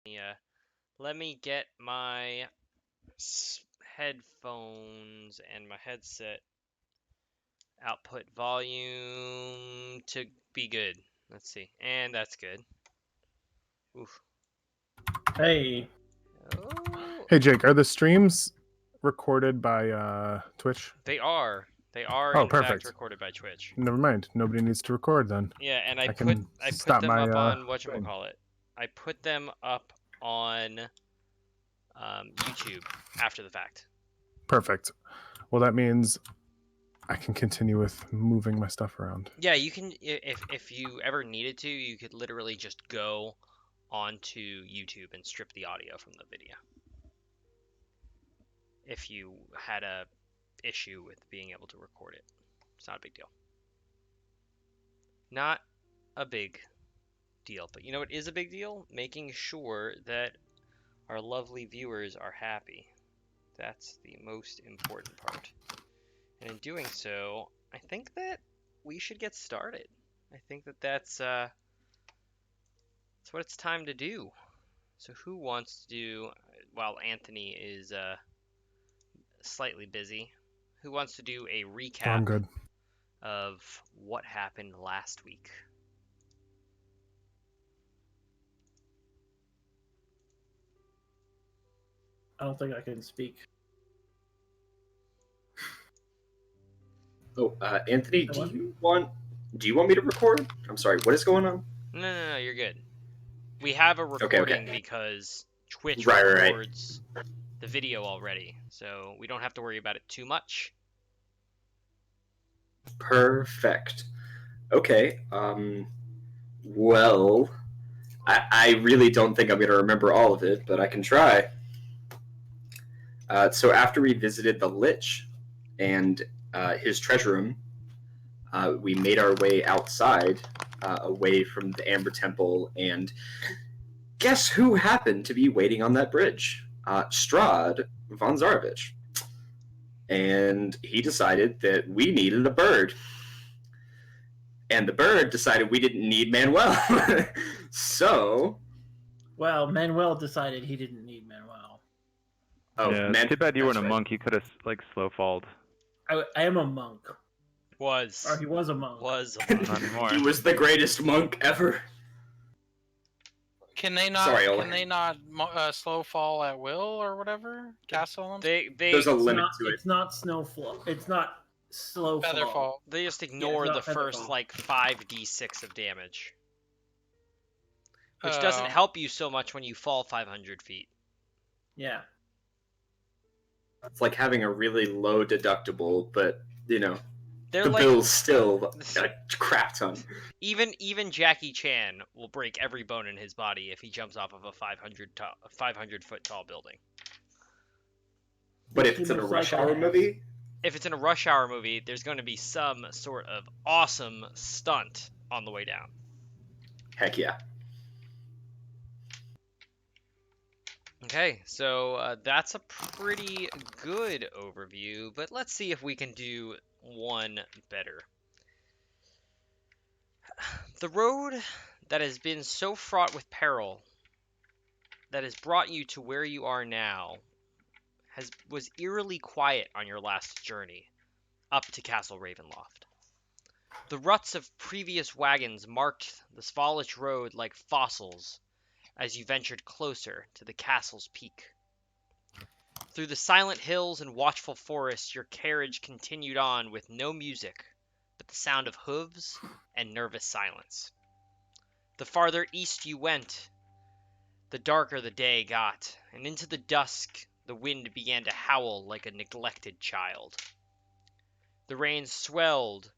Yeah, let me get my headphones and my headset output volume to be good. Let's see. And that's good. Oof. Hey. Oh, Hey Jake, are the streams recorded by Twitch? they are. They are Oh, in fact perfect. recorded by Twitch. Never mind. Nobody needs to record then. Yeah, and I put can stop them my up on thing. whatchamacallit. I put them up on YouTube after the fact. Perfect. Well, that means I can continue with moving my stuff around. Yeah, you can if you ever needed to, you could literally just go onto YouTube and strip the audio from the video. If you had a issue with being able to record it. It's not a big deal. Not a big deal. But you know what is a big deal? Making sure that our lovely viewers are happy. That's the most important part. And in doing so, I think that we should get started. I think that that's what it's time to do. So who wants to do, while Anthony is slightly busy, who wants to do a I'm recap good. of what happened last week? I don't think I can speak. Oh, Anthony, Hello? do you want me to record? I'm sorry, what is going on? No, you're good. We have a Okay. recording because Twitch Right. records the video already, so we don't have to worry about it too much. Perfect. Okay. Well, I really don't think I'm going to remember all of it, but I can try. So after we visited the Lich and his treasure room, we made our way outside, away from the Amber Temple, and guess who happened to be waiting on that bridge? Strahd von Zarovich. And he decided that we needed a bird. And the bird decided we didn't need Manuel. So... Well, Manuel decided he didn't need Manuel. Oh, yeah, it's too bad you weren't a monk. You could have slow falled. I am a monk. Or he was a monk. Not anymore. He was the greatest monk ever. Can they not? Sorry, can they not slow fall at will or whatever? Castle. There's a limit to it. It's not snowfall. It's not slow Featherfall. They just ignore the first Featherfall. like 5d6 of damage, which doesn't help you so much when you fall 500 feet. Yeah. It's like having a really low deductible, but you know, They're the like, bill's still a crap ton. Even Jackie Chan will break every bone in his body if he jumps off of a 500 foot tall building. But if it's in a Rush Hour movie, if it's in a Rush Hour movie, there's going to be some sort of awesome stunt on the way down. Heck yeah. Okay, so that's a pretty good overview, but let's see if we can do one better. The road that has been so fraught with peril, that has brought you to where you are now, was eerily quiet on your last journey up to Castle Ravenloft. The ruts of previous wagons marked the Svalich road like fossils as you ventured closer to the castle's peak. Through the silent hills and watchful forests, your carriage continued on with no music but the sound of hooves and nervous silence. The farther east you went, the darker the day got, and into the dusk the wind began to howl like a neglected child. The rain swelled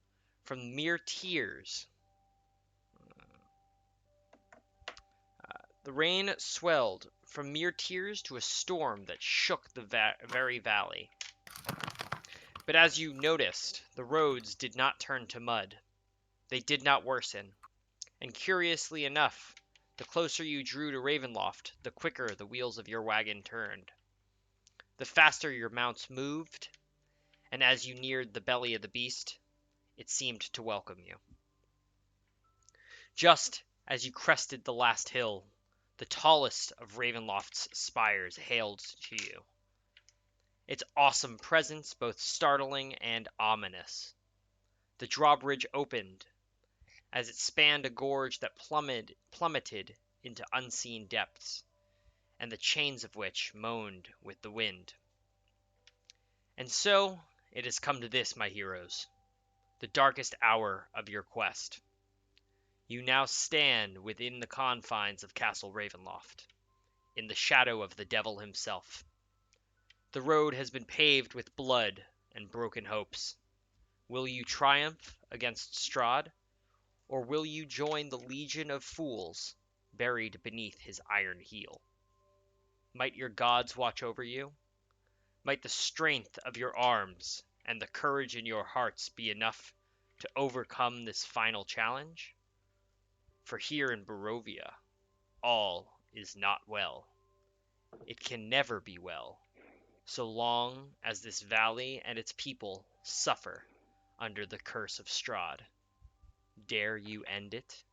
from mere tears. The rain swelled from mere tears to a storm that shook the very valley. But as you noticed, the roads did not turn to mud. They did not worsen. And curiously enough, the closer you drew to Ravenloft, the quicker the wheels of your wagon turned. The faster your mounts moved, and as you neared the belly of the beast, it seemed to welcome you. Just as you crested the last hill, the tallest of Ravenloft's spires, hailed to you. Its awesome presence both startling and ominous. The drawbridge opened as it spanned a gorge that plummeted into unseen depths, and the chains of which moaned with the wind. And so it has come to this, my heroes, the darkest hour of your quest. You now stand within the confines of Castle Ravenloft, in the shadow of the devil himself. The road has been paved with blood and broken hopes. Will you triumph against Strahd, or will you join the legion of fools buried beneath his iron heel? Might your gods watch over you? Might the strength of your arms and the courage in your hearts be enough to overcome this final challenge? For here in Barovia, all is not well. It can never be well, so long as this valley and its people suffer under the curse of Strahd. Dare you end it?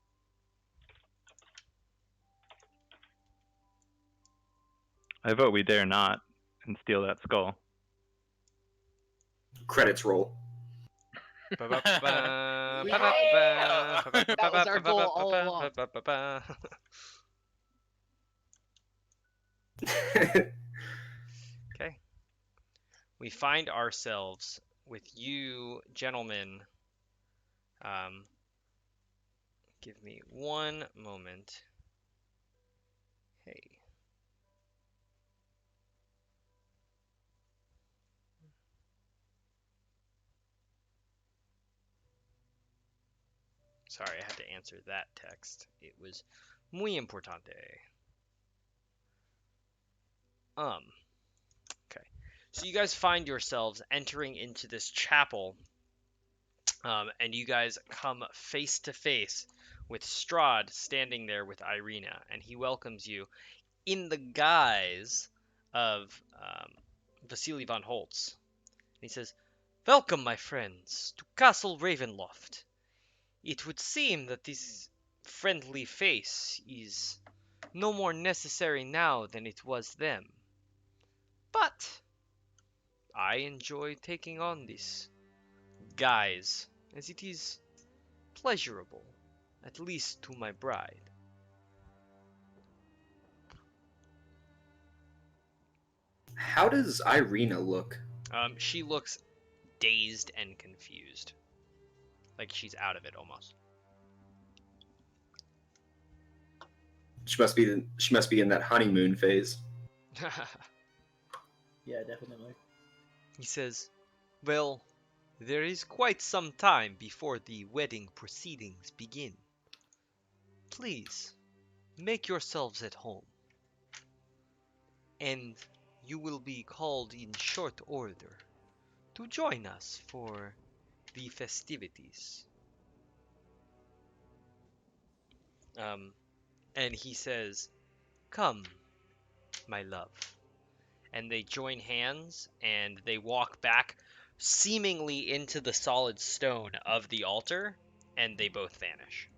I vote we dare not and steal that skull. Credits roll. That was our goal all along. Okay. We find ourselves with you, gentlemen. Give me one moment. Hey. Sorry, I had to answer that text. It was muy importante. Okay. So you guys find yourselves entering into this chapel, and you guys come face to face with Strahd standing there with Irina, and he welcomes you in the guise of Vasily von Holtz. And he says, "Welcome, my friends, to Castle Ravenloft. It would seem that this friendly face is no more necessary now than it was then. But I enjoy taking on this guise, as it is pleasurable, at least to my bride." How does Irina look? She looks dazed and confused. Like she's out of it almost. She must be in that honeymoon phase. Yeah, definitely. He says, "Well, there is quite some time before the wedding proceedings begin. Please, make yourselves at home. And you will be called in short order to join us for the festivities." And he says, "Come, my love." And they join hands and they walk back seemingly into the solid stone of the altar, and they both vanish.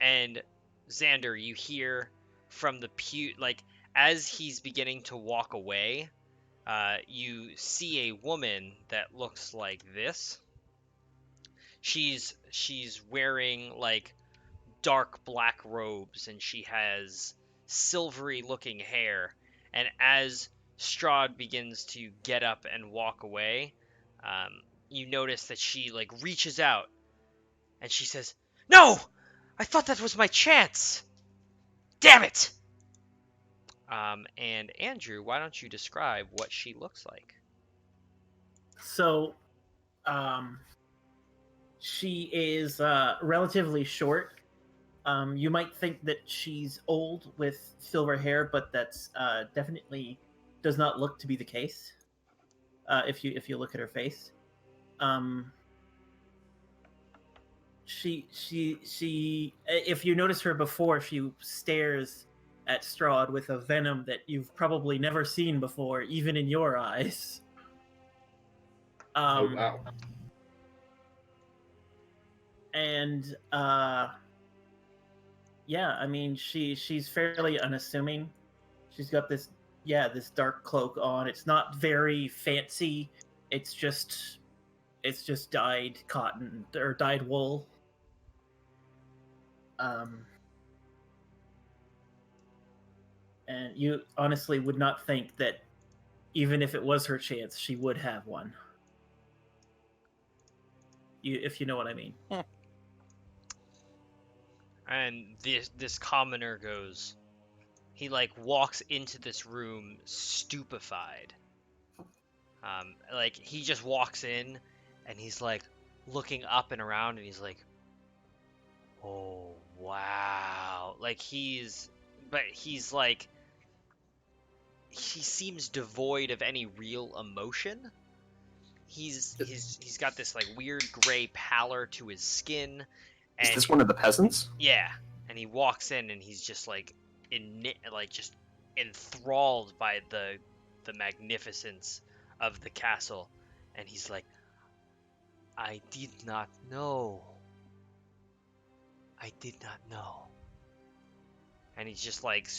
And Xander, you hear from the pew, like as he's beginning to walk away, you see a woman that looks like this. She's wearing like dark black robes, and she has silvery looking hair. And as Strahd begins to get up and walk away, you notice that she like reaches out and she says, "No! I thought that was my chance! Damn it!" And Andrew, why don't you describe what she looks like? So, she is relatively short. You might think that she's old with silver hair, but that's definitely does not look to be the case. If you look at her face, she if you notice her before, she stares at Strahd with a venom that you've probably never seen before, even in your eyes. Oh wow! And yeah, I mean, she's fairly unassuming. She's got this dark cloak on. It's not very fancy. It's just dyed cotton or dyed wool. And you honestly would not think that even if it was her chance, she would have one. If you know what I mean. And this commoner goes. He like walks into this room stupefied. Like he just walks in, and he's like looking up and around, and he's like, "Oh wow!" Like he's like he seems devoid of any real emotion. He's got this like weird gray pallor to his skin. And Is this one of the peasants? yeah, and he walks in and he's just like just enthralled by the magnificence of the castle, and he's like, I did not know. And he's just like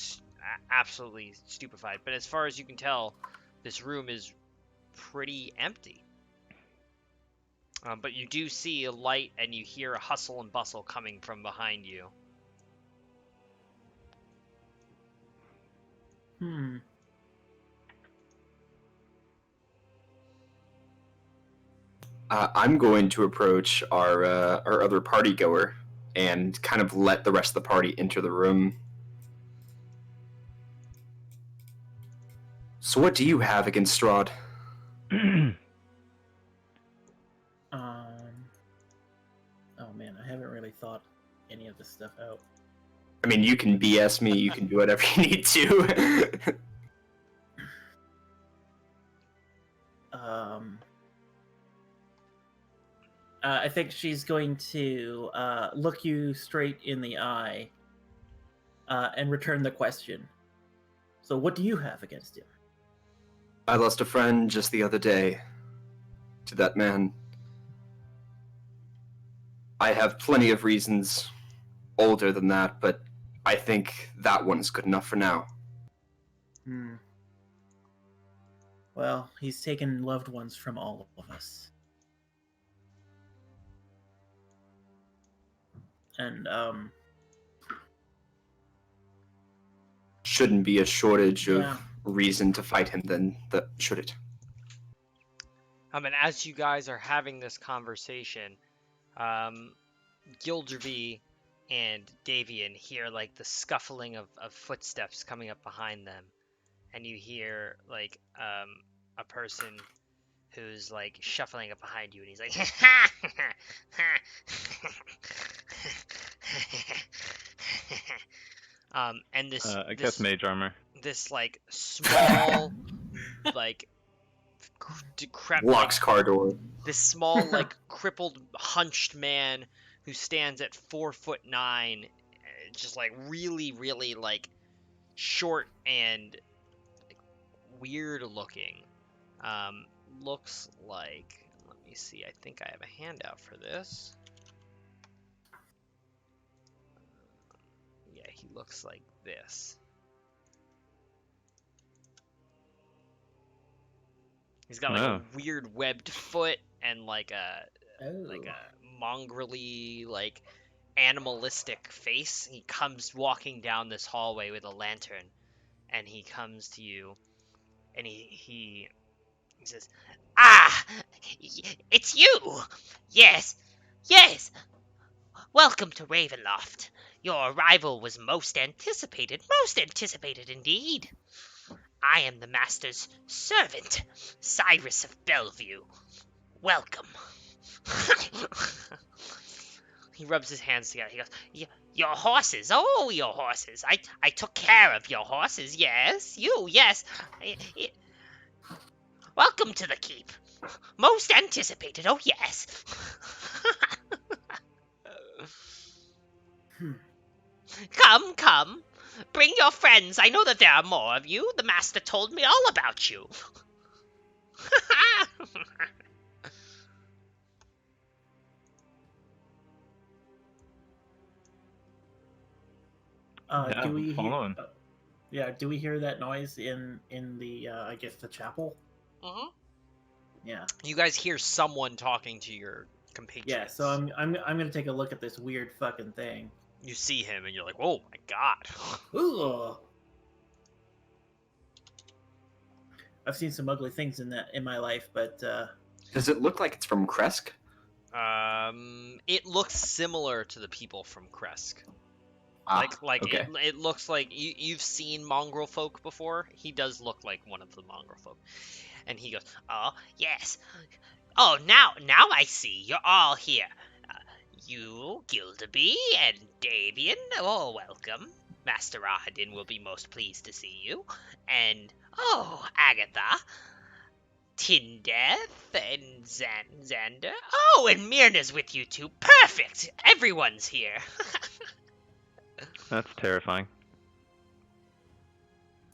absolutely stupefied. But as far as you can tell, this room is pretty empty. But you do see a light, and you hear a hustle and bustle coming from behind you. I'm going to approach our other party goer and kind of let the rest of the party enter the room. So what do you have against Strahd? Oh man, I haven't really thought any of this stuff out. I mean, you can BS me, you can do whatever you need to. I think she's going to look you straight in the eye and return the question. So what do you have against him? I lost a friend just the other day to that man. I have plenty of reasons older than that, but I think that one is good enough for now. Well, he's taken loved ones from all of us. And, shouldn't be a shortage of reason to fight him then, should it? And as you guys are having this conversation, Gilderby and Davian hear like the scuffling of footsteps coming up behind them, and you hear like a person who's like shuffling up behind you, and he's like, and this I guess mage armor. This like small like decrepit Locks car door. This small like crippled hunched man who stands at 4'9", just like really like short and like, weird looking. Looks like, let me see, I think I have a handout for this. Yeah, he looks like this. He's got like a weird webbed foot and like a mongrelly, like animalistic face. He comes walking down this hallway with a lantern, and he comes to you, and he says, "Ah, it's you! Yes, welcome to Ravenloft. Your arrival was most anticipated indeed. I am the Master's servant, Cyrus of Bellevue. Welcome." He rubs his hands together. He goes, your horses. Oh, your horses. I took care of your horses. Yes, you, yes. Welcome to the keep. Most anticipated. Oh, yes. Come. Bring your friends. I know that there are more of you. The Master told me all about you. Yeah, Do we hear? following. Yeah. Do we hear that noise in the I guess the chapel? Mm-hmm. Yeah. You guys hear someone talking to your Yeah. compatriots. So I'm gonna take a look at this weird fucking thing. You see him, and you're like, "Oh my god!" Ooh. I've seen some ugly things in my life, but Does it look like it's from Kresk? It looks similar to the people from Kresk. Ah, Like okay. it looks like you've seen mongrel folk before. He does look like one of the mongrel folk. And he goes, "Oh, yes. Oh, now I see. You're all here. You, Gildaby, and Davian. Oh, welcome. Master Rahadin will be most pleased to see you. And, oh, Agatha, Tindeth, and Xander. Oh, and Myrna's with you too. Perfect. Everyone's here." That's terrifying.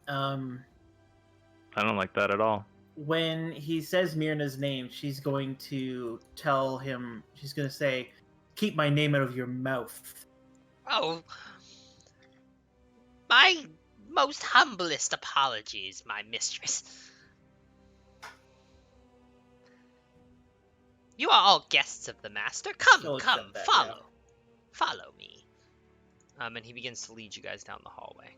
I don't like that at all. when he says Myrna's name, she's going to tell him. She's going to say, "Keep my name out of your mouth." Oh, my most humblest apologies, my mistress. You are all guests of the master. Come, She'll come, accept that, follow. Follow me. And he begins to lead you guys down the hallway.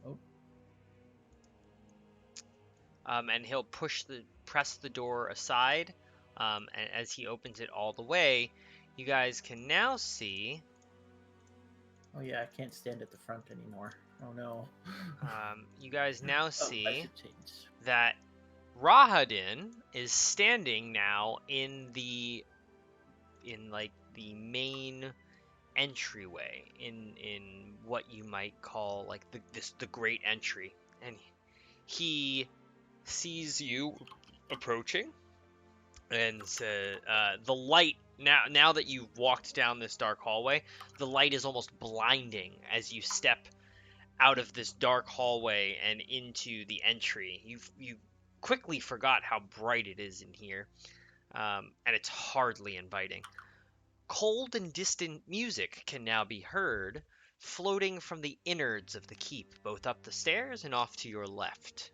Oh. And he'll press the door aside. And as he opens it all the way, you guys can now see. Oh yeah, I can't stand at the front anymore. Oh no. You guys now Oh, I see should change. that Rahadin is standing now in like the main entryway in what you might call like the great entry, and he sees you approaching and the light now that you've walked down this dark hallway, the light is almost blinding as you step out of this dark hallway and into the entry. You quickly forgot how bright it is in here, and it's hardly inviting. Cold and distant music can now be heard, floating from the innards of the keep, both up the stairs and off to your left.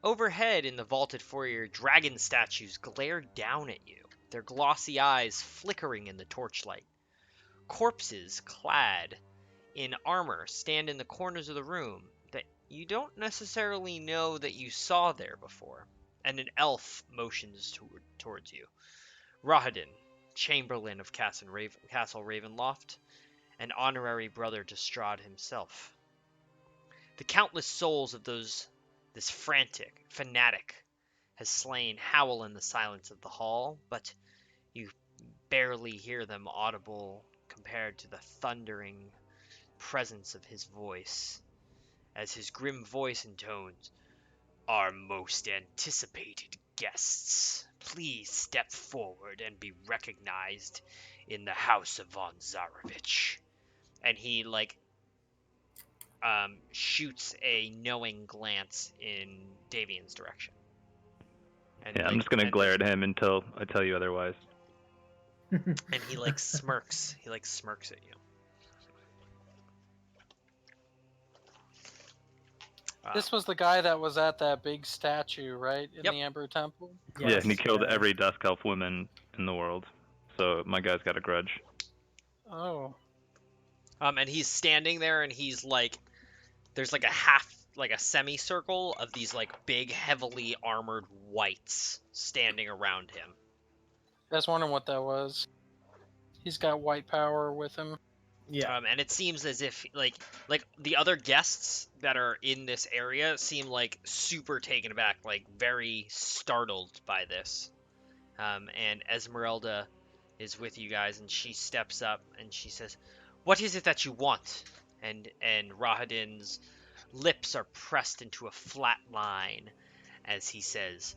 Overhead in the vaulted foyer, dragon statues glare down at you, their glossy eyes flickering in the torchlight. Corpses clad in armor stand in the corners of the room that you don't necessarily know that you saw there before, and an elf motions towards you. Rahadin, Chamberlain of Castle Ravenloft, and honorary brother to Strahd himself. The countless souls of this frantic fanatic has slain howl in the silence of the hall, but you barely hear them audible compared to the thundering presence of his voice, as his grim voice intones, "Our most anticipated guests, please step forward and be recognized in the house of von Zarovich." And he shoots a knowing glance in Davian's direction. And, Yeah, I'm just gonna glare at him until I tell you otherwise. And he smirks. He smirks at you. This was the guy that was at that big statue, right? In Yep. the Ember Temple? Yeah, and he killed yes. every Dusk Elf woman in the world. So my guy's got a grudge. Oh. And he's standing there, and he's there's a semicircle of these big, heavily armored wights standing around him. I was wondering what that was. He's got white power with him. Yeah. And it seems as if the other guests that are in this area seem super taken aback, very startled by this. And Esmeralda is with you guys, and she steps up and she says, "What is it that you want?" And Rahadin's lips are pressed into a flat line as he says,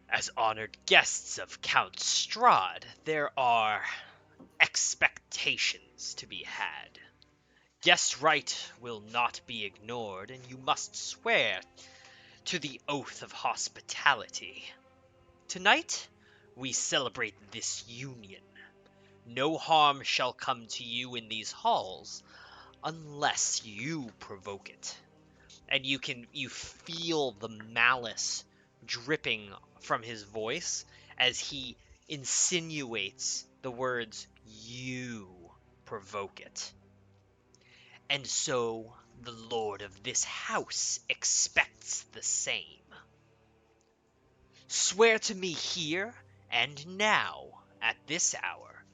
"As honored guests of Count Strahd, there are expectations to be had. Guest right will not be ignored, and you must swear to the oath of hospitality. Tonight, we celebrate this union. No harm shall come to you in these halls unless you provoke it. And you feel the malice dripping from his voice as he insinuates the words, "You provoke it." And so the lord of this house expects the same. Swear to me here and now, at this hour.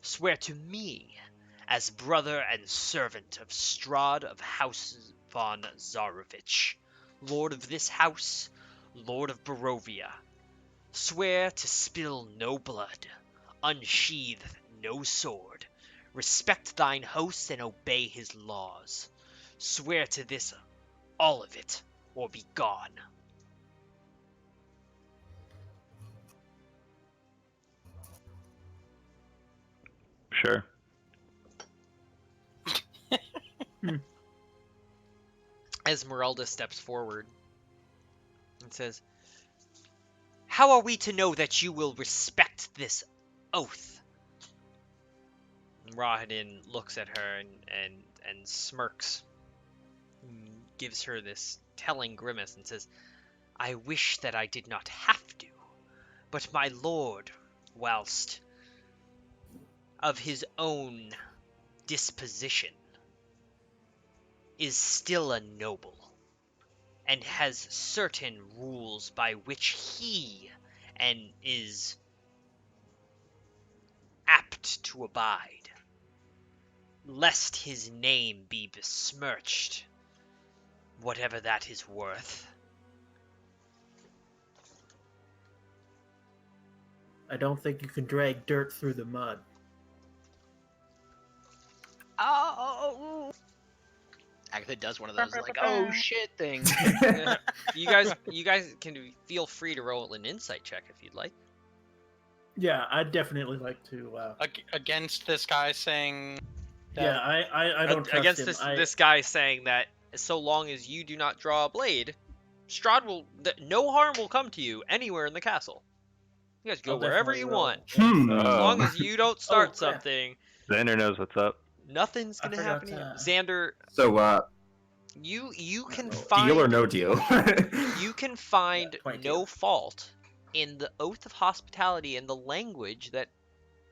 Swear to me, as brother and servant of Strahd of House von Zarovich, lord of this house, lord of Barovia. Swear to spill no blood, unsheathe no sword, respect thine host and obey his laws. Swear to this, all of it, or be gone. Sure. Esmeralda steps forward and says, "How are we to know that you will respect this oath?" Rahadin looks at her and smirks, gives her this telling grimace and says, "I wish that I did not have to, but my lord, whilst of his own disposition, is still a noble, and has certain rules by which he and is apt to abide, lest his name be besmirched, whatever that is worth." I don't think you can drag dirt through the mud. Oh! Agatha does one of those like, oh shit things. You guys can feel free to roll an insight check if you'd like. Yeah, I'd definitely like to. Against this guy saying that. Yeah, I don't trust Against him. this guy saying that so long as you do not draw a blade, Strahd no harm will come to you anywhere in the castle. You guys go I'll wherever definitely you roll. want. Hmm. As long as you don't start crap. something, Xander knows what's up. nothing's I gonna forgot happen to you. to- Xander, So, you can Deal find deal or no deal? you can find 22. no fault in the oath of hospitality and the language that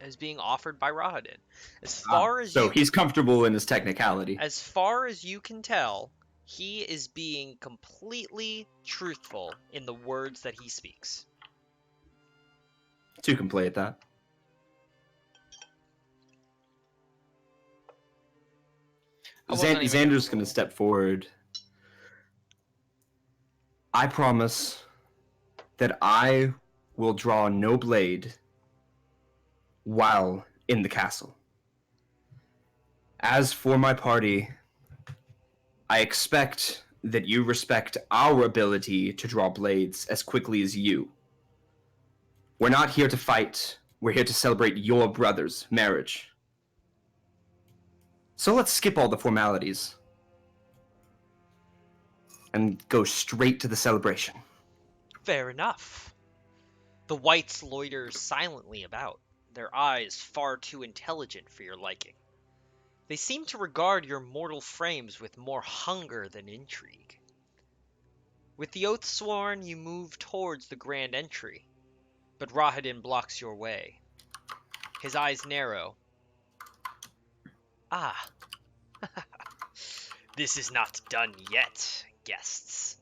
is being offered by Rahadin. As far as So you he's comfortable in his technicality. as far as you can tell, he is being completely truthful in the words that he speaks. Two can play at that. I wasn't even Xander's gonna going to step forward. I promise that I will draw no blade while in the castle. As for my party, I expect that you respect our ability to draw blades as quickly as you. We're not here to fight. We're here to celebrate your brother's marriage. So let's skip all the formalities and go straight to the celebration. Fair enough. The whites loiter silently about, their eyes far too intelligent for your liking. They seem to regard your mortal frames with more hunger than intrigue. With the oath sworn, you move towards the grand entry, but Rahadin blocks your way. His eyes narrow. "Ah, this is not done yet, guests."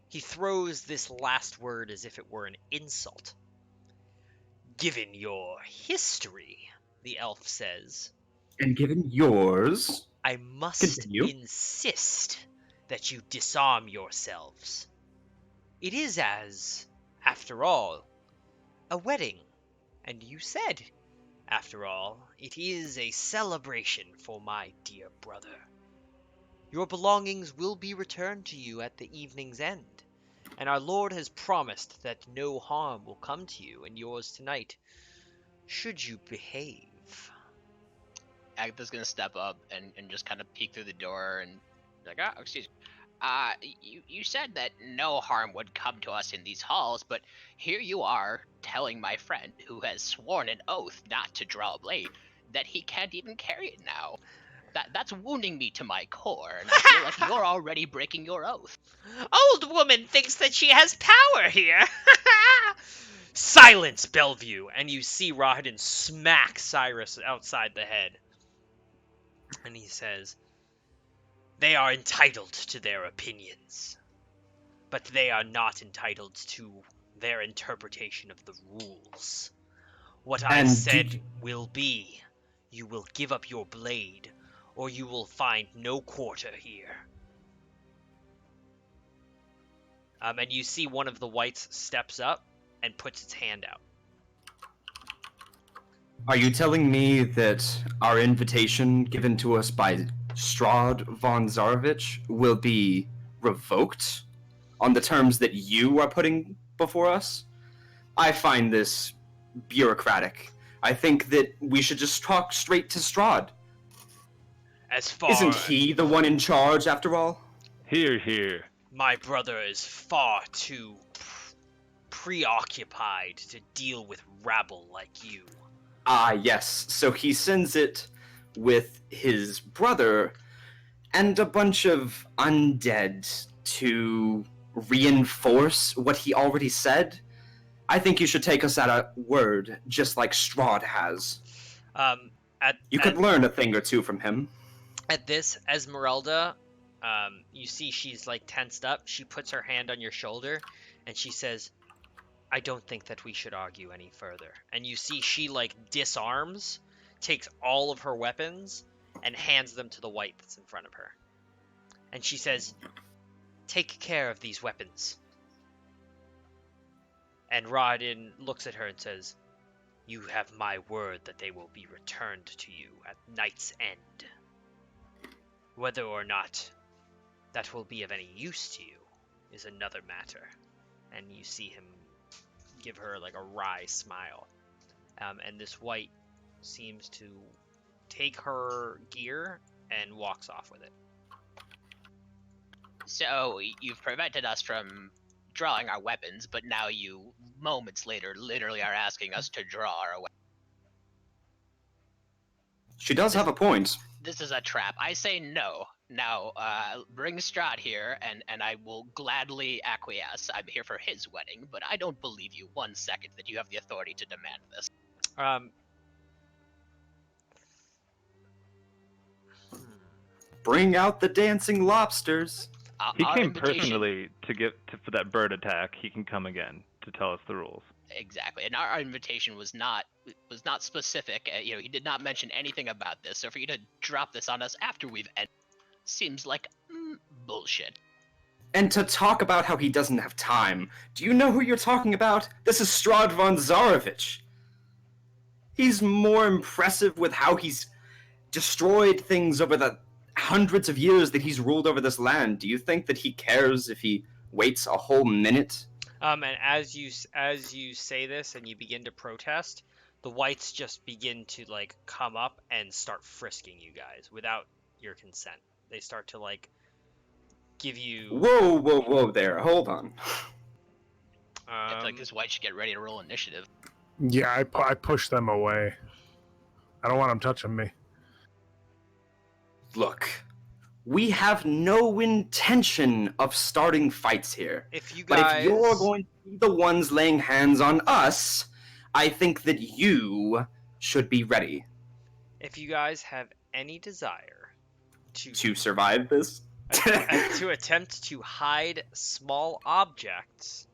He throws this last word as if it were an insult. "Given your history," the elf says, And given yours, "I must Continue. insist that you disarm yourselves. It is after all, a wedding, and you said, after all, it is a celebration for my dear brother. Your belongings will be returned to you at the evening's end, and our lord has promised that no harm will come to you and yours tonight, should you behave." Agatha's gonna step up and just kind of peek through the door and like, excuse me. You said that no harm would come to us in these halls, but here you are telling my friend, who has sworn an oath not to draw a blade, that he can't even carry it now. That's wounding me to my core, and I feel like you're already breaking your oath. Old woman thinks that she has power here. Silence, Bellevue. And you see Rahadin smack Cyrus outside the head. And he says, they are entitled to their opinions, but they are not entitled to their interpretation of the rules. What I said will be, you will give up your blade, or you will find no quarter here. And you see one of the whites steps up and puts its hand out. Are you telling me that our invitation given to us by Strahd von Zarovich will be revoked on the terms that you are putting before us? I find this bureaucratic. I think that we should just talk straight to Strahd. Isn't he the one in charge, after all? Here, here. My brother is far too preoccupied to deal with rabble like you. Ah, yes. So he sends it with his brother and a bunch of undead to reinforce what he already said? I think you should take us at our word, just like Strahd has. You could learn a thing or two from him. At this, Esmeralda, you see she's like tensed up. She puts her hand on your shoulder and she says, I don't think that we should argue any further. And you see she like disarms, takes all of her weapons, and hands them to the white that's in front of her. And she says, take care of these weapons. And Rodin looks at her and says, you have my word that they will be returned to you at night's end. Whether or not that will be of any use to you is another matter. And you see him give her like a wry smile. And this white seems to take her gear and walks off with it. So, you've prevented us from drawing our weapons, but now you, moments later, literally are asking us to draw our weapons. She does have a point. This is a trap. I say no. Now, bring Strahd here, and I will gladly acquiesce. I'm here for his wedding, but I don't believe you 1 second that you have the authority to demand this. Bring out the dancing lobsters. He came personally for that bird attack. He can come again to tell us the rules. Exactly, and our invitation was not specific. He did not mention anything about this. So for you to drop this on us after we've ended seems like bullshit. And to talk about how he doesn't have time. Do you know who you're talking about? This is Strahd von Zarovich. He's more impressive with how he's destroyed things over the hundreds of years that he's ruled over this land. Do you think that he cares if he waits a whole minute? And as you say this and you begin to protest, the whites just begin to like come up and start frisking you guys without your consent. They start to like give you. Whoa there! Hold on. I feel like this white should get ready to roll initiative. Yeah, I push them away. I don't want them touching me. Look, we have no intention of starting fights here. But if you're going to be the ones laying hands on us, I think that you should be ready. If you guys have any desire to survive this, to attempt to hide small objects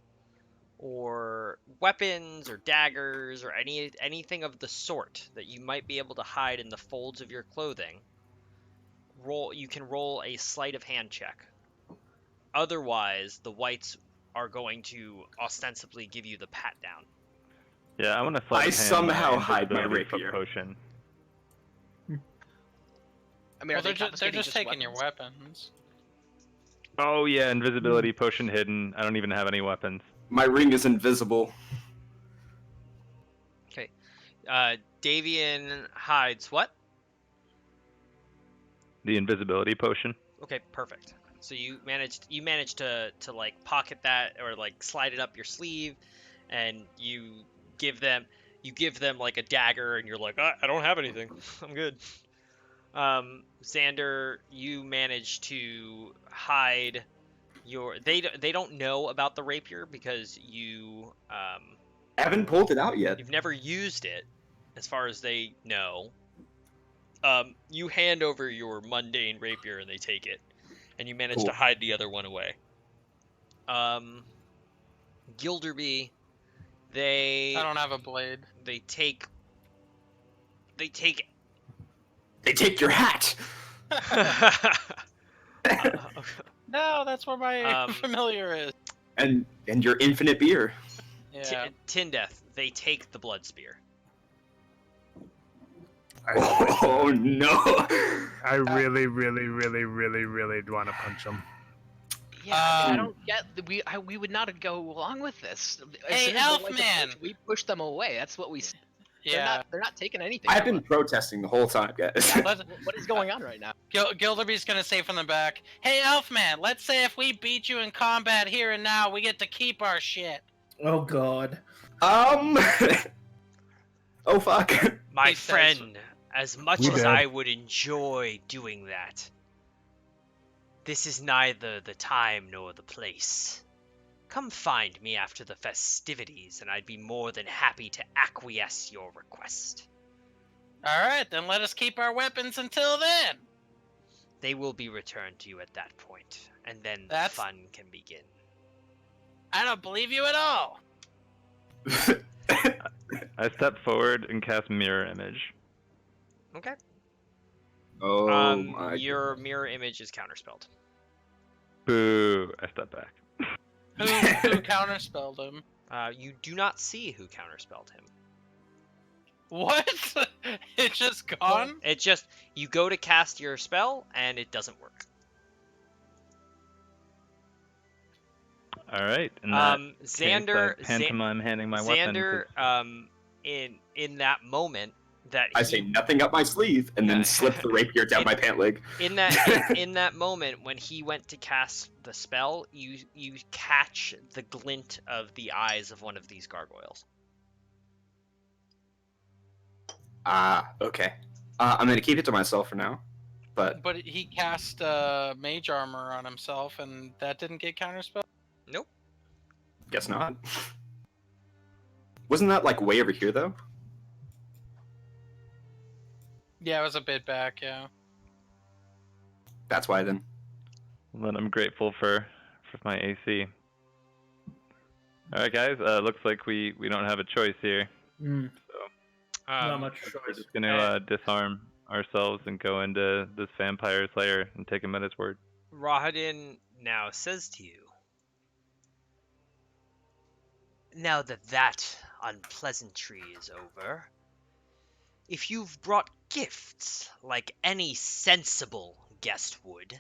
or weapons or daggers or anything of the sort that you might be able to hide in the folds of your clothing, you can roll a sleight of hand check. Otherwise, the whites are going to ostensibly give you the pat down. Yeah, I want to sleight of hand. I somehow hide my rapier. Potion. I mean, they're just taking your weapons. Oh yeah, invisibility potion hidden. I don't even have any weapons. My ring is invisible. Okay. Davian hides what? The invisibility potion. Okay, perfect. So you managed to like pocket that or like slide it up your sleeve, and you give them like a dagger, and you're like, I don't have anything. I'm good. Xander, you manage to hide your. They don't know about the rapier because you Haven't pulled it out yet. you've never used it, as far as they know. You hand over your mundane rapier and they take it, and you manage to Cool. hide the other one away. Gilderby, I don't have a blade. they take They take your hat. No, that's where my Um, familiar is. and your infinite beer. Yeah. Tindeth, they take the blood spear. Oh no! I really, really, really, really, really want to punch him. Yeah, I Um, don't get. We would not go along with this. As Hey, soon as the lights Elfman! approach, we push them away. That's what we. Yeah. They're not taking anything. I've from been us. protesting the whole time, guys. Let's, What is going on right now? Gilderby's gonna say from the back, "Hey, Elfman, let's say if we beat you in combat here and now, we get to keep our shit." Oh God. Oh fuck. My He says- friend, as much We as did. I would enjoy doing that, this is neither the time nor the place. Come find me after the festivities, and I'd be more than happy to acquiesce your request. All right, then let us keep our weapons until then. They will be returned to you at that point, and then the That's- fun can begin. I don't believe you at all. I step forward and cast Mirror Image. Okay. Oh my. Your mirror image is counterspelled. Boo! I step back. Who counterspelled him? You do not see who counterspelled him. What? It's just gone? It just, you go to cast your spell, and it doesn't work. All right. In that Xander, case, I pantomime handing my weapon. Xander, in that moment that I say nothing up my sleeve and then slip the rapier down my pant leg. in that moment when he went to cast the spell, you catch the glint of the eyes of one of these gargoyles. Ah, okay. I'm gonna keep it to myself for now. But But he cast mage armor on himself, and that didn't get counterspelled? Nope. guess not. Wasn't that like way over here though? Yeah, it was a bit back, yeah. That's why then. Well, then I'm grateful for my AC. All right, guys. Looks like we don't have a choice here. Mm, not much We're choice. just gonna disarm ourselves and go into this vampire's lair and take him at his word. Rahadin now says to you, now that unpleasantry is over, if you've brought gifts like any sensible guest would,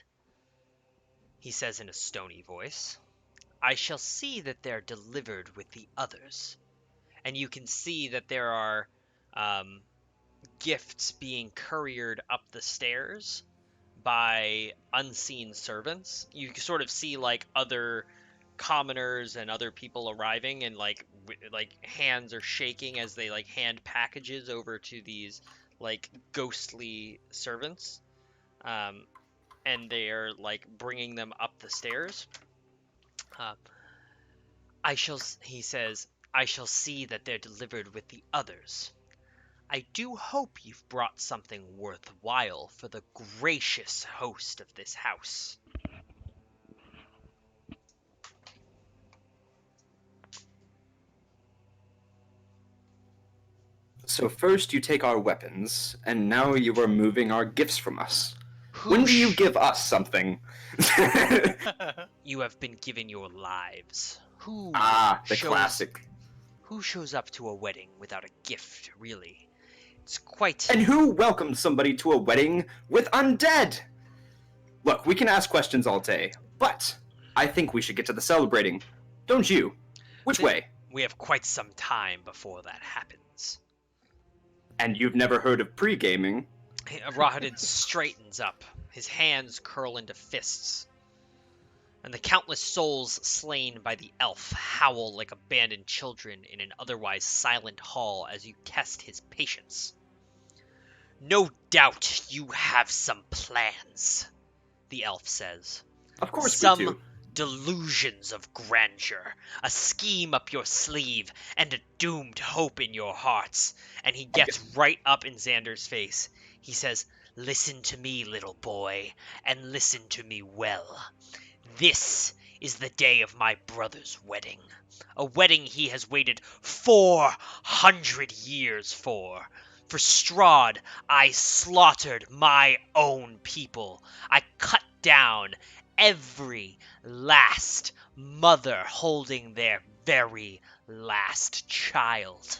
he says in a stony voice, I shall see that they're delivered with the others. And you can see that there are gifts being couriered up the stairs by unseen servants. You can sort of see like other commoners and other people arriving, and like hands are shaking as they like hand packages over to these like ghostly servants, and they are like bringing them up the stairs. He says, I shall see that they're delivered with the others. I do hope you've brought something worthwhile for the gracious host of this house. So first you take our weapons, and now you are moving our gifts from us. Who When do you sh- give us something? You have been given your lives. Who The shows- classic. Who shows up to a wedding without a gift, really? It's quite... And who welcomes somebody to a wedding with undead? Look, we can ask questions all day, but I think we should get to the celebrating. Don't you? Which way? We have quite some time before that happens. And you've never heard of pre-gaming? Rahadin straightens up. His hands curl into fists. and the countless souls slain by the elf howl like abandoned children in an otherwise silent hall as you test his patience. No doubt you have some plans, the elf says. Of course Some we do. delusions of grandeur, a scheme up your sleeve, and a doomed hope in your hearts. And he gets right up in Xander's face. He says, "Listen to me, little boy, and listen to me well. This is the day of my brother's wedding. A wedding he has waited 400 years for. For Strahd, I slaughtered my own people. I cut down every last mother holding their very last child.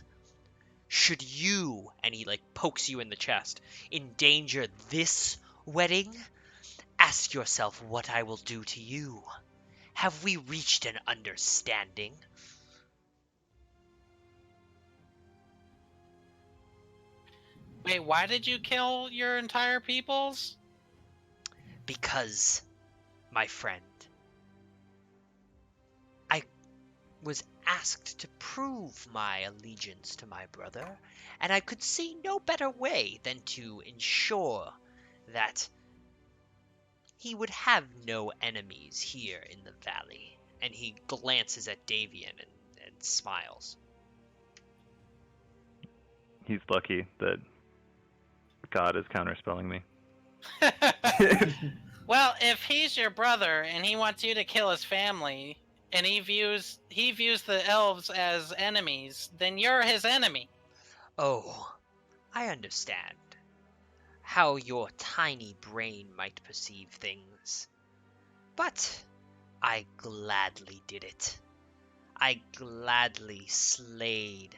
Should you," and he pokes you in the chest, "endanger this wedding, ask yourself what I will do to you. Have we reached an understanding?" Wait, why did you kill your entire peoples? Because, my friend, I was asked to prove my allegiance to my brother, and I could see no better way than to ensure that he would have no enemies here in the valley. And he glances at Davian and smiles. He's lucky that God is counterspelling me. Well, if he's your brother and he wants you to kill his family, and he views the elves as enemies, then you're his enemy. Oh, I understand how your tiny brain might perceive things. But I gladly did it. I gladly slayed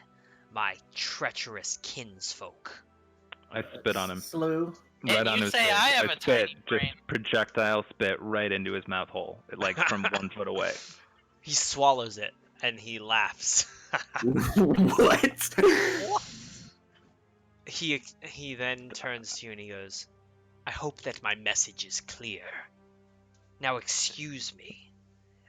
my treacherous kinsfolk. I spit on him. Slew. Right And on you his say face. I have a spit, tiny just brain. projectile spit right into his mouth hole, from 1 foot away. He swallows it and he laughs. What? He then turns to you and he goes, "I hope that my message is clear. Now excuse me,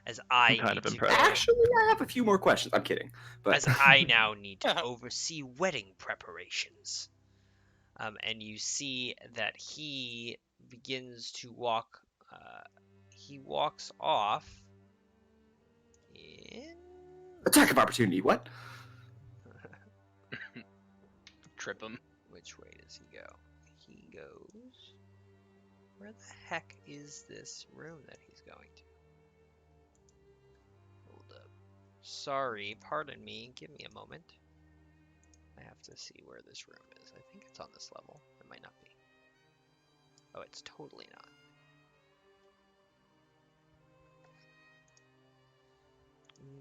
as I I'm kind need of to impressed. go, Actually, I have a few more questions. I'm kidding. But as I now need to oversee wedding preparations." And you see that he begins to walk. He walks off in. attack of opportunity. What? Trip him. Which way does he go? He goes. Where the heck is this room that he's going to? Hold up. Sorry, pardon me. Give me a moment. I have to see where this room is. I think it's on this level. It might not be. Oh, it's totally not.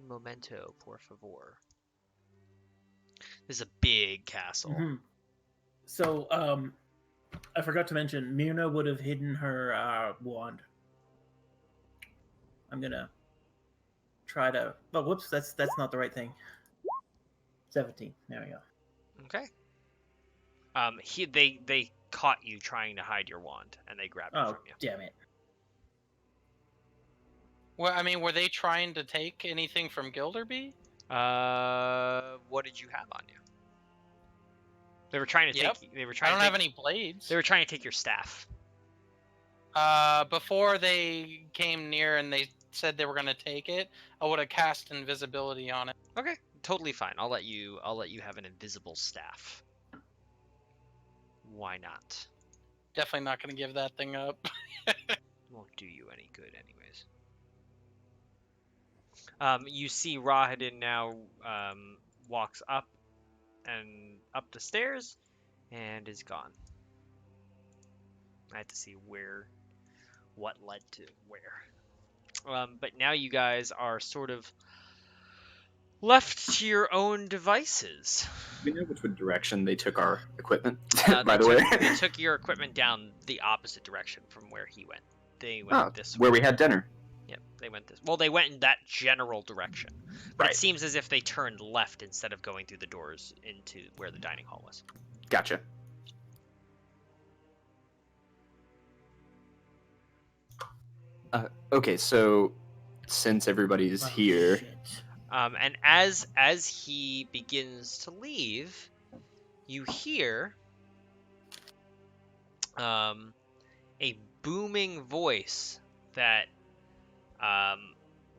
Momento, por favor. This is a big castle. Mhm. So, I forgot to mention, Myrna would have hidden her wand. I'm gonna try to. Oh, whoops! That's not the right thing. 17. There we go. Okay. They caught you trying to hide your wand, and they grabbed it Oh, from you. damn it! Well, I mean, were they trying to take anything from Gilderby? What did you have on you? They were trying to Yep. take. They were I trying. don't to have take, any blades. They were trying to take your staff. Before they came near and they said they were gonna take it, I would have cast invisibility on it. Okay, totally fine. I'll let you have an invisible staff. Why not? Definitely not gonna give that thing up. Won't do you any good, anyways. You see Rahadin now walks up the stairs and is gone. I had to see what led to where. But now you guys are sort of left to your own devices. Do we know which direction they took our equipment? They By the way, took your equipment down the opposite direction from where he went. They went this way. where we had dinner. Yep, they went this. Well, they went in that general direction. But Right. it seems as if they turned left instead of going through the doors into where the dining hall was. Gotcha. Okay, so since everybody's Oh, here. shit. And as he begins to leave, you hear a booming voice that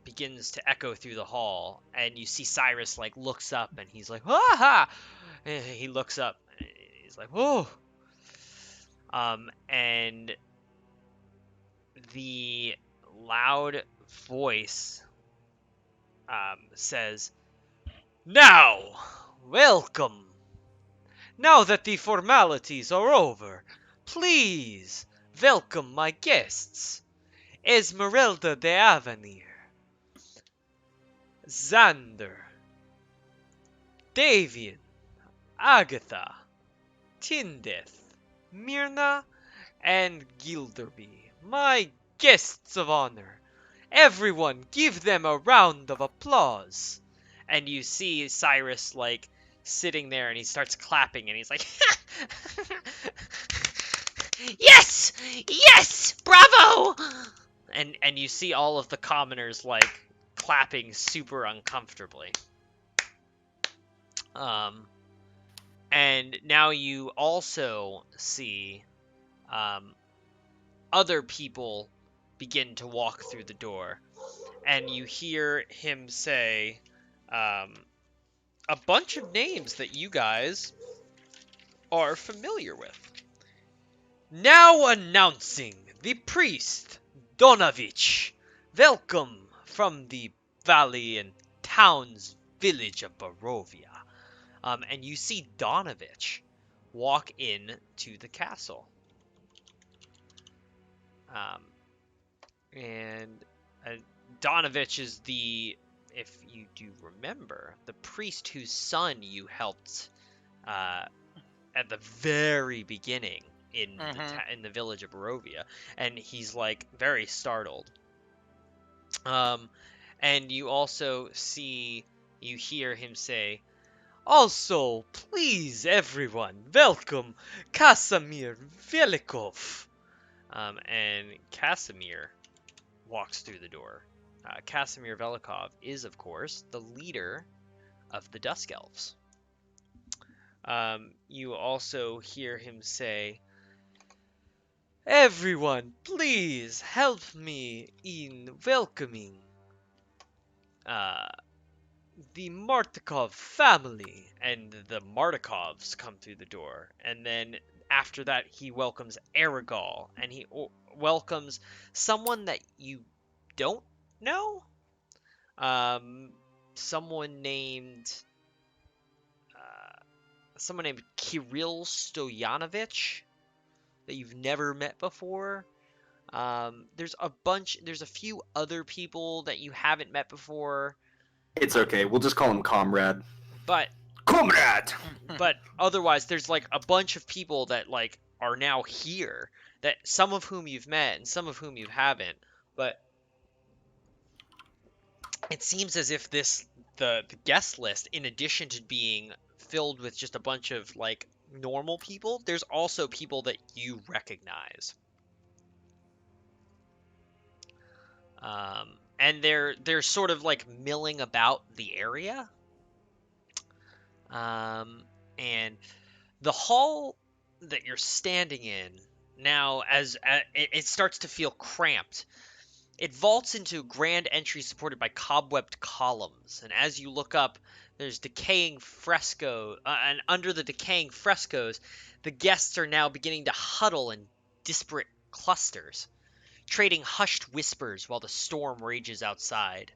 begins to echo through the hall, and you see Cyrus like looks up, and he's like, "Ha!" And he looks up, and he's like, "Oh!" And the loud voice says, "Now, welcome. Now that the formalities are over, please welcome my guests, Esmeralda de Avenir, Xander, Davian, Agatha, Tindeth, Myrna, and Gilderby, my guests of honor. Everyone give them a round of applause." And you see Cyrus like sitting there, and he starts clapping, and he's like, "Yes! Yes! Bravo!" And you see all of the commoners like clapping super uncomfortably. And now you also see other people begin to walk through the door, and you hear him say a bunch of names that you guys are familiar with. Now announcing the priest, Donovich. Welcome from the valley and town's village of Barovia. And you see Donovich walk in to the castle. And Donovich is the, if you do remember, the priest whose son you helped at the very beginning in in the village of Barovia, and he's like very startled. And you also you hear him say, "Also, please, everyone, welcome Casimir Velikov." And Casimir walks through the door. Casimir Velikov is, of course, the leader of the Dusk Elves. You also hear him say, "Everyone, please help me in welcoming the Martikov family." And the Martikovs come through the door. And then after that, he welcomes Aragol, and he welcomes someone that you don't know. Someone named Kirill Stoyanovich that you've never met before. There's a few other people that you haven't met before. It's okay. We'll just call him Comrade. But Comrade! but otherwise, there's like a bunch of people that like are now here, that some of whom you've met and some of whom you haven't. But it seems as if the guest list, in addition to being filled with just a bunch of like normal people, there's also people that you recognize. And they're sort of like milling about the area. And the hall that you're standing in now, as it starts to feel cramped, it vaults into a grand entry supported by cobwebbed columns. And as you look up, there's decaying fresco, and under the decaying frescoes, the guests are now beginning to huddle in disparate clusters, trading hushed whispers while the storm rages outside.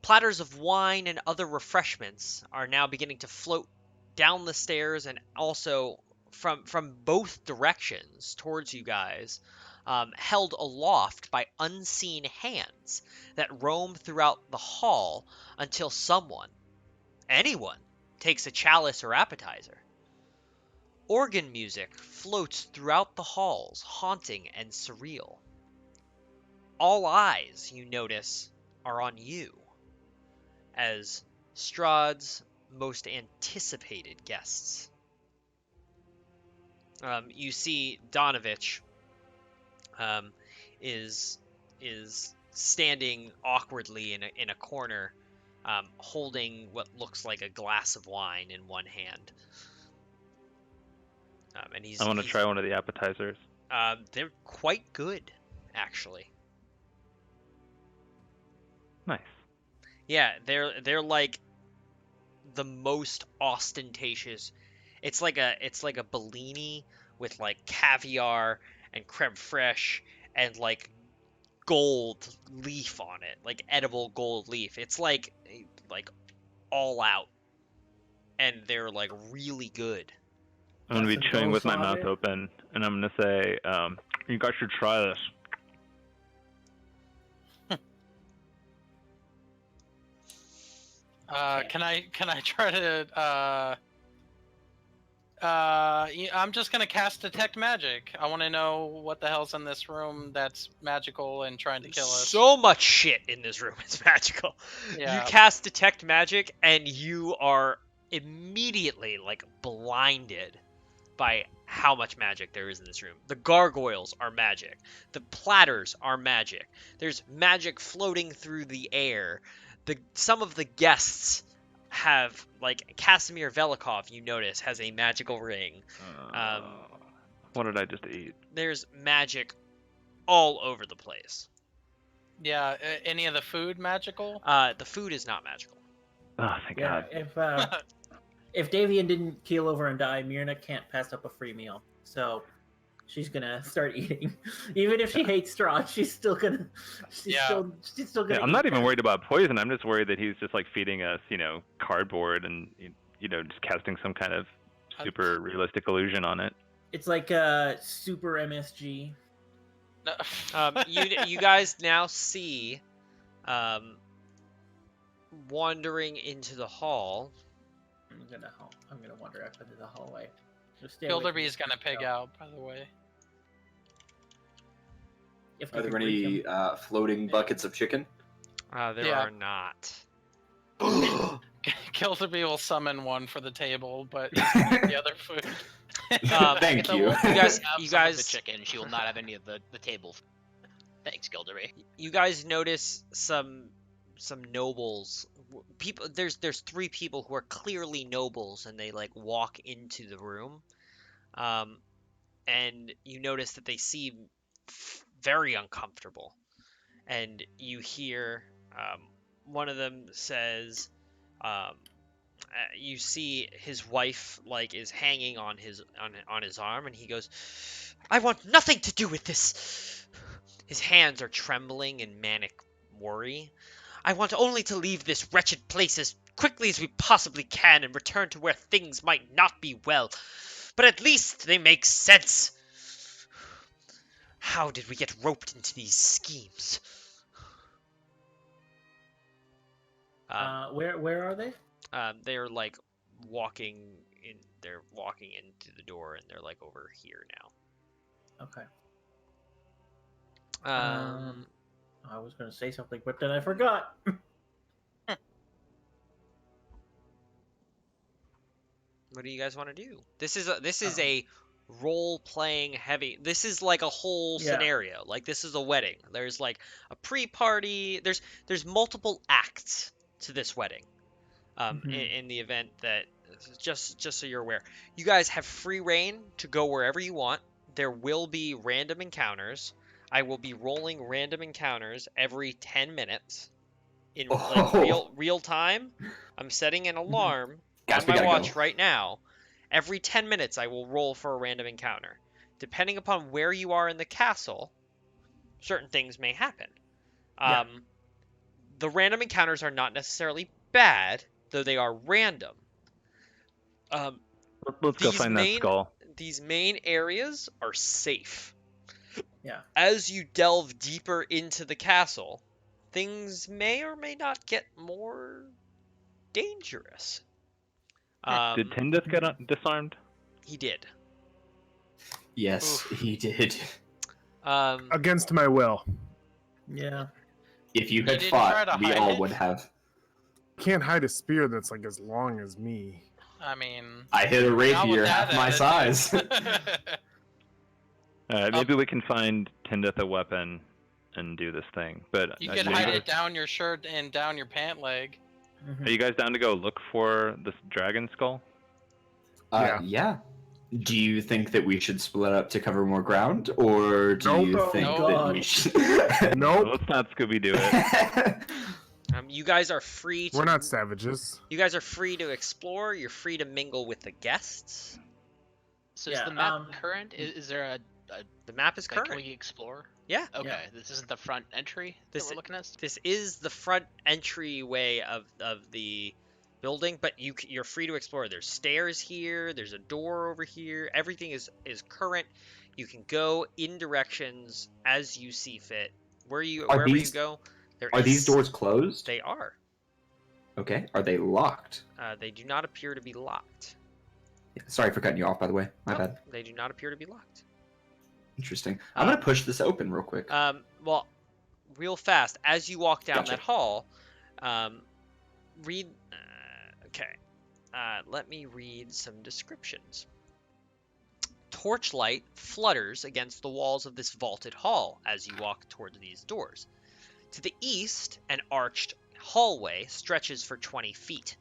Platters of wine and other refreshments are now beginning to float down the stairs, and also from both directions towards you guys, held aloft by unseen hands that roam throughout the hall until anyone, takes a chalice or appetizer. Organ music floats throughout the halls, haunting and surreal. All eyes, you notice, are on you, as Strahd's most anticipated guests. You see Donovich is standing awkwardly in a corner, holding what looks like a glass of wine in one hand. And I want to he's- try one of the appetizers. They're quite good, actually. Nice. Yeah, they're like the most ostentatious. It's like a Bellini with like caviar and creme fraiche and like gold leaf on it, like edible gold leaf. It's like all out, and they're like really good. I'm gonna be Got some chewing with my coleslaw mouth there? open, and I'm gonna say, "You guys should try this." Can I try to I'm just gonna cast detect magic. I want to know what the hell's in this room that's magical and trying to kill us. So much shit in this room is magical. Yeah. You cast detect magic, and you are immediately like blinded by how much magic there is in this room. The gargoyles are magic. The platters are magic. There's magic floating through the air. Some of the guests have, like, Casimir Velikov, you notice, has a magical ring. What did I just eat? There's magic all over the place. Yeah. Any of the food magical? The food is not magical. Oh, thank Yeah, God. if Davian didn't keel over and die, Myrna can't pass up a free meal. So she's gonna start eating. Even if she hates straw, she's still gonna Yeah. she's still gonna Yeah, I'm eat not even that. worried about poison. I'm just worried that he's just like feeding us, cardboard and just casting some kind of super realistic illusion on it. It's like super MSG. No. You guys now see, wandering into the hall. I'm gonna wander up into the hallway. So stay away from Gilderby's the gonna pig window. out, by the way. If you Are there can reach any him. floating buckets of chicken? There Yeah. are not. Gilderby will summon one for the table, but the other food. Thank The you. woman will guys- have you some of guys- the chicken. She will not have any of the table. Thanks, Gildery. You guys notice some nobles. People. There's 3 people who are clearly nobles, and they like walk into the room. And you notice that they seem very uncomfortable. And you hear one of them says, you see his wife like is hanging on his arm, and he goes, "I want nothing to do with this." His hands are trembling in manic worry. "I want only to leave this wretched place as quickly as we possibly can and return to where things might not be well. But at least they make sense. How did we get roped into these schemes?" Where are they? They're like walking in. They're walking into the door, and they're like over here now. Okay. Um, I was gonna say something, but then I forgot. what do you guys want to do? This is a role playing heavy. This is like a whole Yeah. scenario. Like this is a wedding. There's like a pre-party. There's multiple acts to this wedding. Mhm. In the event that, just so you're aware, you guys have free reign to go wherever you want. There will be random encounters. I will be rolling random encounters every 10 minutes in like Oh. real time. I'm setting an alarm Guys, on we my gotta watch go. right now. Every 10 minutes, I will roll for a random encounter. Depending upon where you are in the castle, certain things may happen. Yeah. The random encounters are not necessarily bad, though they are random. Let's go These find that skull. These main areas are safe. Yeah. As you delve deeper into the castle, things may or may not get more dangerous. Did Tindith get disarmed? He did. Yes, he did. Against my will. Yeah. If you You had didn't try to fought, we hide all it? would have. Can't hide a spear that's like as long as me. I mean, I hit a not with rapier that half my size. attitude. Maybe we can find Tindith a weapon and do this thing. But You could hide it down your shirt and down your pant leg. Are you guys down to go look for this dragon skull? Yeah. Do you think that we should split up to cover more ground, or do you Nope. think No. that we should? Nope. Let's not Scooby Doo it. You guys are free to We're not savages. You guys are free to explore. You're free to mingle with the guests. So is Yeah, the map current? Is there a The map is like, current. can we explore? Yeah. Okay, Yeah. this isn't the front entry This that we're looking at. This is the front entryway of the building, but you're free to explore. There's stairs here. There's a door over here. Everything is current. You can go in directions as you see fit. Wherever you go. Are these doors closed? They are. Okay. Are they locked? They do not appear to be locked. Sorry for cutting you off, by the way. My No, bad. They do not appear to be locked. Interesting. I'm gonna push this open real quick. Well, real fast, as you walk down Gotcha. that hall, read. Okay. Let me read some descriptions. Torchlight flutters against the walls of this vaulted hall as you walk towards these doors. To the east, an arched hallway stretches for 20 feet,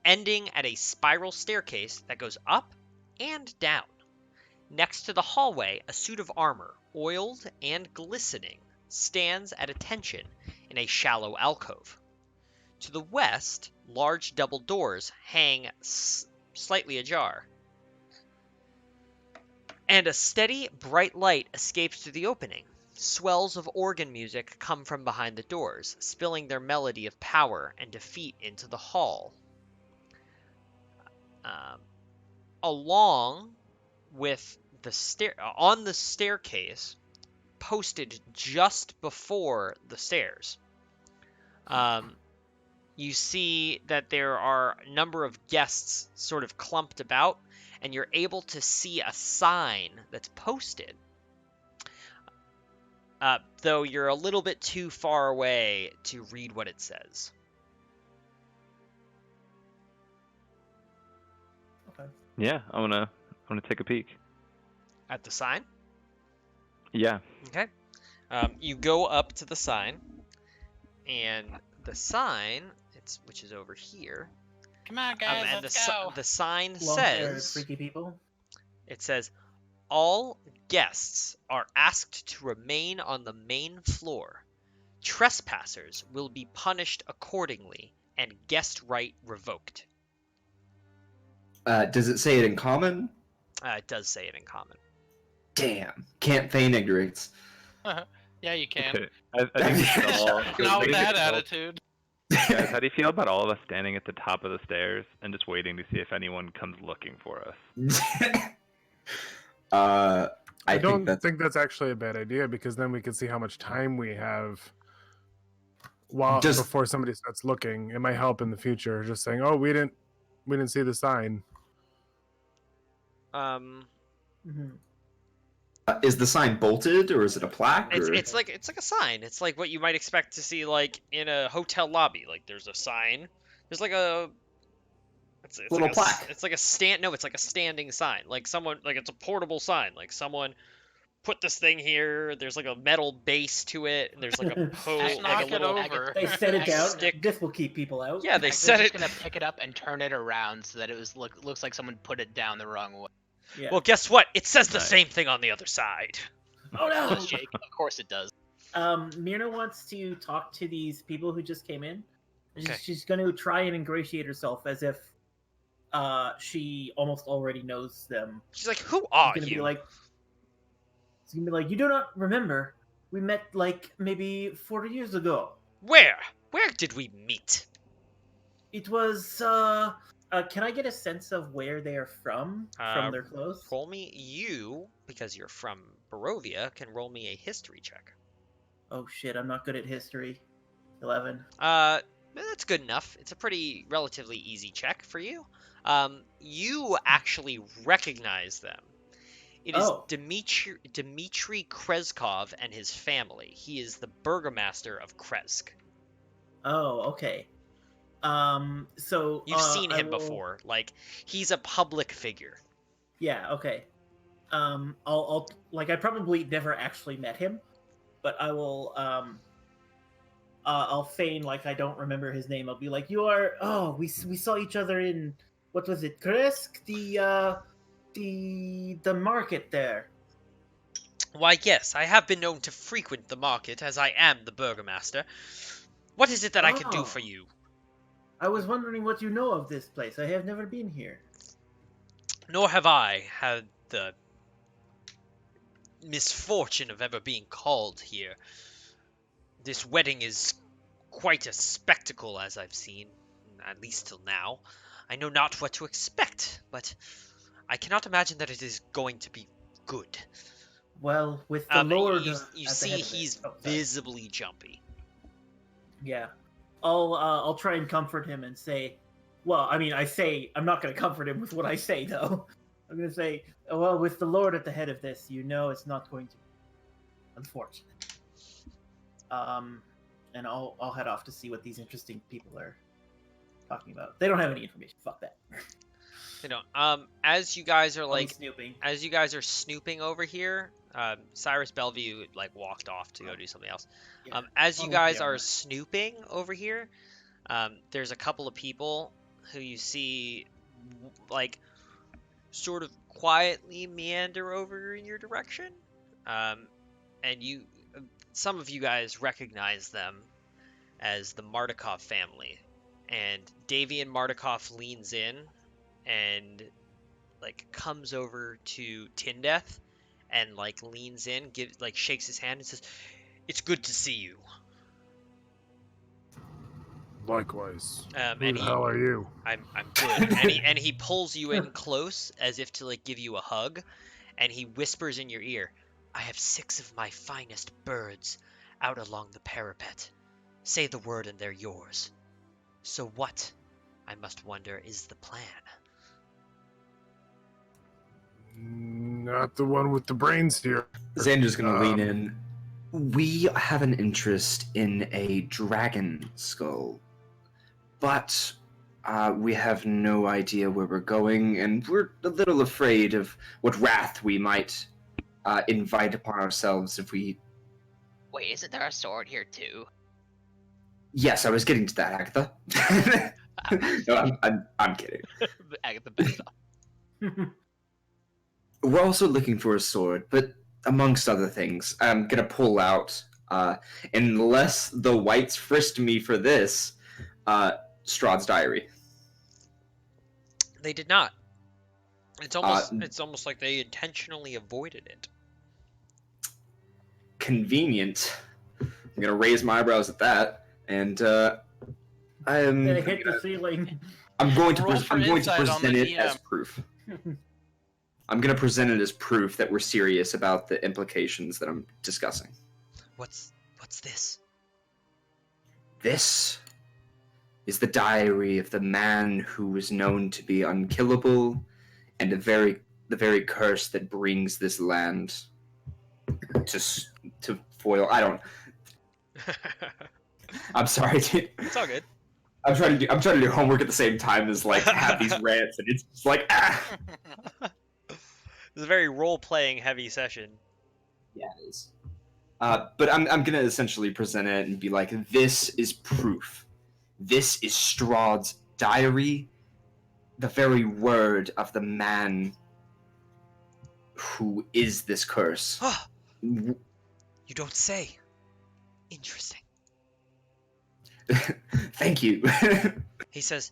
ending at a spiral staircase that goes up and down. Next to the hallway, a suit of armor, oiled and glistening, stands at attention in a shallow alcove. To the west, large double doors hang slightly ajar, and a steady, bright light escapes through the opening. Swells of organ music come from behind the doors, spilling their melody of power and defeat into the hall. Along with on the staircase, posted just before the stairs, you see that there are a number of guests sort of clumped about, and you're able to see a sign that's posted. Though you're a little bit too far away to read what it says. Okay. Yeah, I wanna take a peek. At the sign? Yeah. Okay. You go up to the sign, and the sign, which is over here. Come on, guys, And let's go. the sign Long-haired, says, freaky people. it says, all guests are asked to remain on the main floor. Trespassers will be punished accordingly, and guest right revoked. Does it say it in common? It does say it in common. Damn. Can't feign ignorance. Yeah, you can. Okay. I think we should all. Not with we that should all- attitude. Guys, how do you feel about all of us standing at the top of the stairs and just waiting to see if anyone comes looking for us? I don't think think that's actually a bad idea, because then we can see how much time we have Just- before somebody starts looking. It might help in the future. Just saying, "Oh, we didn't see the sign." Mhm. Is the sign bolted or is it a plaque? or- It's like a sign. It's like what you might expect to see like in a hotel lobby. Like there's a sign. There's like a it's Little like plaque. It's like a it's like a standing sign. Like someone like it's a portable sign. Like someone put this thing here. There's like a metal base to it, and there's like a Just knock like a it little over. They set it down. Stick. This will keep people out. Yeah, they They're set just it. gonna pick it up and turn it around so that it looks like someone put it down the wrong way. Yeah. Well, guess what? It says the Nice. same thing on the other side. Oh no! Does Jake? Of course it does. Myrna wants to talk to these people who just came in. Okay. She's going to try and ingratiate herself as if she almost already knows them. She's like, "Who are She's gonna you?" be like, it's gonna be like, you do not remember? We met like maybe 40 years ago. Where? Where did we meet? It was. Can I get a sense of where they are from their clothes? Roll me you, because you're from Barovia, can roll me a history check. Oh shit! I'm not good at history. 11. That's good enough. It's a pretty relatively easy check for you. You actually recognize them. It is Oh. Dmitry Kreskov and his family. He is the burgomaster of Kresk. Oh, okay. So You've seen I him will- before. Like, he's a public figure. Yeah. Okay. I'll I probably never actually met him. but I will I'll feign like I don't remember his name. I'll be like, "You are we saw each other in what was it? Kresk, the market there." Why, yes, I have been known to frequent the market, as I am the burgomaster. What is it that I can do for Oh. you? I was wondering what you know of this place. I have never been here. Nor have I had the misfortune of ever being called here. This wedding is quite a spectacle, as I've seen, at least till now. I know not what to expect, but I cannot imagine that it is going to be good. Well, with the Lord You at the see head of it. he's Oh, sorry. visibly jumpy. Yeah, I'll try and comfort him and say, well, I mean, I say I'm not going to comfort him with what I say though. I'm going to say, well, with the Lord at the head of this, you know, it's not going to be unfortunate. And I'll head off to see what these interesting people are talking about. They don't have any information. Fuck that. You know, as you guys are I'll be like, snooping. as you guys are snooping over here, Cyrus Bellevue like walked off to go do something else. Yeah, As I'll you look guys the are armor. snooping over here, there's a couple of people who you see like sort of quietly meander over in your direction, and some of you guys recognize them as the Mardukov family, and Davian Mardukov leans in and like comes over to Tindeth and like leans in, shakes his hand and says, "It's good to see you." Likewise. Who And the hell are you? I'm good. And he pulls you in close as if to like give you a hug, and he whispers in your ear, "I have 6 of my finest birds out along the parapet. Say the word and they're yours. So what, I must wonder, is the plan?" Not the one with the brains here. Xander's gonna lean in. We have an interest in a dragon skull, but we have no idea where we're going, and we're a little afraid of what wrath we might invite upon ourselves if we. Wait, isn't there a sword here too? Yes, I was getting to that, Agatha. No, I'm kidding. Agatha backs off. We're also looking for a sword, but amongst other things, I'm gonna pull out, unless the whites frisked me for this, Strahd's diary. They did not. It's almost like they intentionally avoided it. Convenient. I'm gonna raise my eyebrows at that, and I'm They hit the ceiling. I'm going to Roll for insight on present the it as DM. proof. I'm going to present it as proof that we're serious about the implications that I'm discussing. What's this? This is the diary of the man who was known to be unkillable and the very curse that brings this land to foil. I don't. I'm sorry, dude. It's all good. I'm trying to do homework at the same time as like have these rants, and it's just like It's a very role-playing heavy session. Yeah, it is. But I'm gonna essentially present it and be like, this is proof. This is Strahd's diary, the very word of the man who is this curse. You don't say. Interesting. Thank you. He says,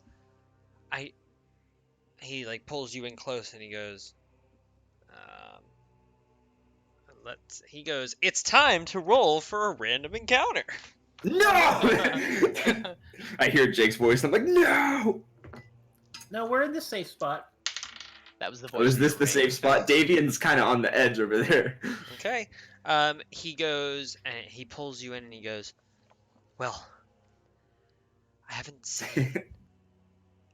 he like pulls you in close and he goes, he goes, "It's time to roll for a random encounter." No! I hear Jake's voice and I'm like, no! No, we're in the safe spot. That was the voice. Oh, is that this you the made. safe spot? Davian's kind of on the edge over there. Okay. He goes and he pulls you in and he goes, "Well, I haven't seen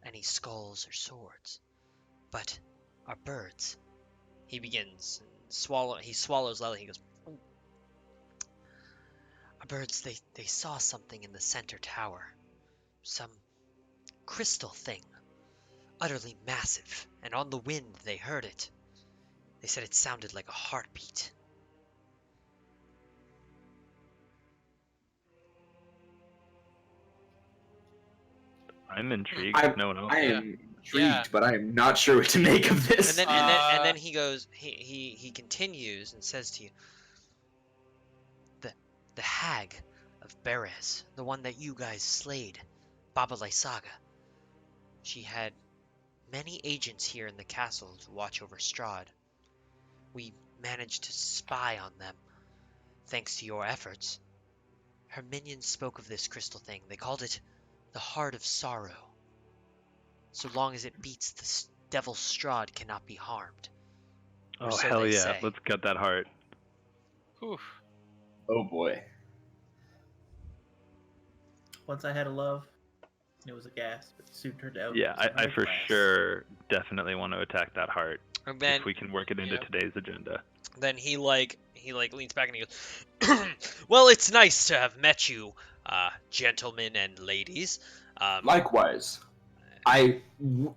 any skulls or swords, but our birds." He begins he swallows loudly. He goes, "Our birds, they saw something in the center tower, some crystal thing, utterly massive, and on the wind they heard it. They said it sounded like a heartbeat." I'm intrigued. No one else. I is. am intrigued, Yeah. but I am not sure what to make of this. And then he goes. He continues and says to you, the hag of Beres, the one that you guys slayed, Baba Lysaga. She had many agents here in the castle to watch over Strahd. We managed to spy on them, thanks to your efforts. Her minions spoke of this crystal thing. They called it the Heart of Sorrow. So long as it beats the devil Strahd cannot be harmed. Or Oh so hell they yeah! say. Let's get that heart. Oof. Oh boy. Once I had a love, it was a gas, but soon turned out. Yeah, it was I another for glass. sure definitely want to attack that heart And then if we can work it into Yep. today's agenda. Then he leans back and he goes, "Well, it's nice to have met you, gentlemen and ladies. Likewise. I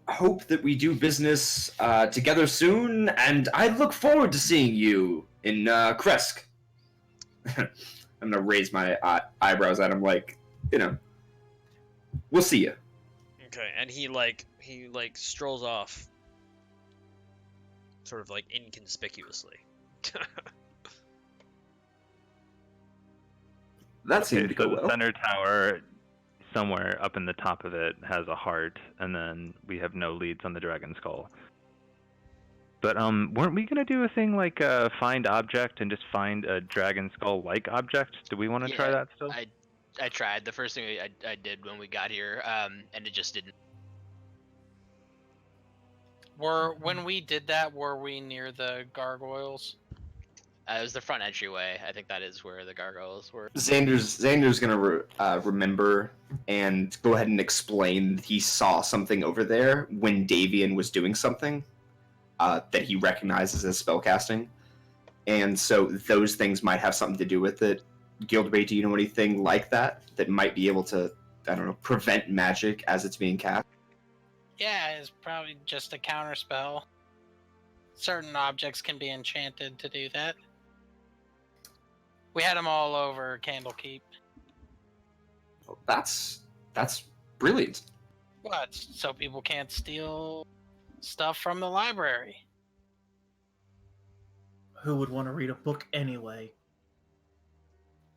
hope that we do business together soon, and I look forward to seeing you in Kresk." I'm gonna raise my eyebrows at him, like, we'll see you. Okay, and he strolls off, sort of like inconspicuously. That seemed to so go the well. center tower, somewhere up in the top of it, has a heart, and then we have no leads on the dragon skull. But weren't we gonna do a thing like find object and just find a dragon skull like object? Do we want to try Yeah, that still? I tried. The first thing I did when we got here, and it just didn't. When we did that, were we near the gargoyles? It was the front entryway. I think that is where the gargoyles were. Xander's gonna remember and go ahead and explain that he saw something over there when Davian was doing something that he recognizes as spellcasting, and so those things might have something to do with it. Gilderbay, do you know anything like that might be able to, I don't know, prevent magic as it's being cast? Yeah, it's probably just a counter spell. Certain objects can be enchanted to do that. We had them all over Candlekeep. Well, that's brilliant. What? So people can't steal stuff from the library. Who would want to read a book anyway?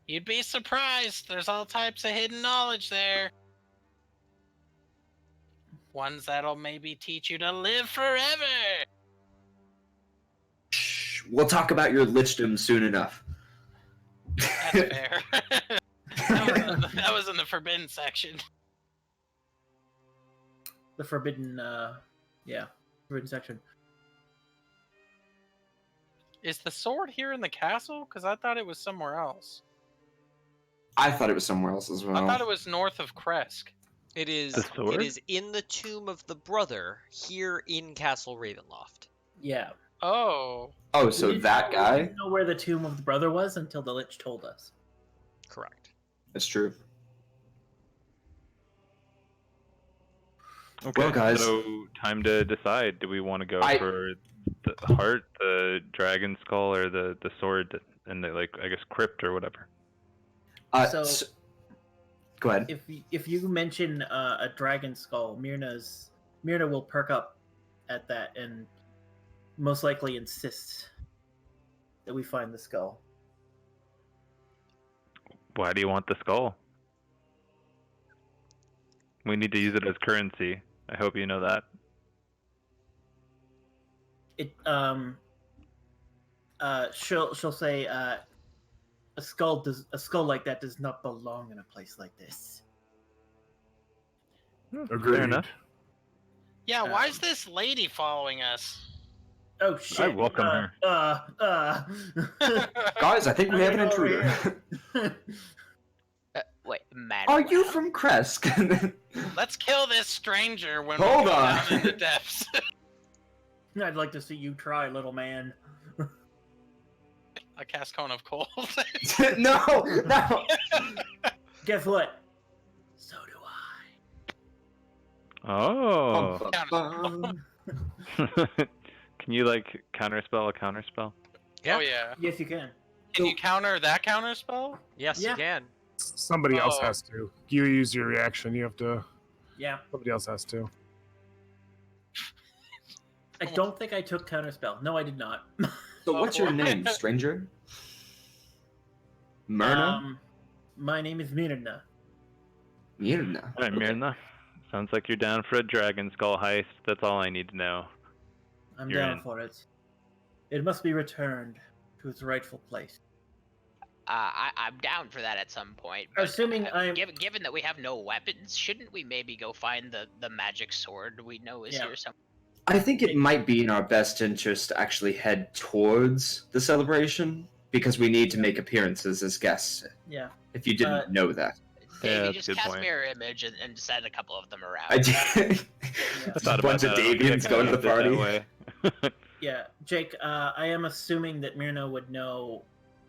You'd be surprised. There's all types of hidden knowledge there. Ones that'll maybe teach you to live forever. Shh, we'll talk about your lichdom soon enough. That's fair. that was in the forbidden section. The forbidden, forbidden section. Is the sword here in the castle? Because I thought it was somewhere else. I thought it was somewhere else as well. I thought it was north of Kresk. It is. The sword? It is in the tomb of the brother here in Castle Ravenloft. Yeah. Oh. Oh, so We didn't that We guy? didn't know where the tomb of the brother was until the Lich told us. Correct. That's true. Okay, Well, guys. so time to decide. Do we want to go I- for the heart, the dragon skull, or the sword, and the I guess crypt or whatever? So- Go ahead. If you mention a dragon skull, Myrna will perk up at that and most likely insist that we find the skull. Why do you want the skull? We need to use it as currency. I hope you know that. She'll say a skull like that does not belong in a place like this. Agreed. Fair enough. Yeah, why is this lady following us? Oh shit! I welcome her. Guys, I think we have an Over intruder. Wait, man. Are you from Kresk? Let's kill this stranger when Hold we go on. down in the depths. I'd like to see you try, little man. A cast cone of cold. No. Guess what? So do I. Oh. Bum. Can you counterspell a counterspell? Yeah. Oh yeah. Yes, you can. Can you counter that counter spell? Yes, Yeah. you can. Somebody else Oh. has to. You use your reaction. You have to. Yeah. Somebody else has to. I don't think I took counterspell. No, I did not. So what's your name, stranger? Myrna? My name is Mirna. Myrna. All right, Okay. Mirna. Sounds like you're down for a dragon skull heist. That's all I need to know. I'm You're down in. for it. It must be returned to its rightful place. I'm down for that at some point. Assuming I'm- given that we have no weapons, shouldn't we maybe go find the magic sword we know is Yeah. here somewhere? I think it might be in our best interest to actually head towards the celebration because we need to make appearances as guests. Yeah. If you didn't know that. Yeah, Davey, that's a just good cast point. mirror image and send a couple of them around. I did. I Just thought a bunch about of that. I don't think I Davians can going to the use it that party. way. Yeah, Jake, I am assuming that Mirna would know,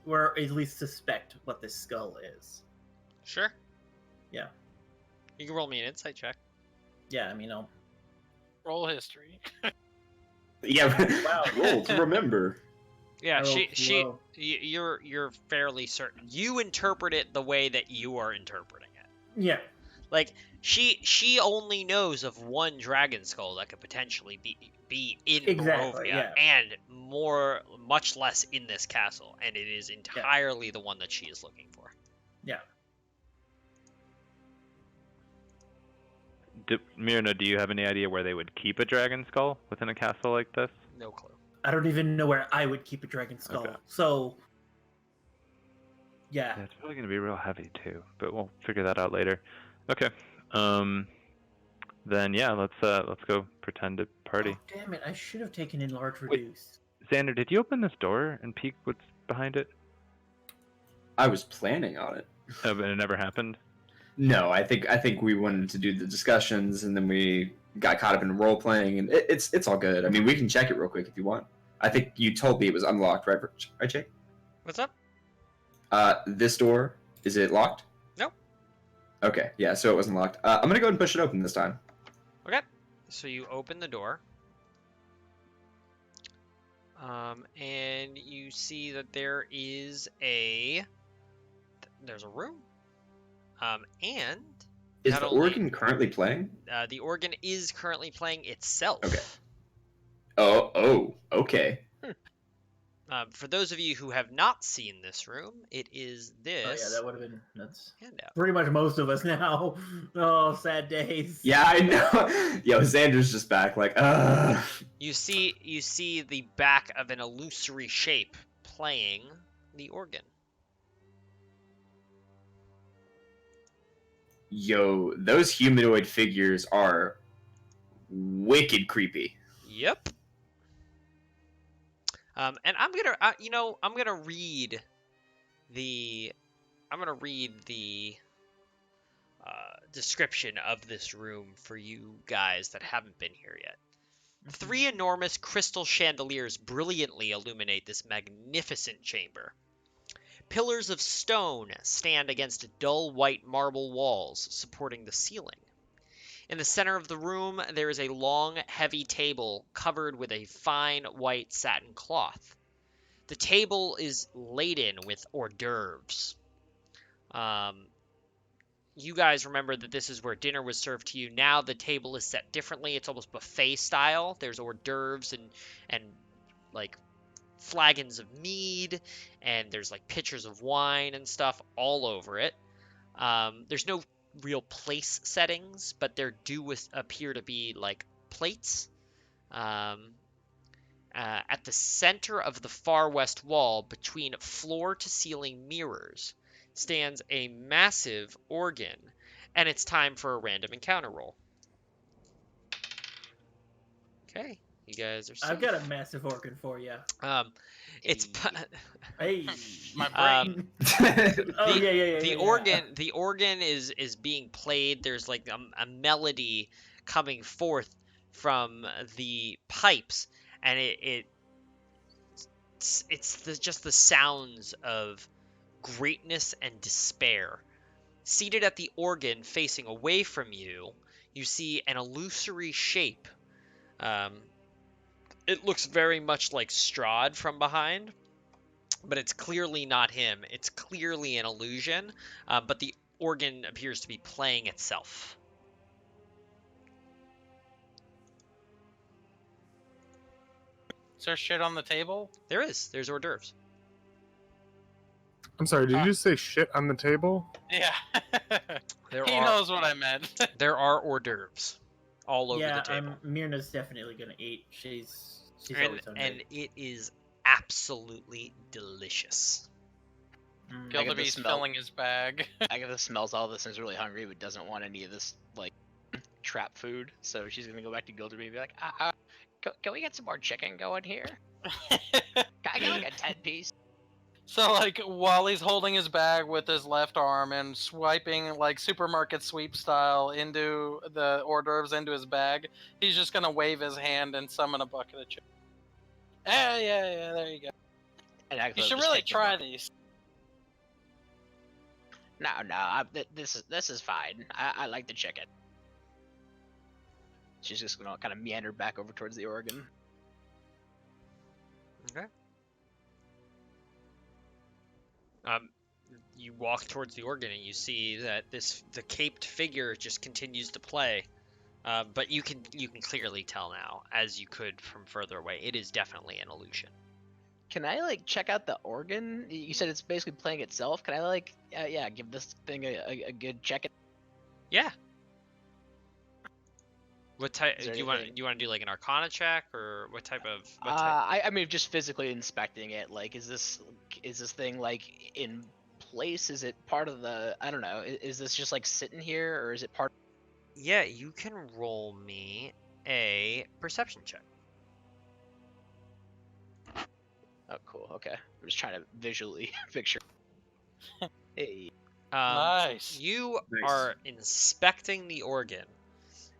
or at least suspect, what this skull is. Sure. Yeah. You can roll me an insight check. Yeah, I mean, I'll... Roll history. Yeah, Wow. roll to remember. Yeah, I rolled she low. you're fairly certain. You interpret it the way that you are interpreting it. Yeah, Like she only knows of one dragon skull that could potentially be in Exactly, Barovia, and much less in this castle, and it is entirely the one that she is looking for. yeah. Mirna, do you have any idea where they would keep a dragon skull within a castle like this? No clue. I don't even know where I would keep a dragon skull. Okay. So, yeah. Yeah, it's probably gonna be real heavy too, but we'll figure that out later. Okay. Then yeah, let's go pretend to party. Oh, damn it, I should have taken enlarge Wait. reduce. Xander, did you open this door and peek what's behind it? I was planning on it. Oh, but it never happened. No, I think we wanted to do the discussions, and then we got caught up in role playing, and it's all good. I mean, we can check it real quick if you want. I think you told me it was unlocked, right, Jake? What's up? This door, is it locked? Nope. Okay, yeah, so it wasn't locked. I'm gonna go ahead and push it open this time. Okay. So you open the door. And you see that there's a room. And Is not the only- organ currently playing? the organ is currently playing itself. Okay. Oh, okay. For those of you who have not seen this room, it is this Oh, yeah, that would have been... That's handout. pretty much most of us now. Oh, sad days. Yeah, I know. Yo, Xander's just back, like, You see the back of an illusory shape playing the organ. Yo, those humanoid figures are wicked creepy. Yep. And I'm gonna read the description of this room for you guys that haven't been here yet. 3 enormous crystal chandeliers brilliantly illuminate this magnificent chamber. Pillars of stone stand against dull white marble walls supporting the ceiling. In the center of the room, there is a long, heavy table covered with a fine white satin cloth. The table is laden with hors d'oeuvres. You guys remember that this is where dinner was served to you. Now the table is set differently. It's almost buffet style. There's hors d'oeuvres and like flagons of mead, and there's like pitchers of wine and stuff all over it. There's no real place settings, but there do appear to be like plates. At the center of the far west wall, between floor to ceiling mirrors, stands a massive organ, and it's time for a random encounter roll. Okay, you guys are safe. I've got a massive organ for you. It's Hey. My brain. Oh, yeah. the organ is being played. There's like a melody coming forth from the pipes, and it's just the sounds of greatness and despair. Seated at the organ, facing away from you, you see an illusory shape. It looks very much like Strahd from behind, but it's clearly not him. It's clearly an illusion, but the organ appears to be playing itself. Is there shit on the table? There is. There's hors d'oeuvres. I'm sorry, did you just say shit on the table? Yeah. There He are knows what I meant. there are hors d'oeuvres all over yeah, the table. Myrna's definitely gonna eat. She's and, always hungry. and it is absolutely delicious. Mm. get the Gilderby's smell. filling his bag. Agatha smells all this and is really hungry, but doesn't want any of this like trap food. So she's gonna go back to Gilderby and be like, can we get some more chicken going here? Can I get like a 10-piece? So, like, while he's holding his bag with his left arm and swiping, like, supermarket sweep style into the hors d'oeuvres into his bag, he's just gonna wave his hand and summon a bucket of chicken. Yeah, there you go. And Agatha You should just really takes a try bucket. these. No, this is fine. I like the chicken. She's just gonna kind of meander back over towards the organ. Okay. You walk towards the organ and you see that the caped figure just continues to play. But you can clearly tell now, as you could from further away, it is definitely an illusion. Can I like check out the organ? You said it's basically playing itself. Can I like give this thing a good check? Yeah. What type Is there do you want? anything- You want to do like an Arcana check, or what type of? What type? I mean just physically inspecting it. Like, is this thing like in place? Is it part of the? I don't know. Is this just like sitting here, or is it part? Yeah, you can roll me a perception check. Oh, cool. Okay. I'm just trying to visually picture. Hey. Nice. You Nice. are inspecting the organ,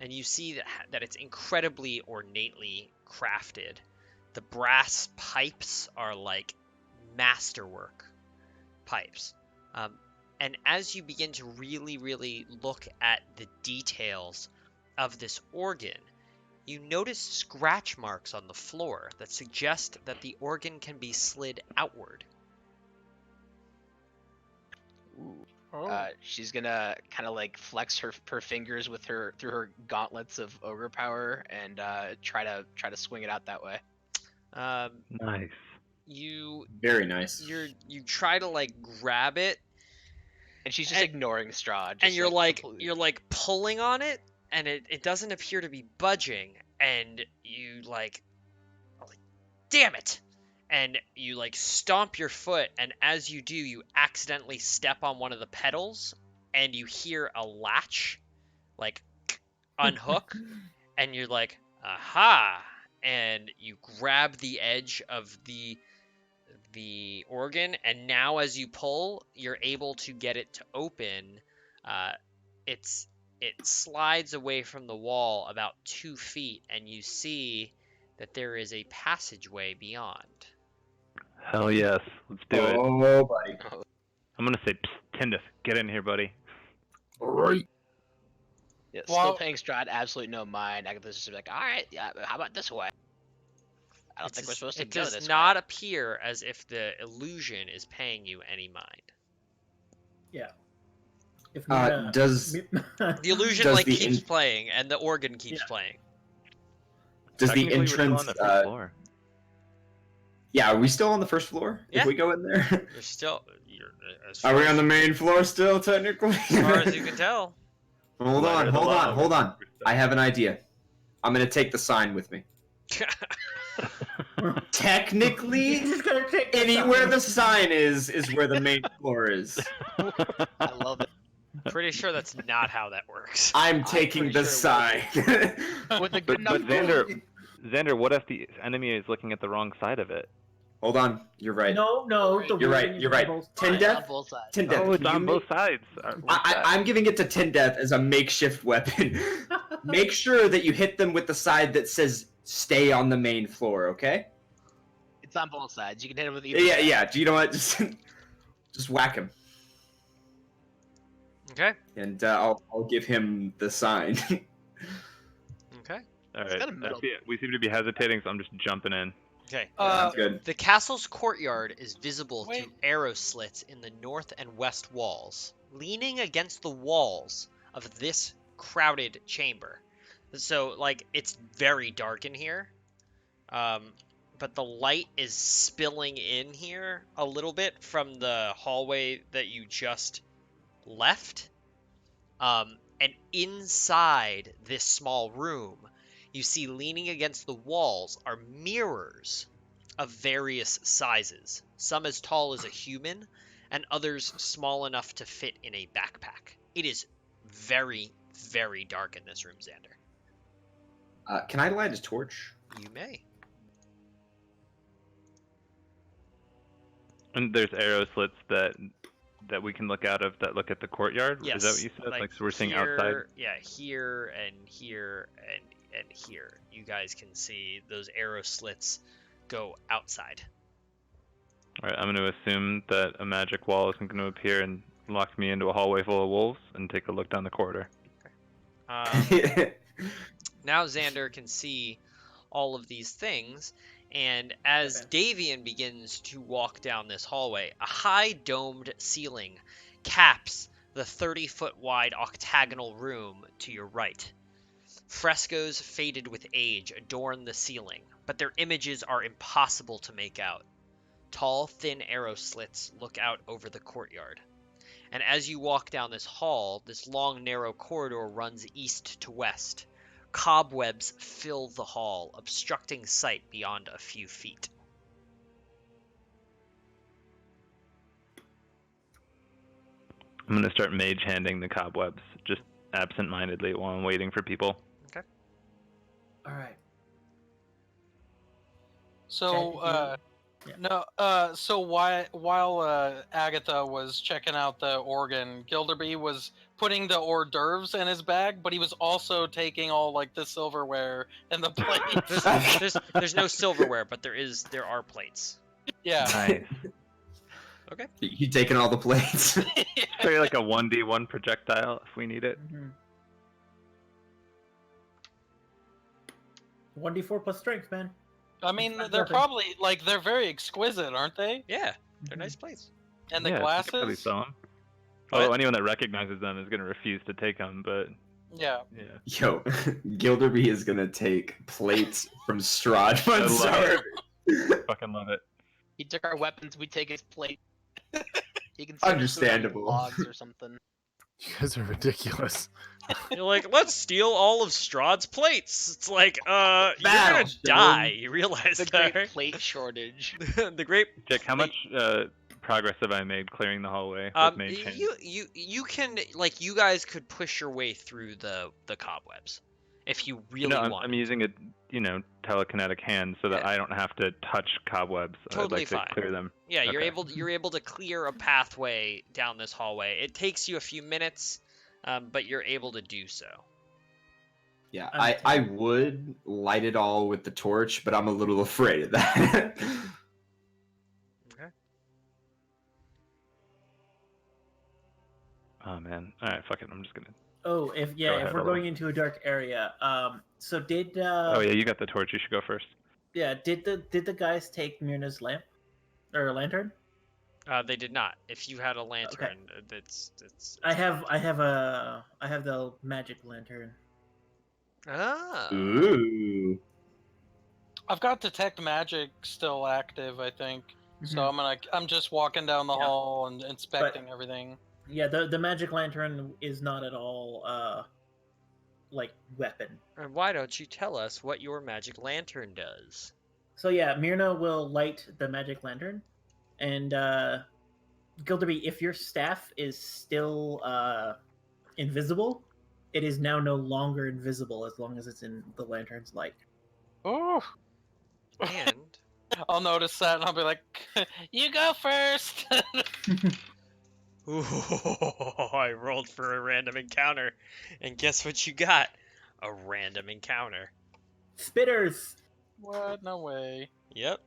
and you see that it's incredibly ornately crafted. The brass pipes are like masterwork pipes. And as you begin to really, really look at the details of this organ, you notice scratch marks on the floor that suggest that the organ can be slid outward. Ooh. Oh. She's gonna kind of like flex her fingers with her through her gauntlets of ogre power and try to swing it out that way. Nice. You Very nice. you try to like grab it, And she's just And- ignoring Strahd. and just, completely- you're like pulling on it, and it doesn't appear to be budging, and you like damn it, and you like stomp your foot, and as you do, you accidentally step on one of the pedals, and you hear a latch like unhook, and you're like, aha, and you grab the edge of the organ, and now as you pull, you're able to get it to open. It slides away from the wall about 2 feet, and you see that there is a passageway beyond. Hell yes. Let's do it. Oh, buddy. I'm gonna say, Psst, Tindith, get in here, buddy. All right. Yeah, Well- still paying Strahd absolutely no mind. Agatha's just like, all right, yeah, how about this way? I don't think we're supposed to It go does this not way. appear as if the illusion is paying you any mind. If Does The illusion Does like the keeps in- playing, and the organ keeps Yeah. playing. the Technically, we're still entrance? on the first floor. Yeah, are we still on the first floor? Yeah. If we go in there, You're still as are far we on the main floor still? Technically. as far as you can tell. Hold Ladder on, to the hold on, lava. hold on. I have an idea. I'm gonna take the sign with me. Technically, He's just gonna take anywhere the sign is where the main floor is. I love it. Pretty sure that's not how that works. I'm taking pretty the sure sign. With a good But enough Xander, what if the enemy is looking at the wrong side of it? Hold on, you're right. No, the You're right, wording you're is right. both Tin sides. Death? on both sides. Tin Death, Oh, it's can you on both sides. I'm giving it to Tin Death as a makeshift weapon. Make sure that you hit them with the side that says "Stay on the main floor." Okay? It's on both sides. You can hit him with either. Yeah, side. yeah. Do you know what? Just whack him, Okay. and I'll give him the sign. Okay. All It's right. got a middle. We seem to be hesitating, so I'm just jumping in. Okay. Sounds good. The castle's courtyard is visible Wait. through arrow slits in the north and west walls, leaning against the walls of this crowded chamber. So, like, it's very dark in here, but but the light is spilling in here a little bit from the hallway that you just left. And inside this small room, you see leaning against the walls are mirrors of various sizes, some as tall as a human, and others small enough to fit in a backpack. It is very, very dark in this room, Xander. Can I light a torch? You may. And there's arrow slits that we can look out of that look at the courtyard. Yes. Is that what you said? Like, so we're seeing here, outside. Yeah, here and here and here. You guys can see those arrow slits go outside. All right, I'm going to assume that a magic wall isn't going to appear and lock me into a hallway full of wolves, and take a look down the corridor. Now Xander can see all of these things, and as Davian begins to walk down this hallway, a high domed ceiling caps the 30-foot wide octagonal room to your right. Frescoes faded with age adorn the ceiling, but their images are impossible to make out. Tall, thin arrow slits look out over the courtyard. And as you walk down this hall, this long, narrow corridor runs east to west. Cobwebs fill the hall, obstructing sight beyond a few feet. I'm going to start mage handing the cobwebs, just absent-mindedly while I'm waiting for people. Okay. All right. So, so while Agatha was checking out the organ, Gilderby was putting the hors d'oeuvres in his bag, but he was also taking all like the silverware and the plates. There's no silverware, but there are plates. Yeah. Nice. Okay. You taking all the plates? Carry like a 1d1 projectile if we need it. 1d4 plus strength, man. I mean, It's they're nothing. probably like they're very exquisite, aren't they? Yeah, they're nice plates. And the Yeah, you could probably glasses. sell 'em. What? Although anyone that recognizes them is going to refuse to take them, but Yeah. yeah. Yo, Gilderby is gonna take plates from Strahd. I love Sorry. Fucking love it. He took our weapons, we take his plate. He can Understandable. logs or something. You guys are ridiculous. You're like, let's steal all of Strahd's plates. It's like, you're gonna Battle, die. You realize The that, great right? plate shortage. The great. Jack, how much progress have I made clearing the hallway with mage hand? You can, like, you guys could push your way through the cobwebs if you really No, want. I'm using a telekinetic hand so that Yeah. I don't have to touch cobwebs. Totally I'd like fine. to clear them. Yeah, you're Okay. able to clear a pathway down this hallway. It takes you a few minutes, but you're able to do so. Yeah, I would light it all with the torch, but I'm a little afraid of that. Okay. Oh man. All right, fuck it. I'm just gonna. Oh, if Go if ahead, we're Oliver. going into a dark area, so did Oh yeah, you got the torch. You should go first. did the guys take Myrna's lamp or lantern? They did not. If you had a lantern, it's. I have the magic lantern. Ah. Ooh. I've got detect magic still active, I think. So Mhm. I'm just walking down the Yeah. hall and inspecting everything. Yeah, the magic lantern is not at all like weapon. And why don't you tell us what your magic lantern does? So yeah, Myrna will light the magic lantern, and Gilderby, if your staff is still invisible, it is now no longer invisible as long as it's in the lantern's light. Ooh. And I'll notice that and I'll be like, "You go first." ooh, I rolled for a random encounter, and guess what you got? A random encounter. Spitters. What? No way. Yep.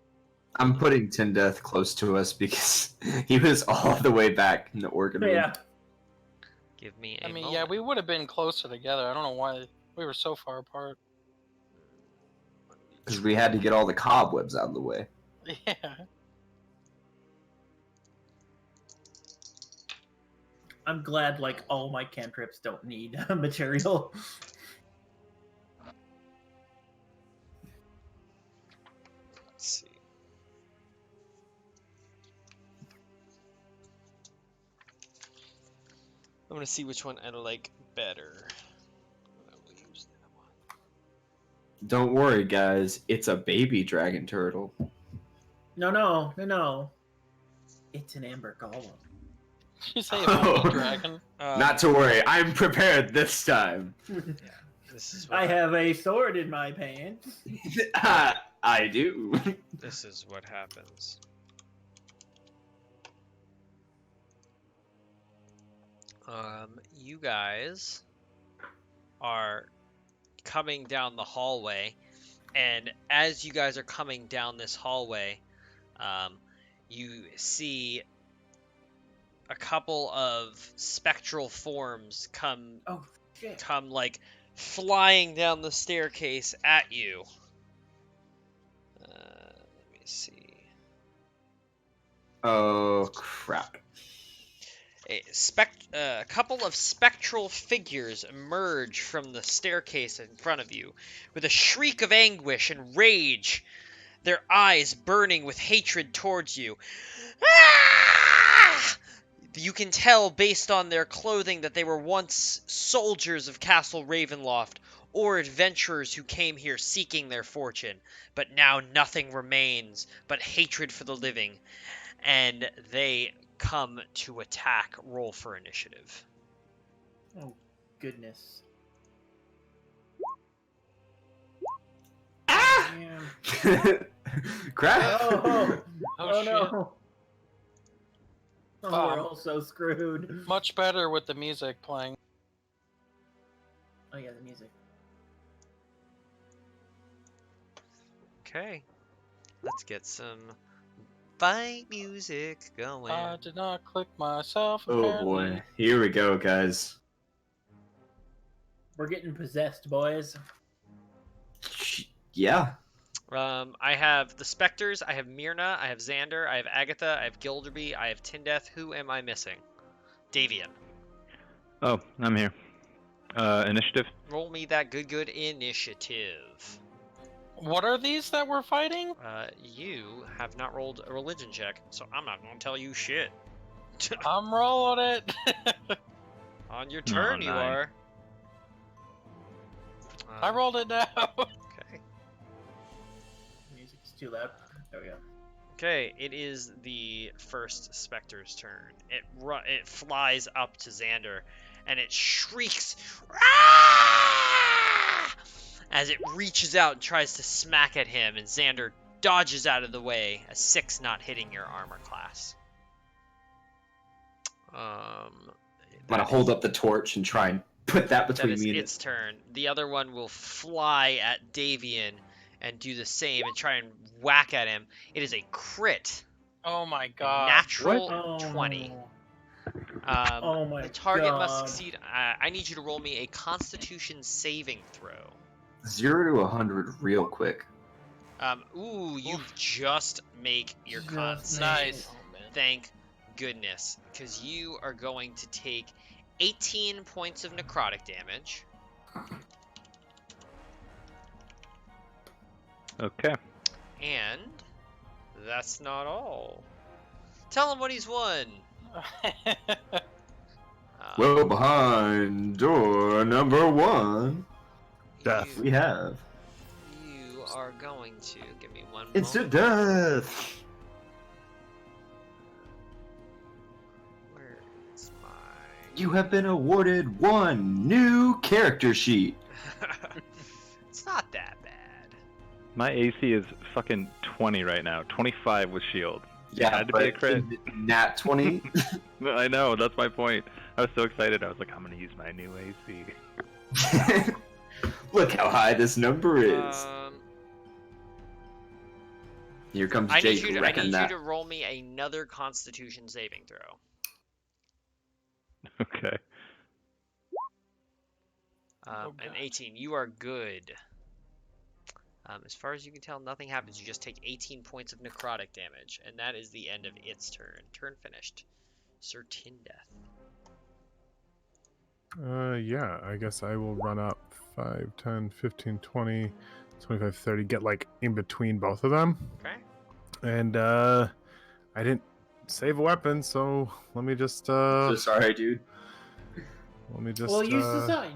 I'm putting Tyndeth close to us because he was all the way back in the organ room. Yeah. Give me a I mean, moment. yeah, we would have been closer together. I don't know why we were so far apart. Because we had to get all the cobwebs out of the way. Yeah. I'm glad like all my cantrips don't need material. Let's see. I'm gonna see which one I like better. I will use that one. Don't worry, guys. It's a baby dragon turtle. No. It's an amber golem. Did you say a Oh. baby dragon? Not to worry. I'm prepared this time. This is what I have a sword in my pants. I do. This is what happens. You guys are coming down the hallway, and as you guys are coming down this hallway, you see a couple of spectral forms come Oh shit! like flying down the staircase at you. Let me see. Oh crap! A couple of spectral figures emerge from the staircase in front of you, with a shriek of anguish and rage, their eyes burning with hatred towards you. Ah! You can tell based on their clothing that they were once soldiers of Castle Ravenloft, or adventurers who came here seeking their fortune, but now nothing remains but hatred for the living, and they come to attack. Roll for initiative. Oh goodness! Ah! Damn. Crap! Oh Oh, shit. no! Oh, we're all so screwed. Much better with the music playing. Oh yeah, the music. Okay, let's get some fight music going. I did not click myself. Oh apparently. boy, here we go, guys. We're getting possessed, boys. Yeah. I have the Spectres, I have Myrna, I have Xander, I have Agatha, I have Gilderby, I have Tindeth. Who am I missing? Davian. Oh, I'm here. Initiative. Roll me that good initiative. What are these that we're fighting? You have not rolled a religion check, so I'm not going to tell you shit. I'm rolling it. On your turn, you are. I rolled it now. Okay. Music's too loud. There we go. Okay, it is the first Spectre's turn. It flies up to Xander, and it shrieks "Ah!" as it reaches out and tries to smack at him, and Xander dodges out of the way, a 6 not hitting your armor class. I'm gonna hold up the torch and try and put that That between is me and its turn. The other one will fly at Davian and do the same and try and whack at him. It is a crit. Oh my god. Natural Oh. 20. Oh my The target god. must succeed. I need you to roll me a Constitution saving throw. 0 to 100 real quick. You just make your Just con make save. Nice. Oh, man. Thank goodness, because you are going to take 18 points of necrotic damage. Okay. And that's not all. Tell him what he's won. Well, behind door number 1, Death. we have You are going to give me one instant moment. death. Where is my? You have been awarded 1 new character sheet. It's not that bad. My AC is fucking 20 right now. 25 with shield. Yeah, had to be a crit. Nat 20. I know, that's my point. I was so excited. I was like, I'm gonna use my new AC. Look how high this number is. Here comes I Jake need you wrecking that. to roll me another Constitution saving throw. Okay. Oh, An God. 18. You are good. As far as you can tell, nothing happens. You just take 18 points of necrotic damage, and that is the end of its turn. Turn finished. Sir Tindeth. Yeah, I guess I will run up 5, 10, 15, 20, 25, 30, get like in between both of them. Okay. And I didn't save a weapon, so let me just So sorry, dude. Let me just. Well, use design.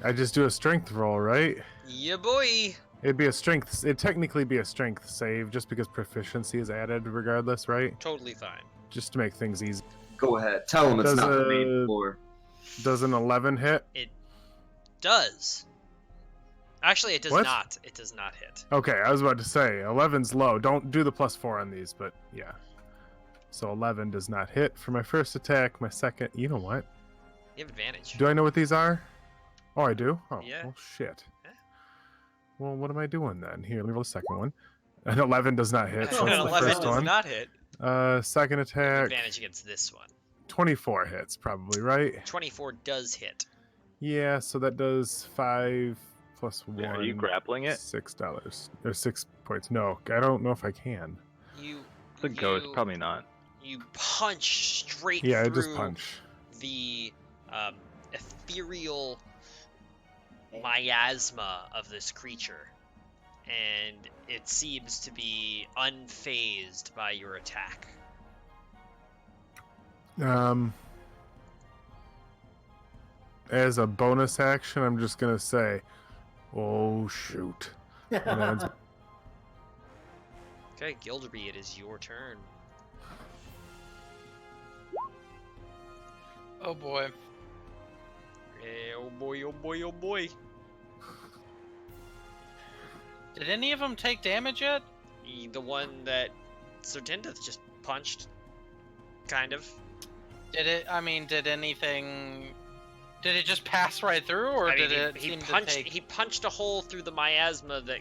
I just do a strength roll, right? Yeah, boy. It'd be a strength. It'd technically be a strength save, just because proficiency is added regardless, right? Totally fine. Just to make things easy. Go ahead. Tell him it's Does not the a- main floor. Does an 11 hit? It does. Actually, it does What? not. It does not hit. Okay, I was about to say 11's low. Don't do the +4 on these, but yeah. So 11 does not hit for my first attack. My second, you know what? You have advantage. Do I know what these are? Oh, I do. Oh, Yeah. well, shit. Yeah. Well, what am I doing then? Here, let me roll the second one. An 11 does not hit. So An that's the 11 first does one. not hit. Second You have attack. advantage against this one. 24 hits, probably, right? 24 does hit. Yeah, so that does 5 plus 1. Are you grappling it? $6. Or 6 points. No, I don't know if I can. It's a ghost, probably not. You punch straight Yeah, I through just punch. the ethereal miasma of this creature, and it seems to be unfazed by your attack. As a bonus action, I'm just gonna say, "Oh shoot!" And then Okay, Gilderby, it is your turn. Oh boy. Oh boy, oh boy, oh boy. Did any of them take damage yet? The one that Sertindeth just punched, kind of. Did it? I mean, did anything? Did it just pass right through, or I mean, did it he seem punched. to take? He punched a hole through the miasma that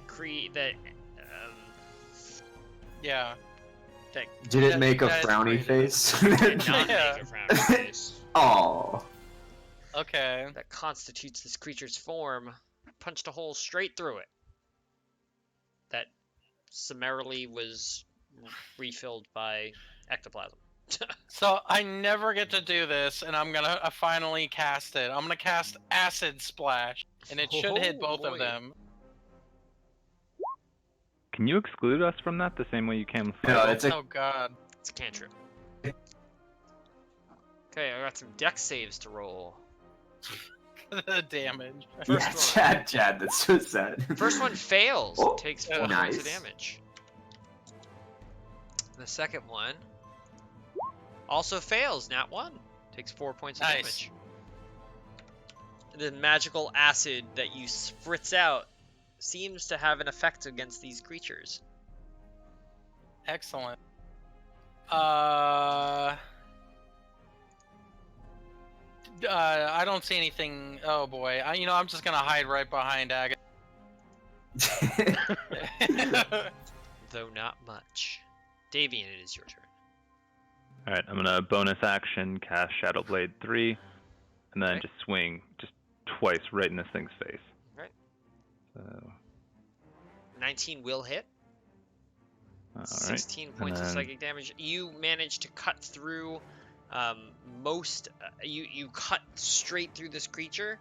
Yeah. Did it That- make a that is frowny crazy. face? did not Yeah. make a frowny face. Oh. Okay. That constitutes this creature's form. Punched a hole straight through it. That summarily was refilled by ectoplasm. So I never get to do this, and I'm gonna finally cast it. I'm gonna cast Acid Splash, and it should hit Oh, both of boy. them. Can you exclude us from that the same way you can? No, it's a Oh god. It's a cantrip. Okay, I got some dex saves to roll. The damage. First yeah, one. Chad, that's so sad. First one fails. Oh, Takes 4 points nice. of damage. The second one also fails. Nat 1. Takes 4 points of Nice. damage. The magical acid that you spritz out seems to have an effect against these creatures. Excellent. I don't see anything. Oh boy. I'm just gonna hide right behind Agatha. Though not much. Davian, it is your turn. Alright, I'm gonna bonus action, cast Shadow Blade 3, and then Okay. just swing just twice right in this thing's face. Right. So, 19 will hit. alright. 16 points of then- psychic damage. You manage to cut through you cut straight through this creature,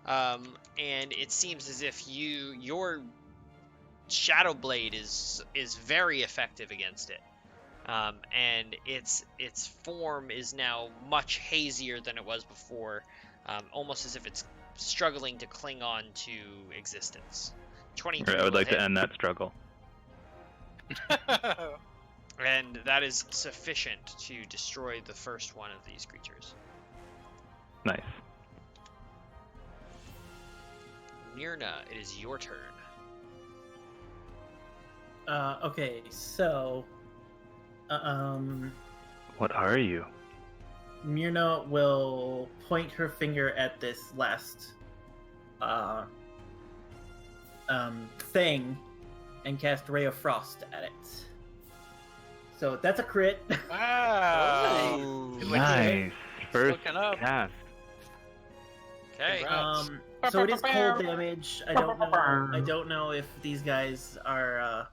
and it seems as if your Shadow Blade is very effective against it. And its form is now much hazier than it was before, almost as if it's struggling to cling on to existence. 23 Alright, I would will like hit, to end that struggle. and that is sufficient to destroy the first one of these creatures. Nice. Myrna, it is your turn. Okay, so What are you? Myrna will point her finger at this last thing and cast Ray of Frost at it. So that's a crit. Wow. Ooh. Nice. First Looking up. cast. Okay. Congrats. So it is cold damage. I don't know if these guys are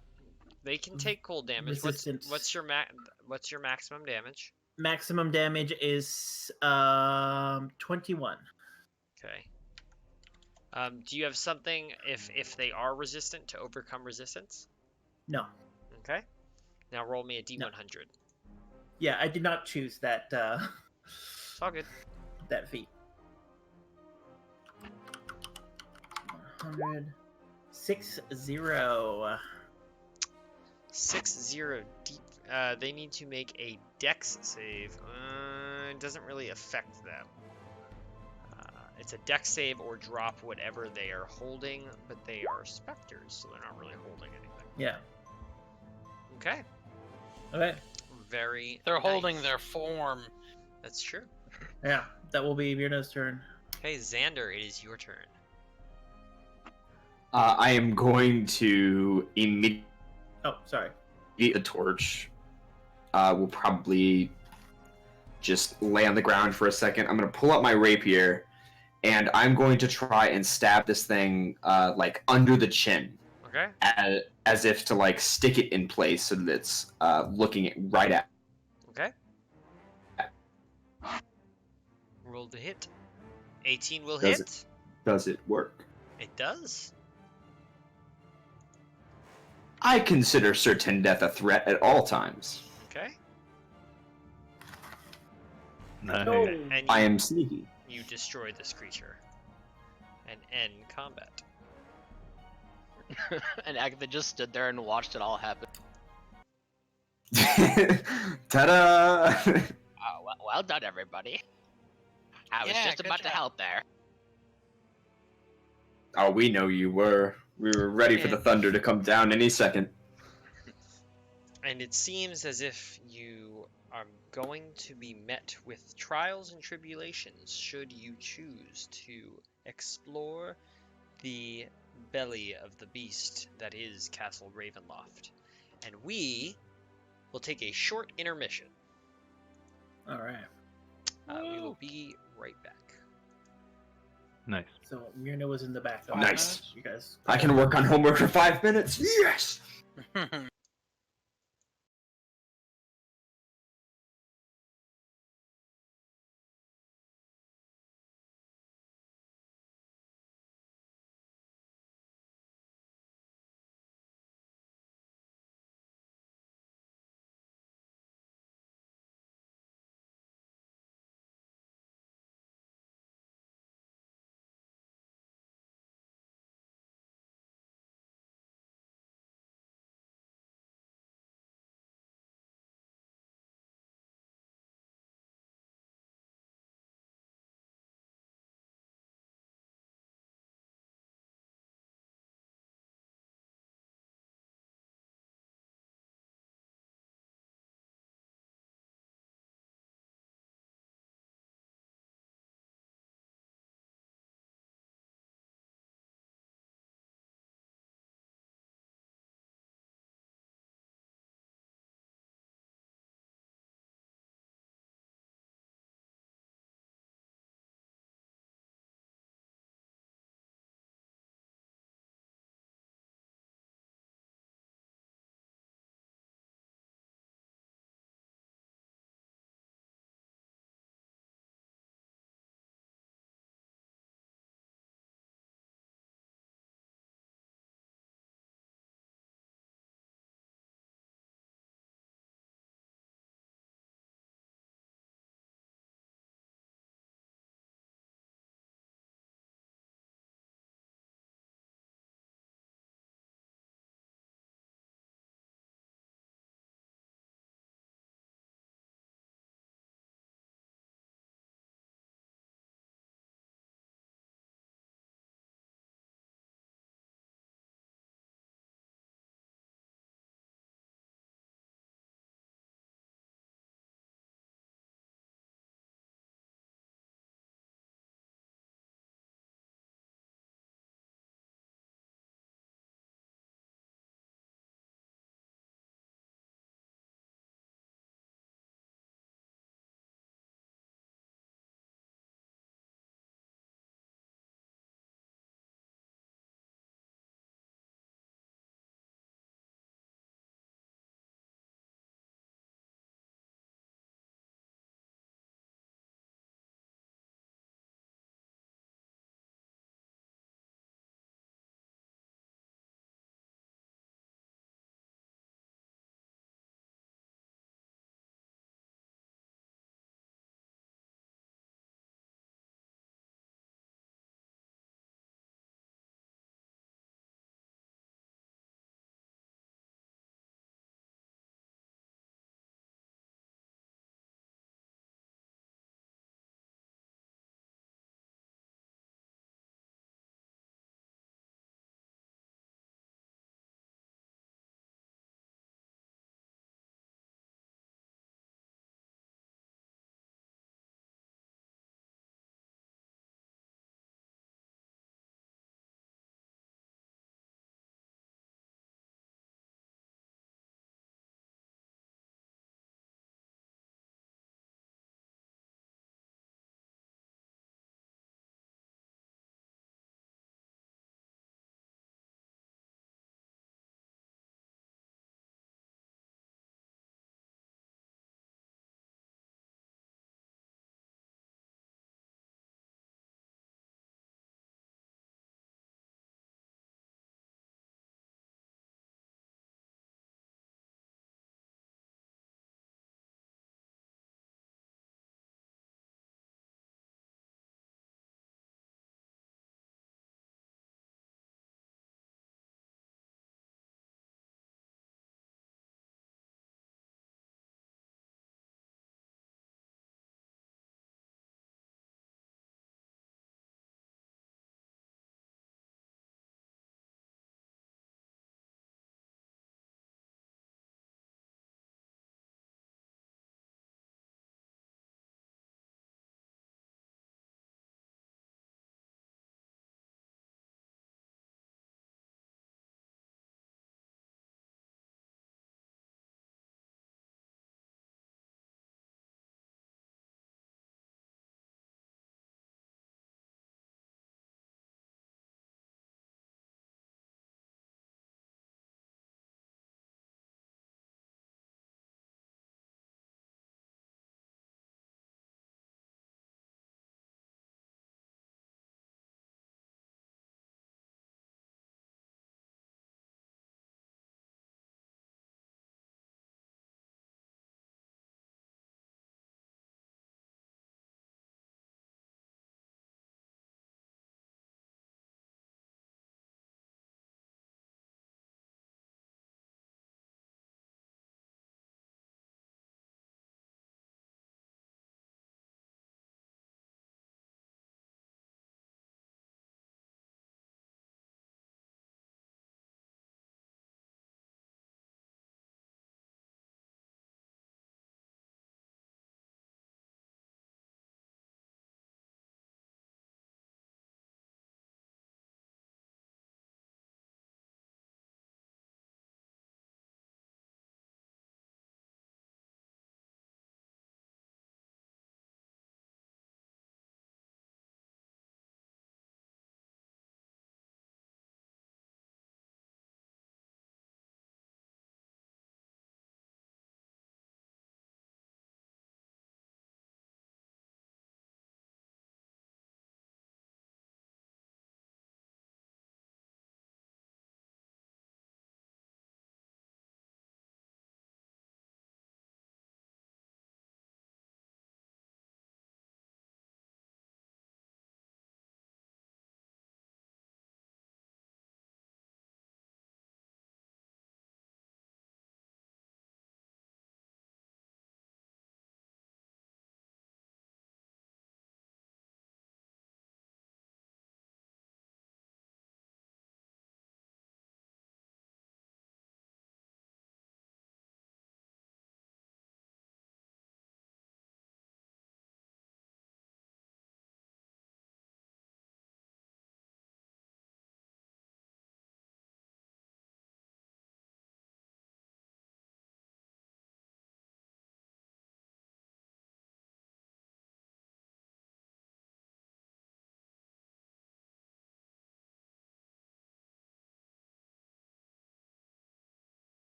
They can take cold damage. Resistance. What's your maximum damage? maximum damage is 21. Okay. Do you have something if they are resistant to overcome resistance? No. Okay. Now roll me a d100. Yeah, I did not choose that It's all good. that feat. 100. 60. 6-0 deep. They need to make a dex save. It doesn't really affect them. It's a dex save or drop whatever they are holding, but they are specters, so they're not really holding anything. Yeah. Okay. Okay. Very They're nice. holding their form. That's true. Yeah, that will be Mirno's turn. Okay, Xander, it is your turn. I am going to immediately Oh, sorry. a torch. We'll probably just lay on the ground for a second. I'm going to pull up my rapier, and I'm going to try and stab this thing like under the chin, Okay. as if to like stick it in place so that it's looking right at. Okay. Roll the hit. 18 will Does hit. Does it work? It does. I consider certain death a threat at all times. Okay. Nice. And I am sneaky. you destroy this creature and end combat. And Agatha just stood there and watched it all happen. Ta-da! Oh, well done, everybody. I was Yeah, just good about to job. help there. Oh, we know you were. We were ready for the thunder to come down any second. And it seems as if you are going to be met with trials and tribulations should you choose to explore the belly of the beast that is Castle Ravenloft. And we will take a short intermission. All right. We will be right back. Nice. So Mirno was in the back. Okay. Nice. You guys. I can work on homework for 5 minutes. Yes!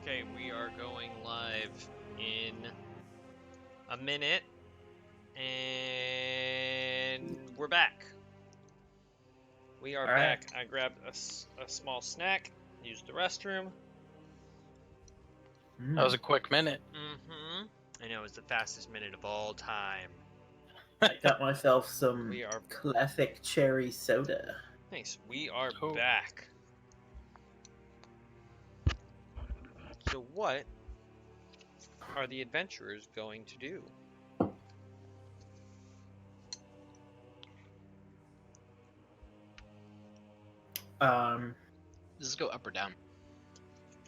Okay, we are going live in a minute, and we're back. We are back. I grabbed a small snack, used the restroom. That was a quick minute. Mm-hmm. I know, it was the fastest minute of all time. I got myself some We are classic cherry soda. nice. We are Cool. back. So what are the adventurers going to do? Does this go up or down?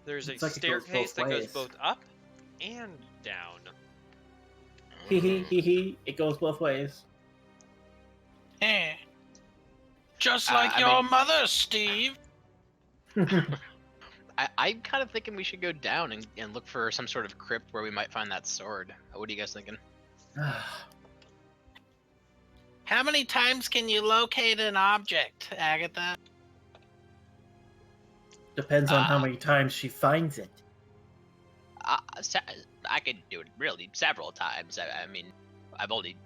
There's a It's like it goes staircase both that goes ways. both up and down. Hee hee hee hee. It goes both ways. Eh. Just I like your mean- mother, Steve. I'm kind of thinking we should go down and look for some sort of crypt where we might find that sword. What are you guys thinking? How many times can you locate an object, Agatha? Depends on how many times she finds it. I could do it really several times. I mean, I've only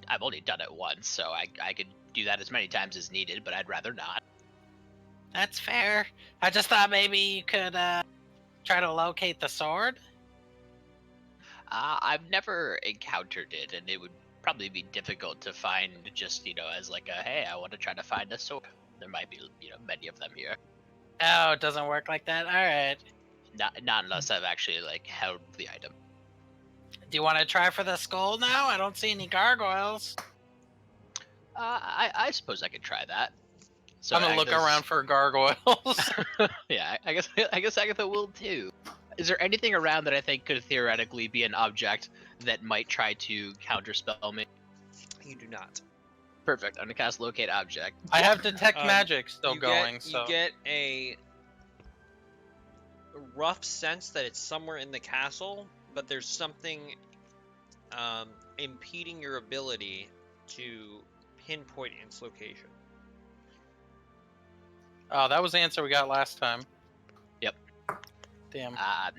done it once, so I could do that as many times as needed, but I'd rather not. That's fair. I just thought maybe you could try to locate the sword. I've never encountered it, and it would probably be difficult to find just, as like a, hey, I want to try to find a sword. There might be, many of them here. Oh, it doesn't work like that? Alright. Not unless I've actually, held the item. Do you want to try for the skull now? I don't see any gargoyles. I suppose I could try that. So I'm gonna look Agatha's- around for gargoyles. Yeah, I guess Agatha will too. Is there anything around that I think could theoretically be an object that might try to counterspell me? You do not. Perfect. I'm gonna cast locate object. I have detect Um, magic still you going, get, so you get a rough sense that it's somewhere in the castle, but there's something impeding your ability to pinpoint its location. oh, that was the answer we got last time. Yep. Damn.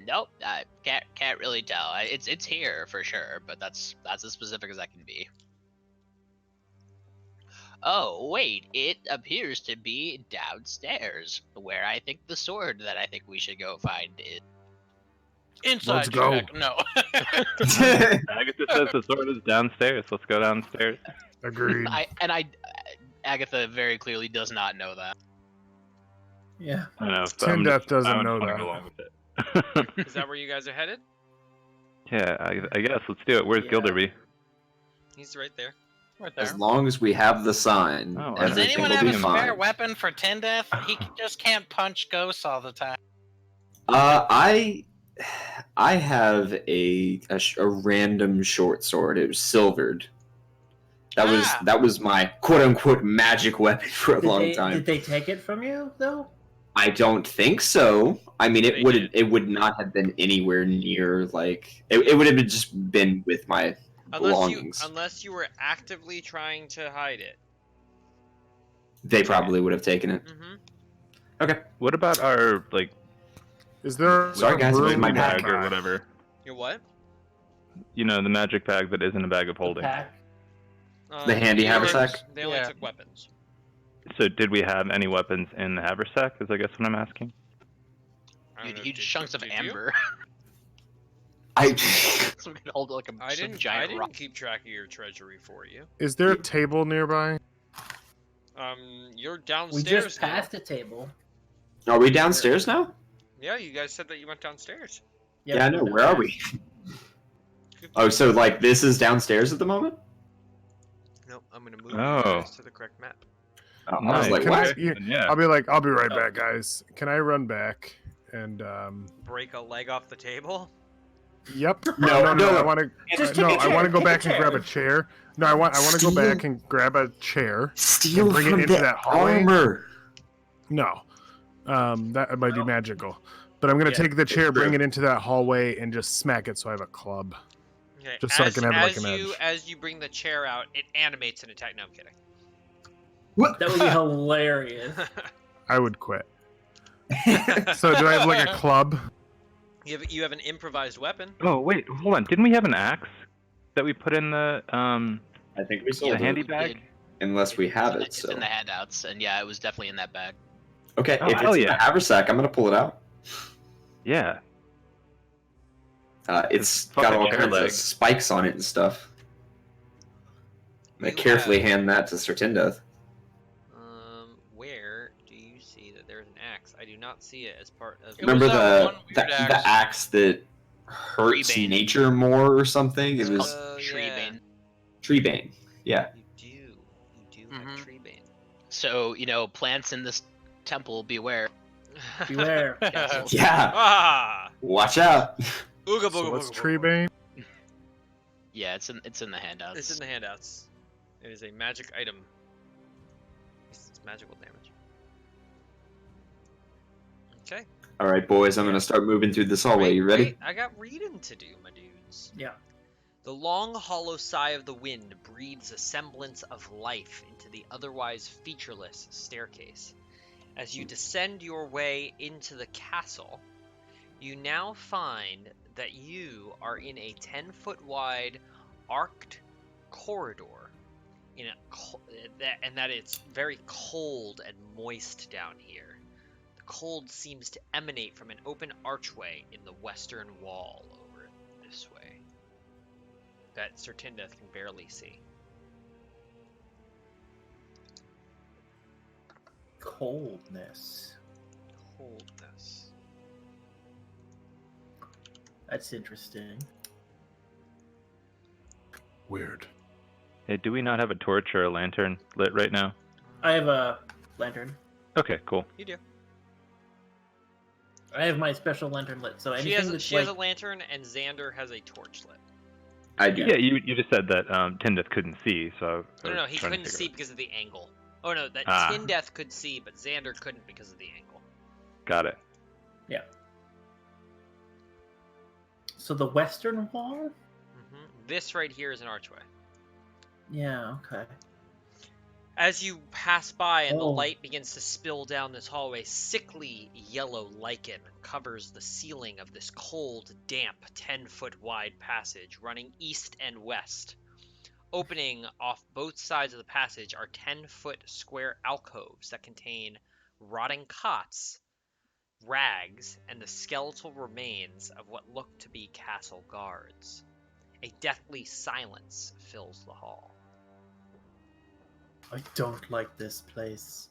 Nope. I can't really tell. It's here for sure, but that's as specific as I can be. Oh wait, it appears to be downstairs, where I think the sword that I think we should go find is. Inside Let's go. check. No. Agatha says the sword is downstairs. Let's go downstairs. Agreed. Agatha very clearly does not know that. Yeah. I know. So Tin I'm Death just- doesn't I'm know following that. along with it. Is that where you guys are headed? Yeah, I guess. Let's do it. Where's Yeah. Gilderby? He's right there. Right there. As long as we have the sign, Oh, Does everything anyone will have be a spare fine. weapon for Tindeth? He just can't punch ghosts all the time. I have a random short sword. It was silvered. That was my quote unquote magic weapon for a long time. Did they take it from you though? I don't think so. I mean, They did. it would not have been anywhere near it would have just been with my belongings. Unless you were actively trying to hide it. They probably would have taken it. Mm-hmm. Okay. What about our Is there Sorry, a guys, room my in bad. bag or whatever? Your what? You know, the magic bag that isn't a bag of holding. Pack. The handy they haversack? They only Yeah. took weapons. So did we have any weapons in the haversack? Is I guess what I'm asking. I don't know, Huge did- chunks of did you? amber. I So we can hold like a I some didn't giant rock. keep track of your treasury for you. Is there a table nearby? You're We downstairs just now. passed a table. Are we downstairs now? Yeah, you guys said that you went downstairs. Yep, Yeah, I know. we're Where are down we? Oh, so this is downstairs at the moment? Nope, I'm gonna move Oh. you guys to the correct map. Oh, I was Nice. like, Can what? I- yeah, Yeah. I'll be right back, guys. Can I run back and Break a leg off the table. Yep. No, I no. want to. Just No, take a I want to chair, go take back a and grab a chair. No, I want to go Steal- back and grab a chair. Steal bring it from into the that hallway? armor. No, that might be magical. But I'm gonna Yeah, take the chair, it's bring true. it into that hallway, and just smack it so I have a club. Okay. Just so I can have, like, as an you edge. as you bring the chair out, it animates an attack. No, I'm kidding. That would be hilarious. I would quit. So do I have like a club? You have an improvised weapon. Oh wait, hold on. Didn't we have an axe that we put in the I think we the sold handy it, bag? Did- unless we have it. It's So in the handouts, and yeah, it was definitely in that bag. okay, Oh, if hell it's in yeah. the haversack, I'm gonna pull it out. Yeah. It's Fuck got a all chair kinds leg. of spikes on it and stuff. I You carefully have- hand that to Sertindeth. Where do you see that there's an axe? I do not see it as part of. It Remember was that one the weird the axe. axe that hurts Treebane. nature more or something? It was Oh, Tree yeah. bane. Treebane. Yeah. You do Mhm. have tree bane. So plants in this temple, beware. Beware. Castles. Yeah. Ah! Watch out. Ooga So booga what's booga tree booga. bane? Yeah, it's in the handouts. It's in the handouts. It is a magic item. It's magical damage. Okay. All right, boys. I'm gonna start moving through this hallway. You ready? Wait, I got reading to do, my dudes. Yeah. The long, hollow sigh of the wind breathes a semblance of life into the otherwise featureless staircase. As you descend your way into the castle, you now find that you are in a 10-foot wide arced corridor and that it's very cold and moist down here. The cold seems to emanate from an open archway in the western wall over this way that Sertindeth can barely see. Coldness. Coldness. That's interesting. Weird. Hey, do we not have a torch or a lantern lit right now? I have a lantern. Okay, cool. You do. I have my special lantern lit, so anything She has that's a lantern, and Xander has a torch lit. I do. Yeah, you just said that Tindeth couldn't see, so. I No, was he trying to couldn't figure see out- because of the angle. Oh no, that Ah. Tyndeth could see, but Xander couldn't because of the angle. Got it. So the western wall? This right here is an archway. Yeah, okay. As you pass by and the Oh. light begins to spill down this hallway, sickly yellow lichen covers the ceiling of this cold, damp, 10-foot wide passage running east and west. Opening off both sides of the passage are 10-foot square alcoves that contain rotting cots, rags, and the skeletal remains of what look to be castle guards. A deathly silence fills the hall. I don't like this place.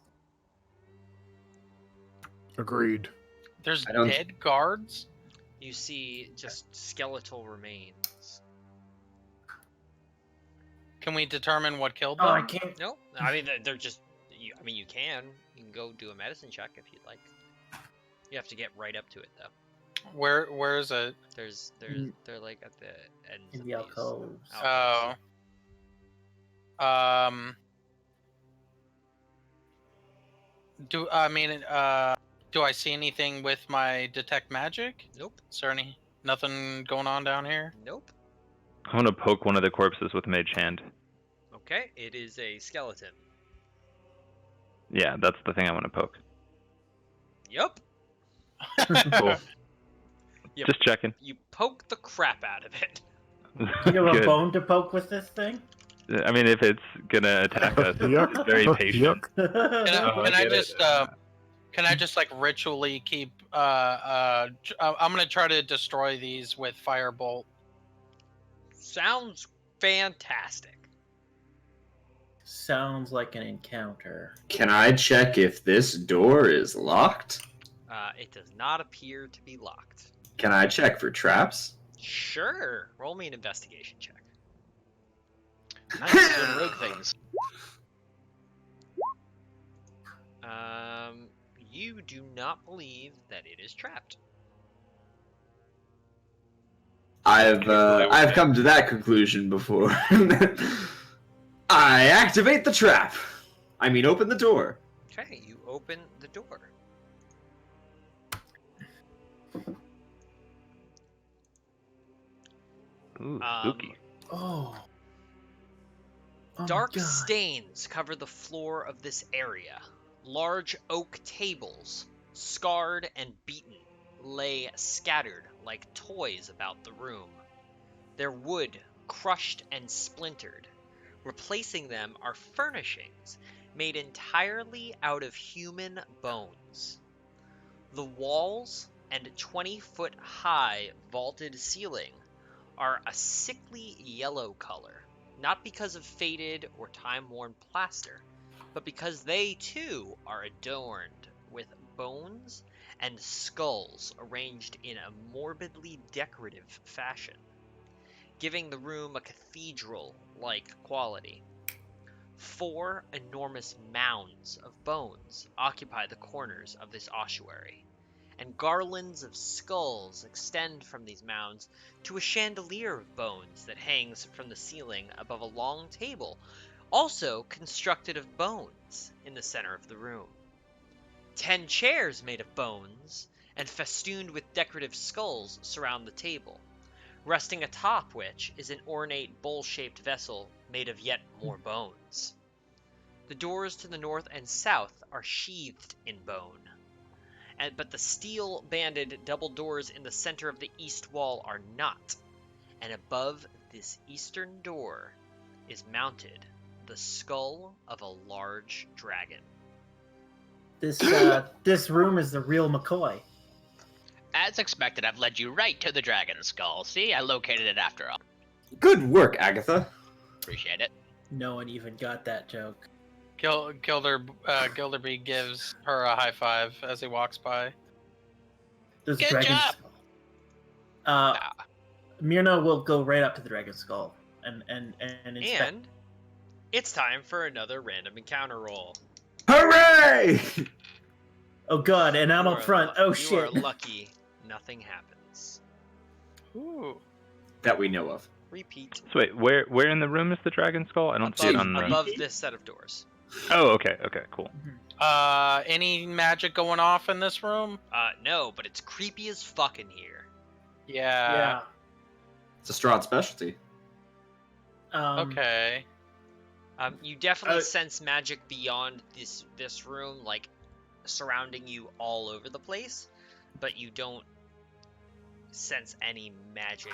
Agreed. There's I don't- dead guards. You see just skeletal remains. Can we determine what killed Oh, them? I can't. No, I mean they're just. You can. You can go do a medicine check if you'd like. You have to get right up to it though. Where is it? They're like at the ends In of the these alcoves. Oh. Do I see anything with my detect magic? Nope. Is there nothing going on down here? Nope. I want to poke one of the corpses with mage hand. Okay, it is a skeleton. Yeah, that's the thing I want to poke. Yup. Cool. Yep. Just checking. You poke the crap out of it. Do you have a Good. bone to poke with this thing? I mean, if it's gonna attack us, Yuck. it's very patient. Yuck. Can I get it. just can I just like ritually keep I'm gonna try to destroy these with firebolt. Sounds fantastic. Sounds like an encounter. Can I check if this door is locked? It does not appear to be locked. Can I check for traps? Sure. Roll me an investigation check. Nice doing rogue things. You do not believe that it is trapped. I've come to that conclusion before. I activate the trap. I mean, open the door. Okay, you open the door. Ooh, spooky. Oh. Oh my Dark God. stains cover the floor of this area. Large oak tables, scarred and beaten, lay scattered like toys about the room, their wood crushed and splintered. Replacing them are furnishings made entirely out of human bones. The walls and 20-foot high vaulted ceiling are a sickly yellow color, not because of faded or time-worn plaster, but because they too are adorned with bones and skulls arranged in a morbidly decorative fashion, giving the room a cathedral-like quality. 4 enormous mounds of bones occupy the corners of this ossuary, and garlands of skulls extend from these mounds to a chandelier of bones that hangs from the ceiling above a long table, also constructed of bones, in the center of the room. 10 chairs made of bones and festooned with decorative skulls surround the table, resting atop which is an ornate bowl-shaped vessel made of yet more bones. The doors to the north and south are sheathed in bone, but the steel-banded double doors in the center of the east wall are not, and above this eastern door is mounted the skull of a large dragon. This room is the real McCoy. As expected, I've led you right to the dragon skull. See, I located it after all. Good work, Agatha. Appreciate it. No one even got that joke. Gilderby gives her a high five as he walks by. There's a Good dragon job! skull. Ah, Myrna will go right up to the dragon skull and inspect. And it's time for another random encounter roll. Hooray! Oh god, and I'm You up are front. lu- Oh You shit. are lucky nothing happens. Ooh. That we know of. Repeat. So wait, where in the room is the dragon skull? I don't see it on the. Above this set of doors. Oh, okay, cool. Any magic going off in this room? No, but it's creepy as fuck in here. Yeah. It's a Strahd specialty. Okay. You definitely Uh, sense magic beyond this room, like surrounding you all over the place, but you don't sense any magic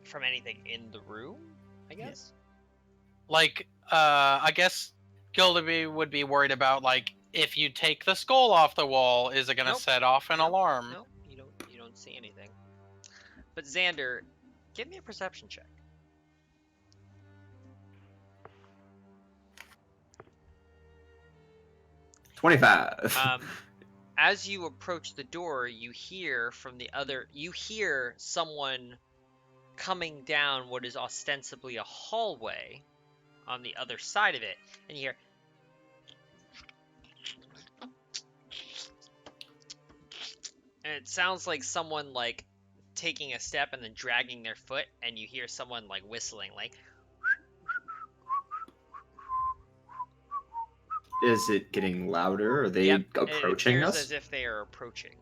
from anything in the room, I guess. Like, I guess Gilderby would be worried about, like, if you take the skull off the wall, is it gonna Nope. set off an alarm? No, you don't see anything. But Xander, give me a perception check. 25. As you approach the door, you hear someone coming down what is ostensibly a hallway on the other side of it, and you hear and it sounds like someone like taking a step and then dragging their foot, and you hear someone like whistling like Is it getting louder? Are they Yep, approaching it appears us? as if they are approaching.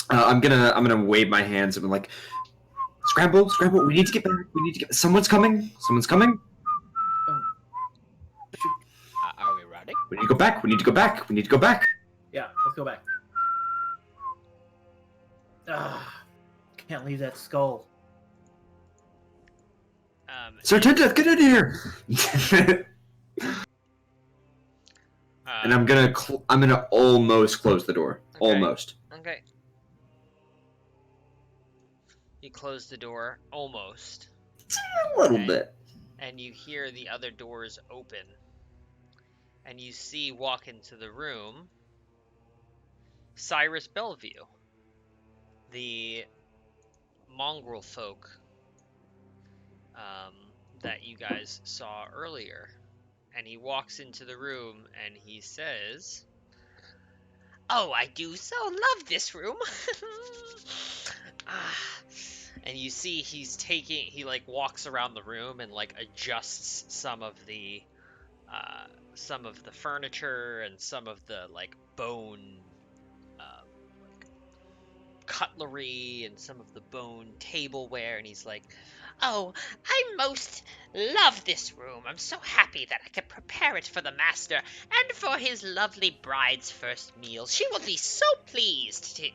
I'm gonna wave my hands and be like, scramble! We need to get back. Someone's coming. Are we ready? We need to go back. Yeah, let's go back. Can't leave that skull. Sir Tinta, get in here! And I'm gonna almost close the door. Okay. Almost. Okay. You close the door, almost. A little Okay. bit. And you hear the other doors open. And you see walk into the room Cyrus Bellevue, the mongrel folk that you guys saw earlier. And he walks into the room and he says, "Oh, I do so love this room." And you see he like walks around the room and like adjusts some of the furniture and some of the like bone like cutlery and some of the bone tableware, and he's like, "Oh, I most love this room. I'm so happy that I can prepare it for the master and for his lovely bride's first meal. She will be so pleased to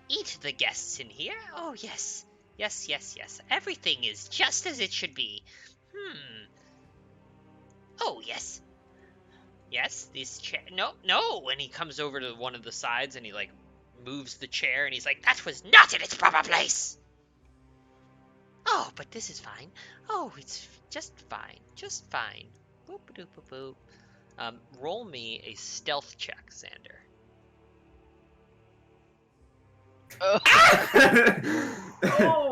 eat the guests in here. Oh, yes. Yes, yes, yes. Everything is just as it should be. Oh, yes. Yes, this chair. No, no. And he comes over to one of the sides and he, like, moves the chair and he's like, that was not in its proper place. Oh, but this is fine. Oh, it's just fine. Just fine. Boop, boop, boop, boop. Roll me a stealth check, Xander.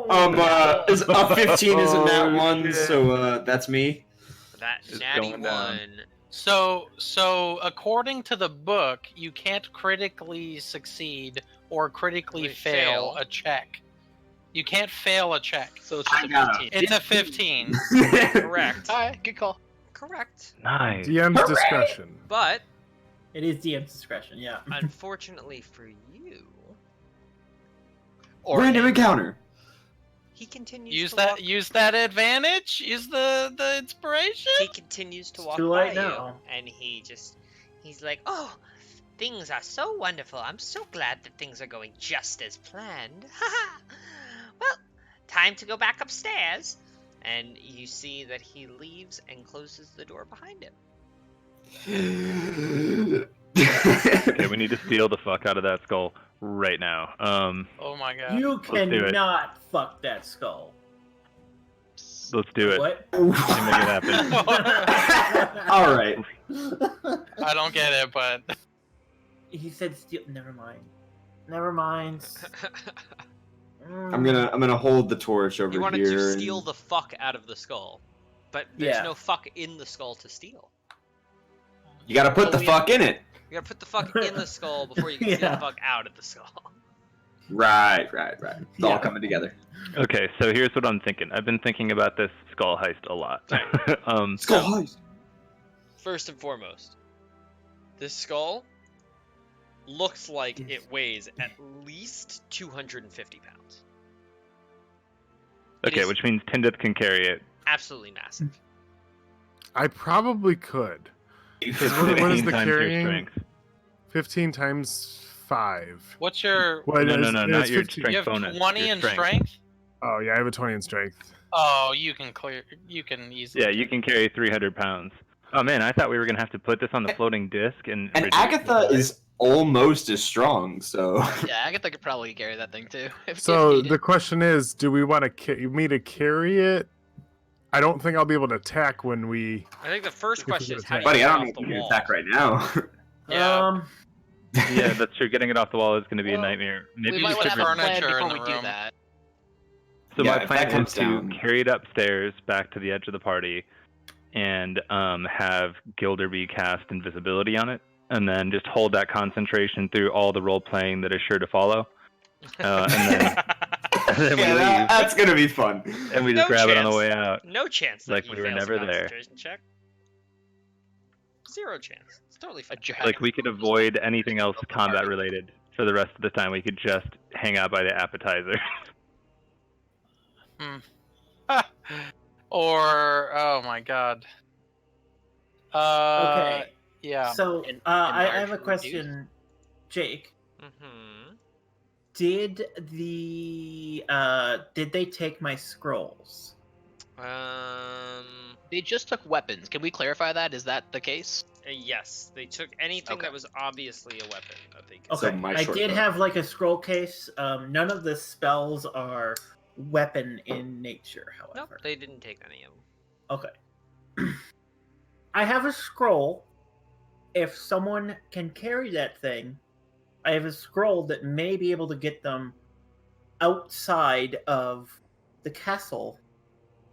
A 15 isn't that one, so that's me. That Just natty going down. one. So according to the book, you can't critically succeed or critically Really fail fail. a check. You can't fail a check. So it's just I a got 15. It's a 15. Correct. Alright, good call. Correct. Nice. DM's Hooray! discretion. But, It is DM's discretion, yeah. unfortunately for you, Or Random encounter. he continues Use to that. walk. Use that advantage. Use the inspiration. He continues to It's walk too by late you, now. and he's like, oh, things are so wonderful. I'm so glad that things are going just as planned. Haha. Well, time to go back upstairs. And you see that he leaves and closes the door behind him. Okay, we need to steal the fuck out of that skull right now. Oh my god. You do it. cannot fuck that skull. Let's do it. What? Let's make it happen. All right. I don't get it, but He said steal. Never mind. Never mind. I'm gonna hold the torch over You wanted here. to steal and- the fuck out of the skull, but there's Yeah. no fuck in the skull to steal. You gotta put the fuck in it. You gotta put the fuck in the skull before you can steal Yeah. the fuck out of the skull. Right. It's all coming together. Okay, so here's what I'm thinking. I've been thinking about this skull heist a lot. Skull heist. First and foremost, this skull looks like it weighs at least 250 pounds. It Okay, is which means Tindith can carry it. absolutely massive. I probably could. It's What is 15 the times your carrying? strength. 15 times 5. what's your? What, No, it's- not it's your 15. strength You have bonus. 20 your in strength. Oh, yeah, I have a 20 in strength. Oh, you can clear. You can easily. Yeah, you can carry 300 pounds. Oh man, I thought we were gonna have to put this on the floating disc and. And reduce Agatha the- is almost as strong, so Yeah, Agatha could probably carry that thing too. if So needed. the question is, do we want me to carry it? I don't think I'll be able to attack when we... I think the first If we question can is how do attack. you buddy, get I off don't know if the you can wall? attack right now. Yeah. Yeah, that's true. Getting it off the wall is going to be a Well, nightmare. Maybe we we might should. want to have a plan furniture in before the we do room. that. So Yeah, my if plan that is comes to down- carry it upstairs back to the edge of the party, and have Gilder be cast invisibility on it, and then just hold that concentration through all the role playing that is sure to follow. And then we leave, That's gonna be fun. and we No just grab it on the chance. way out. No chance that Like he we were fails a never there. concentration check. Zero chance. It's totally A fine. dragon. Like we could avoid anything else combat related for the rest of the time. We could just hang out by the appetizer. Or oh my god. Okay. Yeah. So, In- I enlarge, have a reduce. question, Jake. Mm-hmm. Did they take my scrolls? They just took weapons. Can we clarify that? Is that the case? Yes, they took anything Okay. that was obviously a weapon that they could. Okay, So my I short did bow. have like a scroll case. None of the spells are weapon in nature, Nope, however. they didn't take any of them. Okay. I have a scroll. If someone can carry that thing, I have a scroll that may be able to get them outside of the castle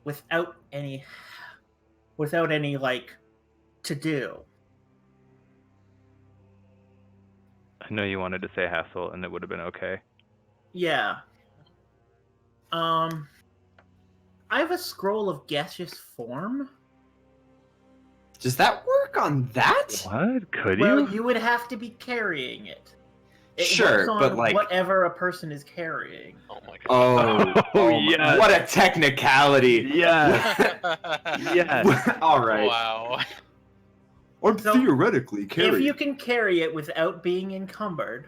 without any like to do. I know you wanted to say hassle, and it would have been okay. Yeah. I have a scroll of gaseous form. Does that work on that? What? Could Well, you? you would have to be carrying it. It Sure, works on but, like- whatever a person is carrying. Oh my god. Oh, Oh, my- yes. what a technicality! Yes. Yes. All right. Wow. Or So, theoretically If carry. you can carry it without being encumbered,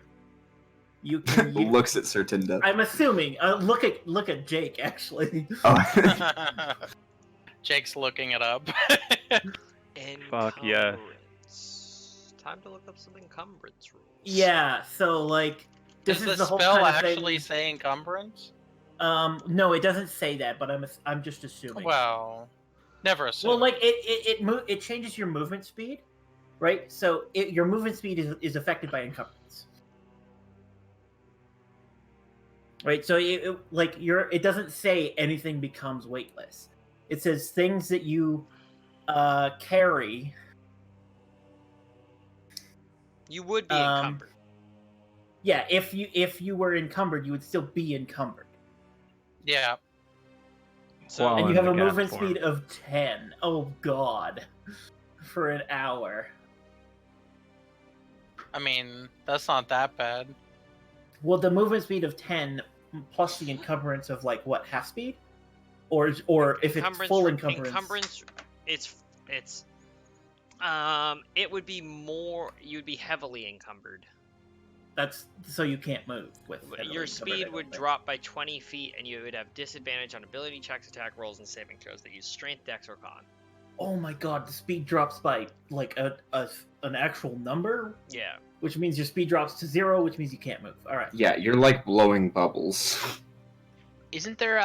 You can. Looks at Sir Tinda. I'm assuming. Look at Jake actually. Oh. Jake's looking it up. Fuck yes. Encumbrance. Time to look up some encumbrance rules. Yeah. So like, this Does is the the whole spell kind of actually thing. say encumbrance? No, it doesn't say that, but I'm just assuming. Well, never assume. Well, like it changes your movement speed, right? So your movement speed is affected by encumbrance, right? So it doesn't say anything becomes weightless. It says things that you carry. You would be Um, encumbered. Yeah, if you were encumbered, you would still be encumbered. Yeah. So Well, And you in have the a gas movement form. speed of 10. Oh god. For an hour. I mean, that's not that bad. Well, the movement speed of 10 plus the encumbrance of like what, half speed? Or if it's full encumbrance. it would be more. You'd be heavily encumbered. That's so you can't move with heavily Your encumbered, I speed don't would think. drop by 20 feet, and you would have disadvantage on ability checks, attack rolls, and saving throws that use strength, dex, or con. Oh my god, the speed drops by like an actual number, Yeah. which means your speed drops to 0, which means you can't move. All right. Yeah, you're like blowing bubbles. Isn't there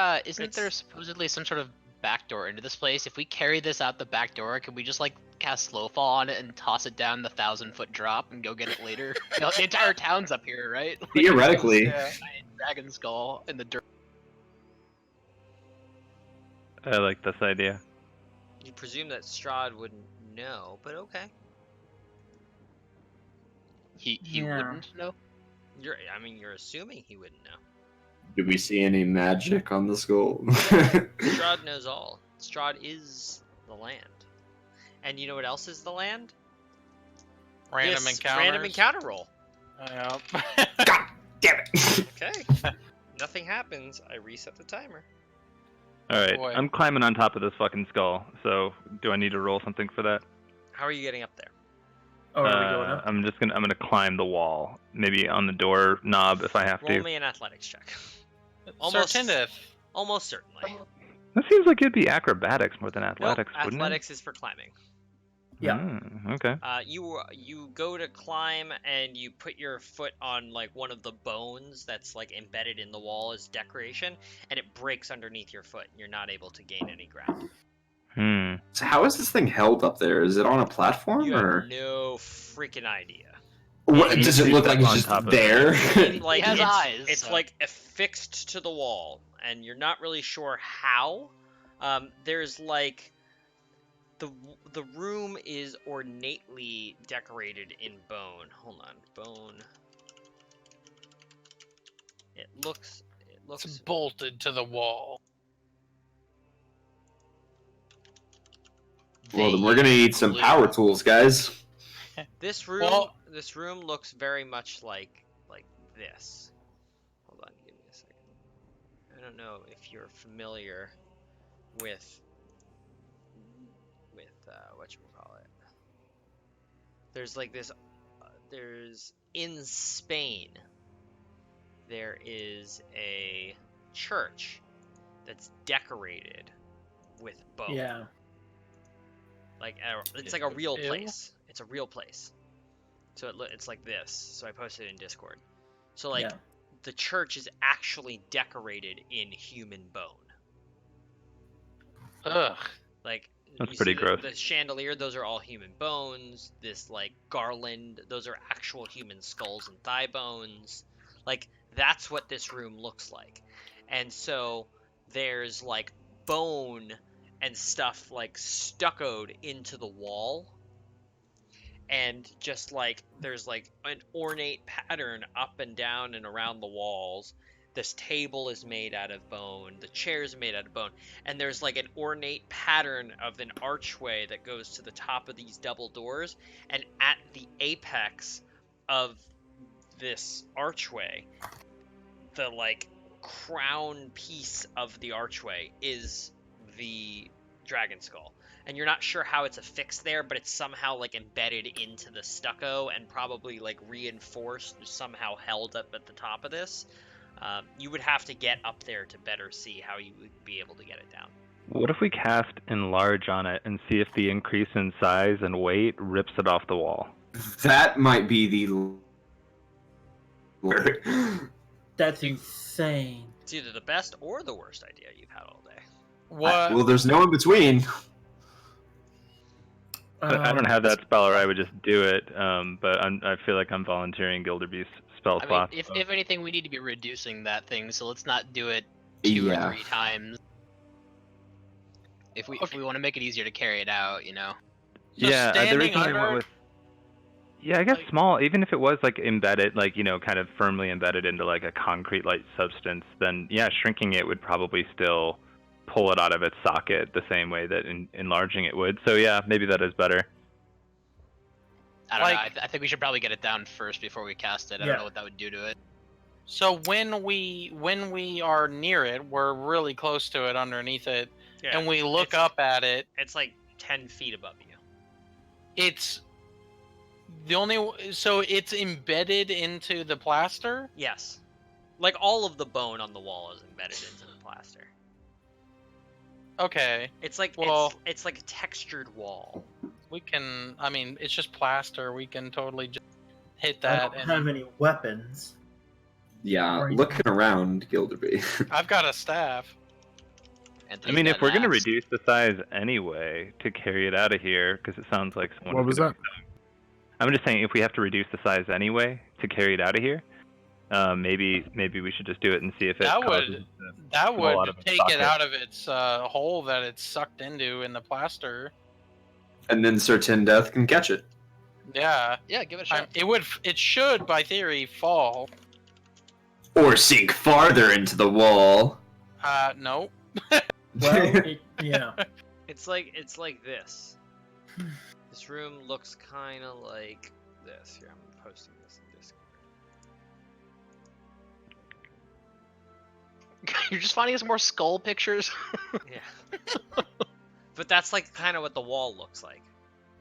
supposedly some sort of backdoor into this place? If we carry this out the back door, can we just like cast Slowfall on it and toss it down the 1,000-foot drop and go get it later? The entire town's up here, right? Like, Theoretically. Yeah. Dragon skull in the dirt. I like this idea. You presume that Strahd wouldn't know, but okay. He Yeah. wouldn't know. You're assuming he wouldn't know. Do we see any magic on the skull? Strahd knows all. Strahd is the land. And you know what else is the land? Random This encounters. Random encounter roll. Yep. God damn it! Okay. Nothing happens. I reset the timer. Alright, Boy. I'm climbing on top of this fucking skull, so do I need to roll something for that? How are you getting up there? Oh, are we going up? I'm gonna climb the wall. Maybe on the door knob if I have Roll to. me an athletics check. Almost. Almost certainly. That seems like it'd be acrobatics more than athletics, Nope, wouldn't athletics is for climbing. Yeah. Okay. You go to climb and you put your foot on like one of the bones that's like embedded in the wall as decoration, and it breaks underneath your foot. And you're not able to gain any ground. So how is this thing held up there? Is it on a platform You or have no freaking idea. what? It Does it needs look to like be it's on just top of there? Like has it's, eyes, it's so- like affixed to the wall, and you're not really sure how. There's like the room is ornately decorated in bone. Hold on, bone. It looks It's bolted to the wall. Well, then we're gonna need some power tools, guys. This room. Well- This room looks very much like this. Hold on, give me a second. I don't know if you're familiar with whatchamacallit. There's like this. There's in Spain. There is a church that's decorated with bone. Yeah. Like it's like a real Ew. place. It's a real place. So it's like this. So I posted it in Discord. So like Yeah. the church is actually decorated in human bone. Ugh. Like That's you pretty see gross. The chandelier, those are all human bones. This like garland, those are actual human skulls and thigh bones. Like that's what this room looks like. And so there's like bone and stuff like stuccoed into the wall. And just like there's like an ornate pattern up and down and around the walls. This table is made out of bone. The chairs are made out of bone. And there's like an ornate pattern of an archway that goes to the top of these double doors. And at the apex of this archway, the like crown piece of the archway is the dragon skull. and you're not sure how it's affixed there, but it's somehow like embedded into the stucco and probably like reinforced, somehow held up at the top of this. You would have to get up there to better see how you would be able to get it down. What if we cast Enlarge on it and see if the increase in size and weight rips it off the wall? That might be the. That's insane. It's either the best or the worst idea you've had all day. What? Well, there's no in between. I don't have that spell, or I would just do it. But I feel like I'm volunteering Gilderby's spell I mean, slot. if anything, we need to be reducing that thing, so let's not do it 2 or 3 times. If we want to make it easier to carry it out, you know. So Yeah, the standing reason I under- went with. Yeah, I guess like- small. Even if it was like embedded, like kind of firmly embedded into like a concrete-like substance, then yeah, shrinking it would probably still pull it out of its socket the same way that enlarging it would. So yeah, maybe that is better. I don't know. Like- I think we should probably get it down first before we cast it. I Yeah. don't know what that would do to it. So when we are near it, we're really close to it, underneath it, Yeah, and we look it's- up at it. It's like 10 feet above you. It's the only. So it's embedded into the plaster. Yes. Like all of the bone on the wall is embedded into the plaster. Okay, It's like Well- it's like a textured wall. we can. I mean, it's just plaster. We can totally just hit I that. don't And have any weapons. Yeah, Right. looking around, Gilderby. I've got a staff. I Anthony's mean, got if we're an gonna axe. reduce the size anyway to carry it out of here, because it sounds like someone. What was that? I'm just saying, if we have to reduce the size anyway to carry it out of here, maybe we should just do it and see if it That causes would- the- That Fall out would of its take socket. it out of its hole that it's sucked into in the plaster. And then Certain Death can catch it. Yeah, Yeah, give it a shot. it would. It should, by theory, fall. Or sink farther into the wall. No. Well, yeah. It's like this. This room looks kind of like this. Here, I'm posting this in Discord. You're just finding us more skull pictures. Yeah. But that's like kind of what the wall looks like.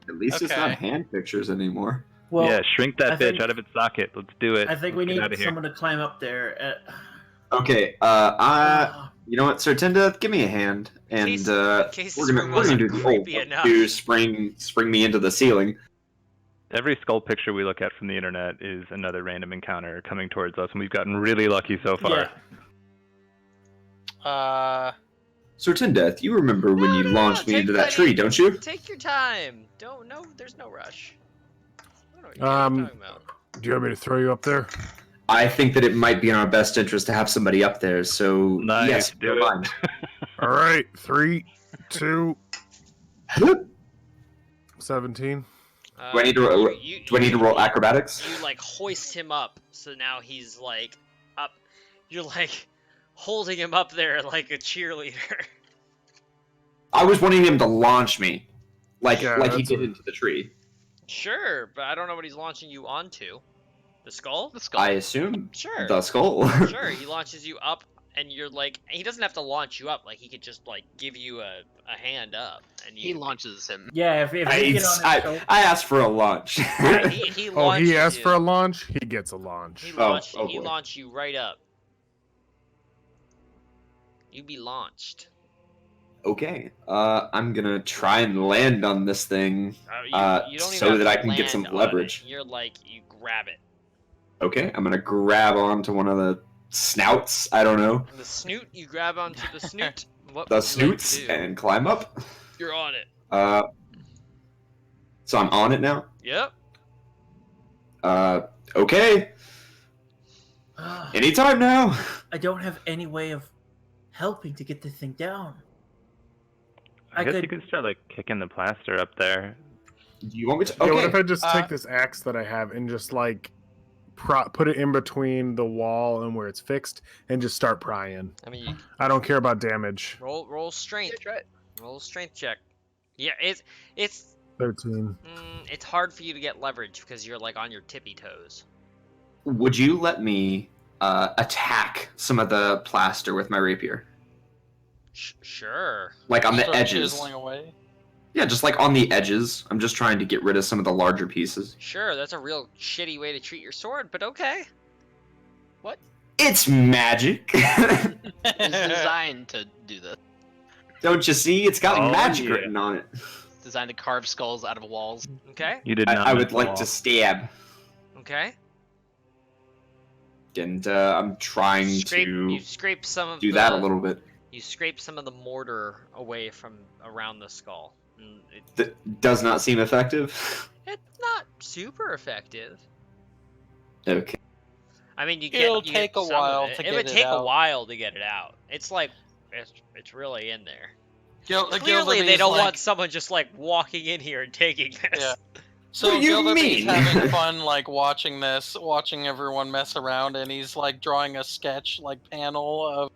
At least it's Okay. not hand pictures anymore. Well, yeah, shrink that I bitch think- out of its socket. Let's do it. I think we Let's get need out of here. someone to climb up there. Okay, you know what, Certain Death, give me a hand, and case we're this gonna room we're gonna do wasn't the old creepy enough. do spring me into the ceiling. Every skull picture we look at from the internet is another random encounter coming towards us, and we've gotten really lucky so far. Yeah. Certain Death, you remember when you launched me take into that that tree, in. don't you? Take your time. There's no rush. I don't know what you're talking about. Do you want me to throw you up there? I think that it might be in our best interest to have somebody up there, so Nice, yes, do don't it. mind. All right, 3, 2, 17. Do I need to roll- You- Do I need to roll acrobatics? You like hoist him up, so now he's like up. You're like holding him up there like a cheerleader. I was wanting him to launch me, like Yeah, he that's did a- into the tree. Sure, but I don't know what he's launching you onto. The skull? The skull. I assume Sure. the skull. Sure, he launches you up, and you're like, he doesn't have to launch you up. Like he could just like give you a hand up, and He you. launches him. Yeah, if we get on his shoulder. I asked for a launch. Yeah, he Oh, launches he asked you. for a launch? He gets a launch. He Oh, launched. oh he boy. launched you right up. You be launched. Okay, I'm gonna try and land on this thing. You don't even so have that to I can get some land on leverage. it. You're like you grab it. Okay, I'm gonna grab onto one of the snouts. I don't know, The snoot. You grab onto the snoot. What the would you like to snoots, do? and climb up. You're on it. So I'm on it now. Yep. Okay, anytime now. I don't have any way of helping to get this thing down. I I guess could- you could start like kicking the plaster up there. Do you want me to? Yeah, what Okay. if I just Uh, take this axe that I have and just like put it in between the wall and where it's fixed and just start prying? I mean, you I don't care about damage. roll strength. Yeah, try it. Roll strength check. Yeah, it's 13. it's hard for you to get leverage because you're like on your tippy toes. Would you let me attack some of the plaster with my rapier, Sure. like on the Start edges? chiseling away. Yeah, just like on the edges. I'm just trying to get rid of some of the larger pieces. Sure, that's a real shitty way to treat your sword, but okay. It's magic. It's designed to do this. Don't you see? It's got Oh, magic yeah. written on it. It's designed to carve skulls out of walls. Okay. You did not. I miss would the like wall. to stab. Okay. And I'm trying You to scrape some of do the, that a little bit. You scrape some of the mortar away from around the skull. And That does not seem effective. it's not super effective. Okay. I mean, It'll you take get a some of while it. to It get would it take a out. while to get it out. It's like it's really in there. Clearly, Gilderby's they don't like, want someone just like walking in here and taking this. Yeah. So What do you Gilderby's mean? having fun, like watching this, watching everyone mess around, and he's like drawing a sketch, like panel of.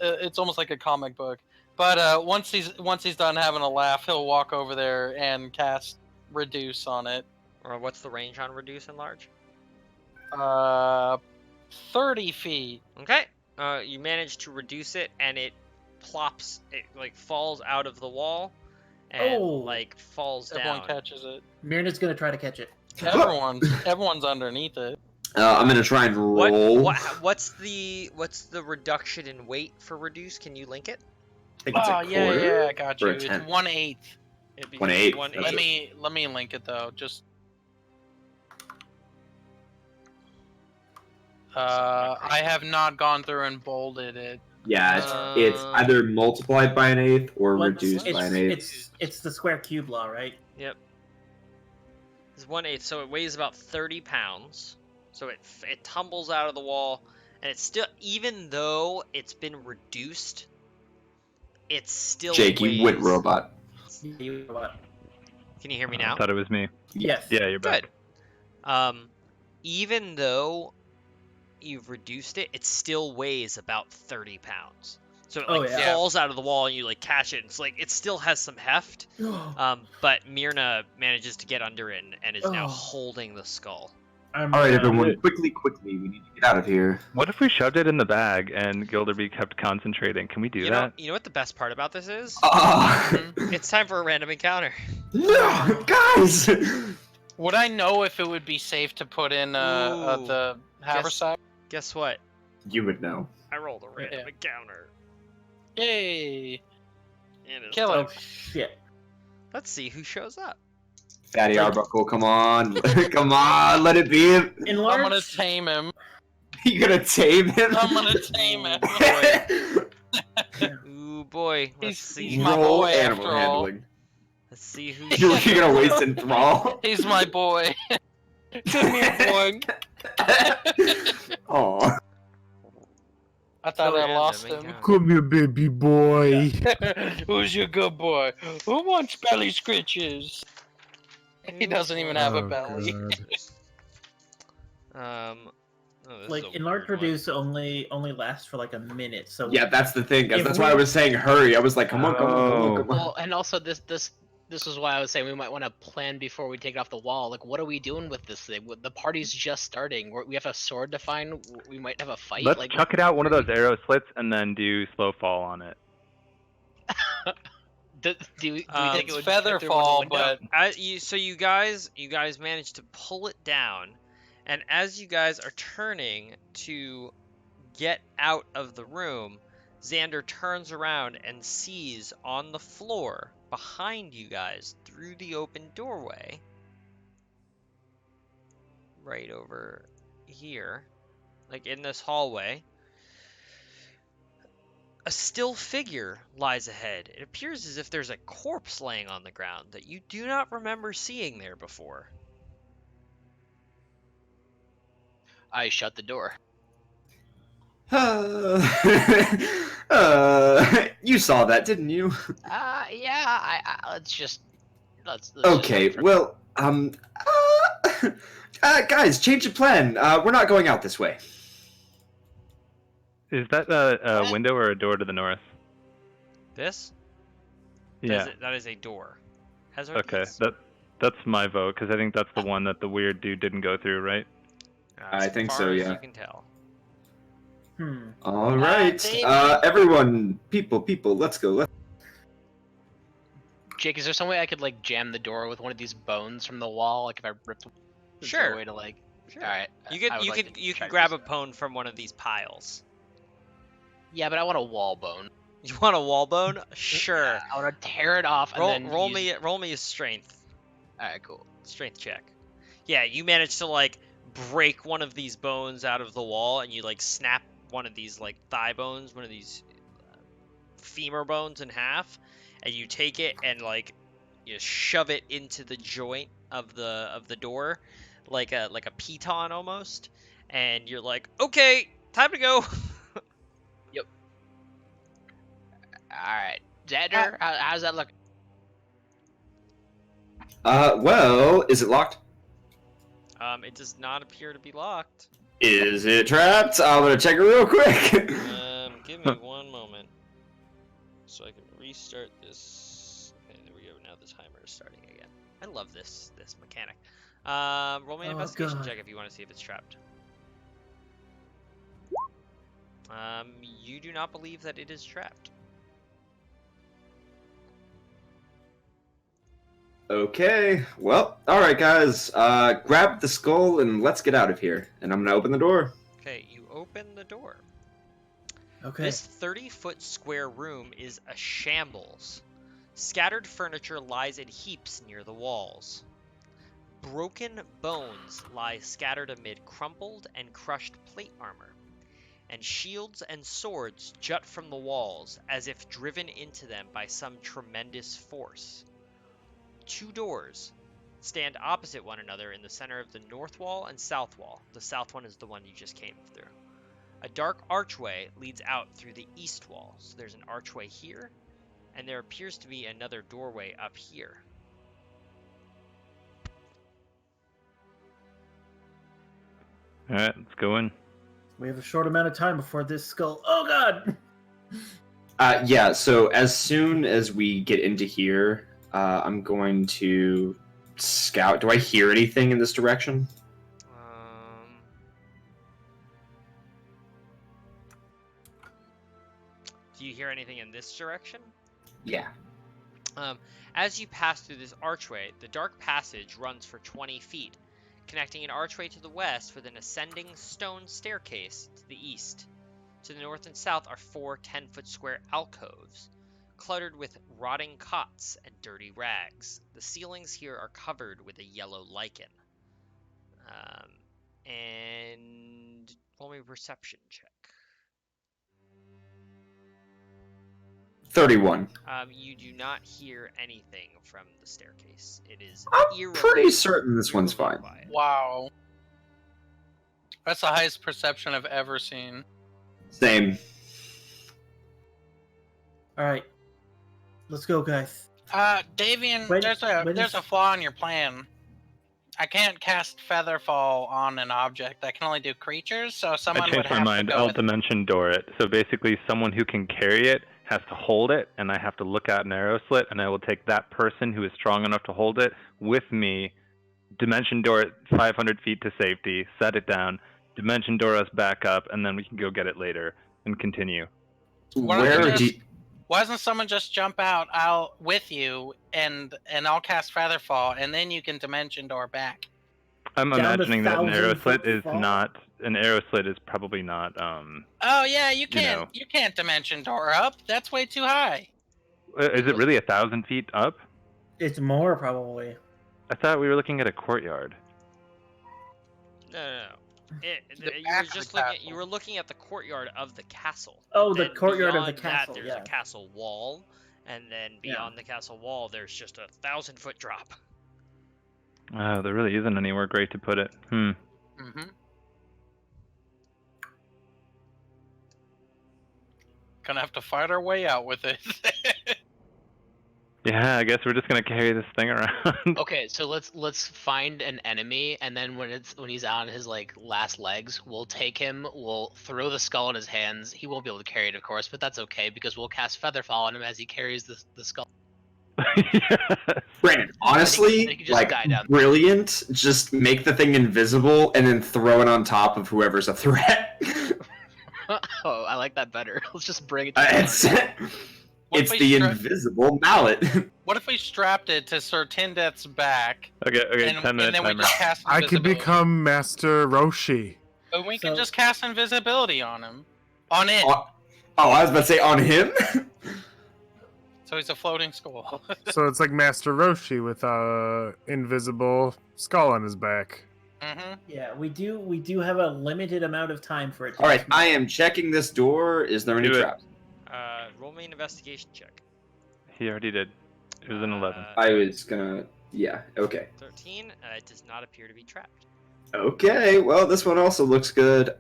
It's almost like a comic book. But once he's done having a laugh, he'll walk over there and cast reduce on it. Or what's the range on reduce and large? 30 feet. Okay. You manage to reduce it, and it plops. It like falls out of the wall, and Oh. like falls Everyone down. catches it. Myrna's gonna try to catch it. Everyone's underneath it. I'm gonna try and roll. What's the reduction in weight for reduce? Can you link it? I think it's a quarter. I got or you. a It's tenth? 1/8. It'd be 1/8. 1/8. Let me link it though. Just I have not gone through and bolded it. Yeah, it's either multiplied by an eighth or Well, reduced by an eighth. It's the square cube law, right? Yep. It's 1/8, so it weighs about 30 pounds. So it tumbles out of the wall, and it's still, even though it's been reduced, it's still Jake, weighs. you went robot. Can you hear me now? I thought it was me. Yes. Yeah, you're back. Good. Even though you've reduced it, it still weighs about 30 pounds. So it like yeah. falls out of the wall, and you like catch it. And it's like it still has some heft. But Myrna manages to get under it and is now Oh. holding the skull. I'm, All right, uh, everyone, quickly, we need to get out of here. What if we shoved it in the bag and Gilderby kept concentrating? Can we do that? You know what the best part about this is? Mm-hmm. It's time for a random encounter. No, guys. Would I know if it would be safe to put in Ooh. the haversack? Guess what? You would know. I rolled a random Yeah. encounter. Yay! And it's Kill Oh it. shit! Let's see who shows up. Fatty Arbuckle, come on. Come on, let it be. I'm Enlarge. gonna tame him. You're gonna tame him? I'm gonna tame him. Ooh boy. Let's He's see. my Roll boy animal after all. handling. Let's see who. You're gonna waste enthrall? He's my boy. Come here, boy. Aw. I thought I Random lost him. encounter. Come here, baby boy. Who's your good boy? Who wants belly scritches? He doesn't even have a Oh, belly. God. Oh, this Like is a enlarge weird one. reduce only lasts for like a minute. So Yeah, that's the thing, guys. If That's we- why I was saying hurry. I was like, come on. Oh. Well, and also this is why I was saying we might want to plan before we take it off the wall. Like, what are we doing with this thing? The party's just starting. We have a sword to find. We might have a fight. Let's like, chuck it out one of those arrow slits and then do slow fall on it. do we think it It's would feather fit through one fall, window? but So you guys managed to pull it down, and as you guys are turning to get out of the room, Xander turns around and sees on the floor behind you guys through the open doorway, right over here, like in this hallway, a still figure lies ahead. It appears as if there's a corpse laying on the ground that you do not remember seeing there before. I shut the door. You saw that, didn't you? Yeah. Let's Okay, just- well, guys, change of plan. We're not going out this way. Is that a window or a door to the north? This? Yeah. That is a door. Hazard Okay. keys. That's my vote because I think that's the one that the weird dude didn't go through, right? As I think far so, as yeah. You can tell. All right, baby. everyone, people, let's go. Jake, is there some way I could like jam the door with one of these bones from the wall? Like if I ripped. Is there Sure. a way to like. Sure. All right. You could I would you like could to you try could to grab do a bone from one of these piles. Yeah, but I want a wall bone. You want a wall bone? Sure. Yeah, I want to tear it off and Roll then roll use me roll me a strength. All right, cool. Strength check. Yeah, you manage to like break one of these bones out of the wall, and you like snap one of these like thigh bones, one of these femur bones in half, and you take it and like you shove it into the joint of the door, like a piton almost, and you're like, okay, time to go. All right, Xander, how's that look? Well, is it locked? It does not appear to be locked. Is it trapped? I'm gonna check it real quick. Give me one moment, so I can restart this. Okay, there we go. Now the timer is starting again. I love this mechanic. Roll me an investigation God. check if you want to see if it's trapped. You do not believe that it is trapped. Okay, well, alright guys, grab the skull and let's get out of here. And I'm gonna open the door. Okay, you open the door. Okay. This 30-foot square room is a shambles. Scattered furniture lies in heaps near the walls. Broken bones lie scattered amid crumpled and crushed plate armor. And shields and swords jut from the walls as if driven into them by some tremendous force. 2 doors stand opposite one another in the center of the north wall and south wall. The south one is the one you just came through. A dark archway leads out through the east wall. So there's an archway here, and there appears to be another doorway up here. All right, let's go in. We have a short amount of time before this skull. Oh God! Yeah, so as soon as we get into here, I'm going to scout. Do I hear anything in this direction? Do you hear anything in this direction? Yeah. As you pass through this archway, the dark passage runs for 20 feet, connecting an archway to the west with an ascending stone staircase to the east. To the north and south are 4 10-foot square alcoves, cluttered with rotting cots and dirty rags. The ceilings here are covered with a yellow lichen. And roll me a perception check. 31. You do not hear anything from the staircase. It is I'm eerily, pretty certain this one's eerily fine. quiet. Wow. That's the highest perception I've ever seen. Same. All right, let's go, guys. Davian, When- there's when a is- flaw in your plan. I can't cast Featherfall on an object. I can only do creatures, so someone I would changed my have mind. to go I'll with... dimension door it. So basically, someone who can carry it has to hold it, and I have to look out an arrow slit, and I will take that person who is strong enough to hold it with me, dimension door it 500 feet to safety, set it down, dimension door us back up, and then we can go get it later and continue. Why don't you Where just- do you... Why doesn't someone just jump out? I'll with you, and I'll cast Featherfall, and then you can dimension door back. I'm Down the imagining that an arrow 1,000-foot slit is fall? not an arrow slit is probably not Oh yeah, you can't. know. You can't dimension door up. That's way too high. is it really 1,000 feet up? It's more probably. I thought we were looking at a courtyard. No. The You back were of the just looking. castle. You were looking at the courtyard of the castle. Oh, the Then courtyard of the beyond that, castle, there's yeah. a castle wall, and then Yeah. beyond the castle wall, there's just a 1,000-foot drop. There really isn't anywhere great to put it. Mm-hmm. Gonna have to fight our way out with it. Yeah, I guess we're just gonna carry this thing around. Okay, so let's find an enemy, and then when he's on his like last legs, we'll take him. We'll throw the skull in his hands. He won't be able to carry it, of course, but that's okay because we'll cast Featherfall on him as he carries the skull. Yes. Brandon, honestly, They can just like, die down. brilliant. Just make the thing invisible and then throw it on top of whoever's a threat. Oh, I like that better. Let's just bring it to the It's, party. What it's if the we invisible mallet. What What if we strapped it to Sir Tindeth's back, Okay, and 10-minute then we timer. just cast I could invisibility? become Master Roshi. But we So- could just cast invisibility on him. On it. Oh, I was about to say on him. So he's a floating skull. So it's like Master Roshi with a invisible skull on his back. Mm-hmm. Yeah, we do have a limited amount of time for it. To All right, explode. I am checking this door. Is there any Do it. traps? Roll me an investigation check. He already did. It was an 11. I was gonna. Yeah. Okay. 13. It does not appear to be trapped. Okay. Well, this one also looks good.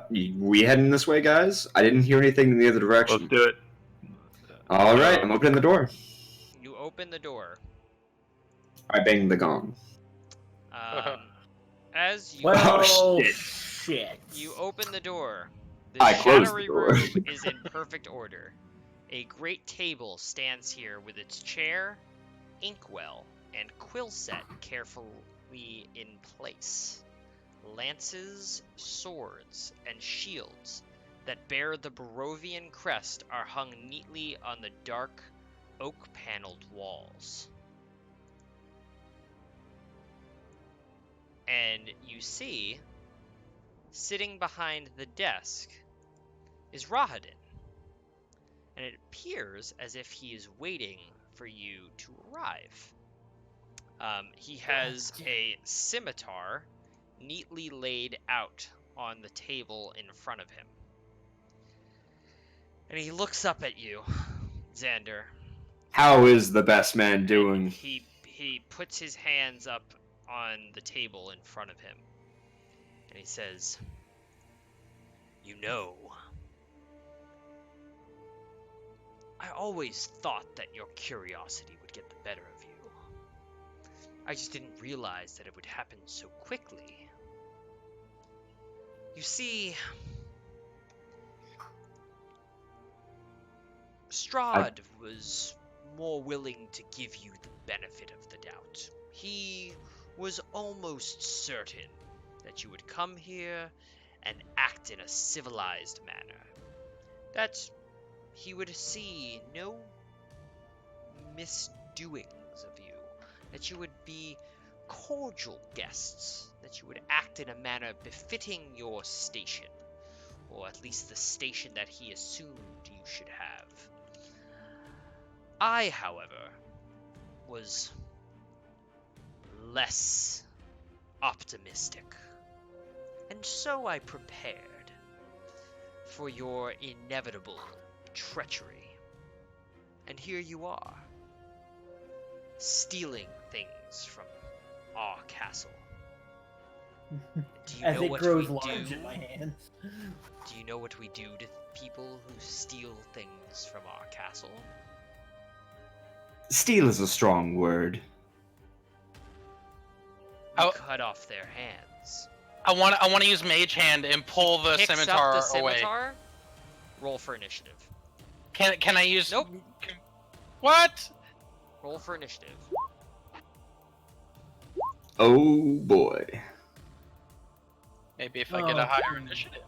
We heading this way, guys? I didn't hear anything in the other direction. Let's do it. All right, I'm opening the door. You open the door. I bang the gong. As you Well, Oh, shit. shit. You open the door. The I closed the shadowy door. room is in perfect order. A great table stands here with its chair, inkwell, and quill set carefully in place. Lances, swords, and shields that bear the Barovian crest are hung neatly on the dark, oak-paneled walls. And you see, sitting behind the desk, is Rahadin. And it appears as if he is waiting for you to arrive. He has a scimitar neatly laid out on the table in front of him. And he looks up at you, Xander. How is the best man doing? He puts his hands up on the table in front of him. And he says, "You know, I always thought that your curiosity would get the better of you. I just didn't realize that it would happen so quickly. You see, Strahd was more willing to give you the benefit of the doubt. He was almost certain that you would come here and act in a civilized manner. That he would see no misdoings of you. That you would be cordial guests. That you would act in a manner befitting your station. Or at least the station that he assumed you should have. I, however, was less optimistic. And so I prepared for your inevitable treachery. And here you are, stealing things from our castle. Do you As know it what grows we large do? in my hands. Do you know what we do to people who steal things from our castle? Steal is a strong word. We Oh. cut off their hands. I want to use Mage Hand and pull the Picks scimitar up the away. scimitar. Roll for initiative. Can I use? Nope. What? Roll for initiative. Oh boy. Maybe if I get a Oh. higher initiative.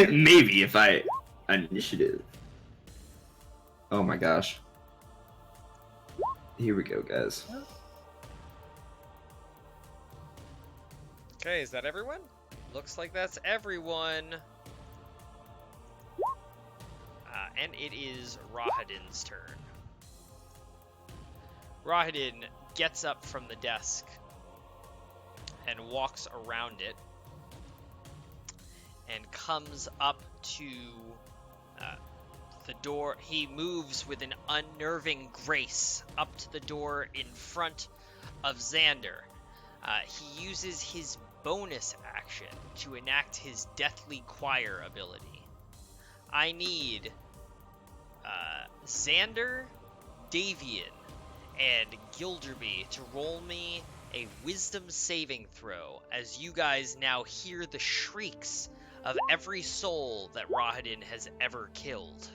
Maybe if I initiative. Oh my gosh. Here we go, guys. Okay, is that everyone? Looks like that's everyone. And it is Rahadin's turn. Rahadin gets up from the desk and walks around it and comes up to the door. He moves with an unnerving grace up to the door in front of Xander. He uses his bonus action to enact his Deathly Choir ability. I need Xander, Davian, and Gilderby to roll me a wisdom saving throw as you guys now hear the shrieks of every soul that Rahadin has ever killed.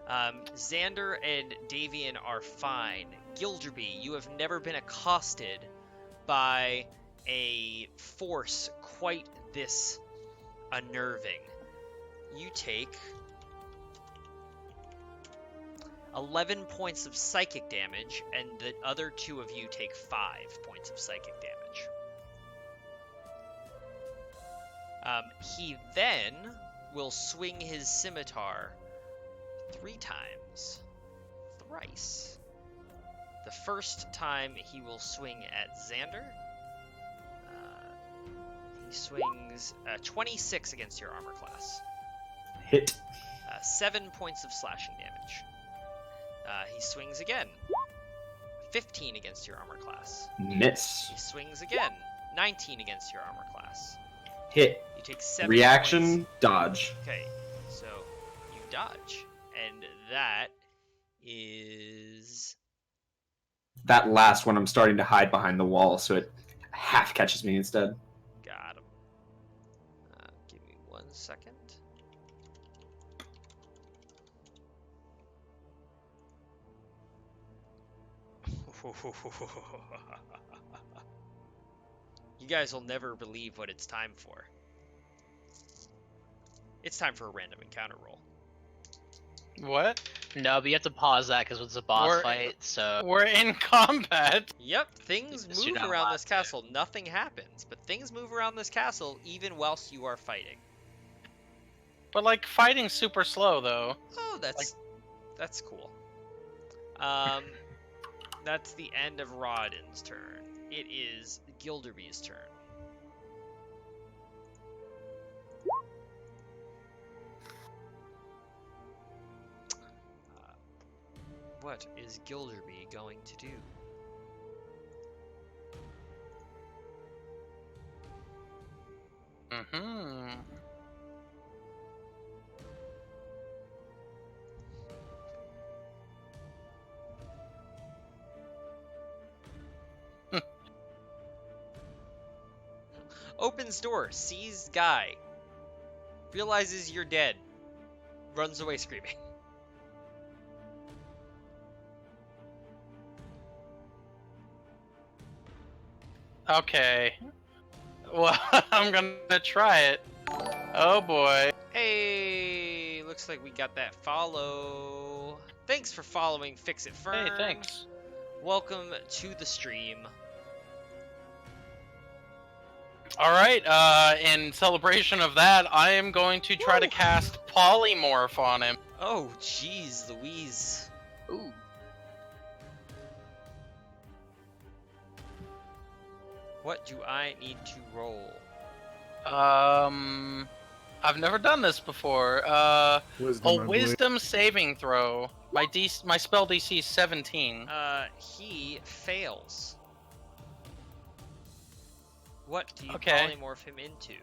Xander and Davian are fine. Gilderby, you have never been accosted by a force quite this unnerving. You take 11 points of psychic damage, and the other 2 of you take 5 points of psychic damage. He then will swing his scimitar 3 times. Thrice. The first time he will swing at Xander. He swings 26 against your armor class. Hit. 7 points of slashing damage. He swings again. 15 against your armor class. Miss. He swings again. 19 against your armor class. Hit. You take 7 Reaction, points. dodge. Okay, so you dodge. And that is... That last one, I'm starting to hide behind the wall, so it half catches me instead. Got him. Give me 1 second. You guys will never believe what it's time for. It's time for a random encounter roll. What? No, but you have to pause that because it's a boss fight, so... We're in combat. Yep, things So you're move not around allowed this castle. Nothing happens, but things move around this castle even whilst you are fighting. But like fighting's super slow though. Oh, that's cool. That's the end of Rodden's turn. It is Gilderby's turn. What is Gilderby going to do? Mm-hmm. Opens door, sees guy, realizes you're dead, runs away screaming. Okay. Well, I'm gonna try it. Oh boy. Hey, looks like we got that follow. Thanks for following Fix It Firm. Hey, thanks. Welcome to the stream. Alright, in celebration of that, I am going to try to cast Polymorph on him. Oh, jeez, Louise. Ooh. What do I need to roll? I've never done this before. Wisdom, I A believe. wisdom saving throw. My spell DC is 17. He fails. What do you Okay. polymorph him into?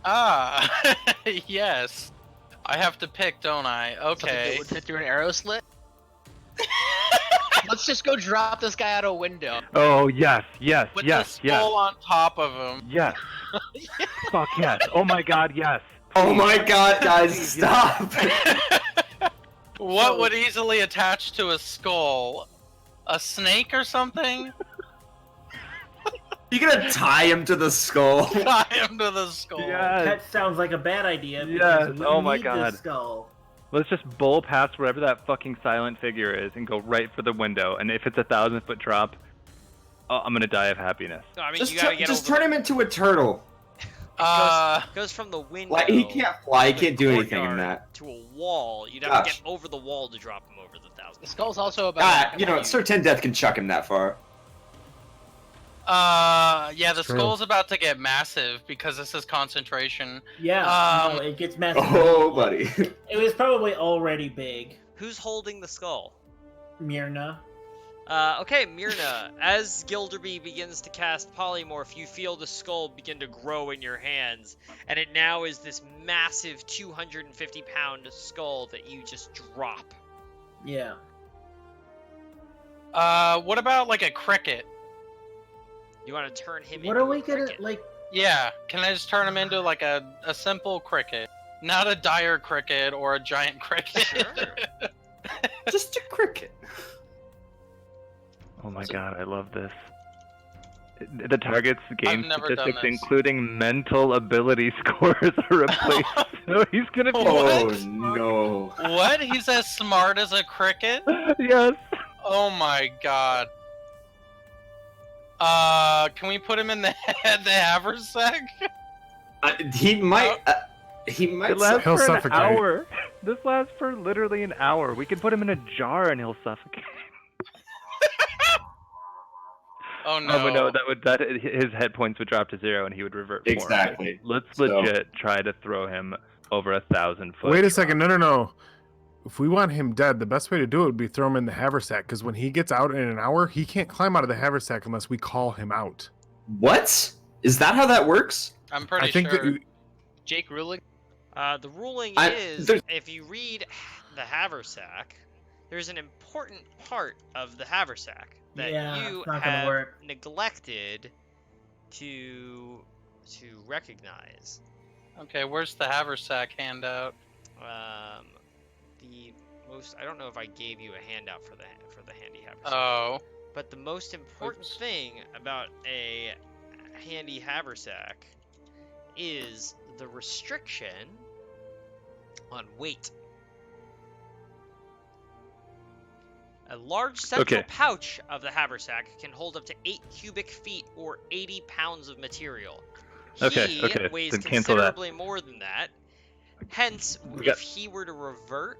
Ah, yes. I have to pick, don't I? Something that Okay. would fit through an arrow slit? Let's just go drop this guy out a window. Oh yes, yes, With yes, the yes, skull on top of him. yes. Fuck yes. Oh my god, yes. Oh my god, guys, stop! What would easily attach to a skull? A snake or something? You gonna tie him to the skull? Tie him to the skull. Yes. That sounds like a bad idea. Yes, Because we oh my need God. The skull. Let's just bowl past wherever that fucking silent figure is and go right for the window. And if it's a 1,000-foot drop, oh, I'm gonna die of happiness. No, I mean, Just, you gotta get just over turn him into a turtle. goes from the window. Like, he can't fly, he to the can't do anything in courtyard that. To a wall. You'd have to Gosh. get over the wall to drop him over the 1,000. The skull's also about... Ah, you know, Sir Ten Death can chuck him that far. Yeah, the True. skull's about to get massive because this is concentration. Yeah, Um, no, it gets massive. Oh, buddy. It was probably already big. Who's holding the skull? Myrna. Okay, Myrna, as Gilderby begins to cast Polymorph, you feel the skull begin to grow in your hands, and it now is this massive 250-pound skull that you just drop. Yeah. What about like a cricket? You want to turn him What into are we a gonna cricket. like? Yeah, can I just turn him into like a simple cricket? Not a dire cricket or a giant cricket. Sure. Just a cricket. Oh my god, I love this. The target's game never done statistics, this. including mental ability scores, are replaced. So he's gonna be. Oh What? no. What? He's as smart as a cricket? Yes. Oh my god. Can we put him in the haversack? He might. He might. It lasts He'll for suffocate. an hour. This lasts for literally an hour. We could put him in a jar and he'll suffocate. Oh no. Oh, but no, his hit points would drop to 0 and he would revert. Exactly. Let's So- legit try to throw him over 1,000 foot. Wait a drop. second. No. If we want him dead, the best way to do it would be throw him in the haversack. Because when he gets out in an hour, he can't climb out of the haversack unless we call him out. What? Is that how that works? I'm pretty I think sure. that Jake ruling. The ruling I- is there's- if you read the haversack, there's an important part of the haversack that Yeah, you it's not gonna have work. neglected to recognize. Okay, where's the haversack handout? The most I don't know if I gave you a handout for the handy haversack. Oh. But the most important Oops. thing about a handy haversack is the restriction on weight. A large central Okay. pouch of the haversack can hold up to 8 cubic feet or 80 pounds of material. Okay, He okay, weighs then cancel that. considerably more than that. Hence, We got- if he were to revert,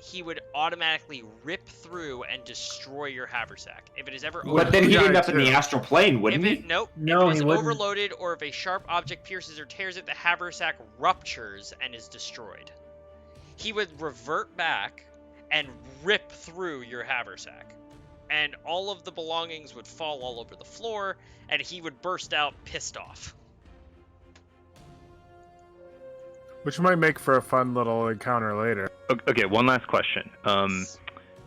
he would automatically rip through and destroy your haversack. If it is ever But then he'd Yeah, end up in too. the astral plane, wouldn't if he? it, nope. No, if it is he wouldn't. overloaded or if a sharp object pierces or tears it, the haversack ruptures and is destroyed. He would revert back and rip through your haversack. And all of the belongings would fall all over the floor, and he would burst out pissed off. which might make for a fun little encounter later. Okay, one last question.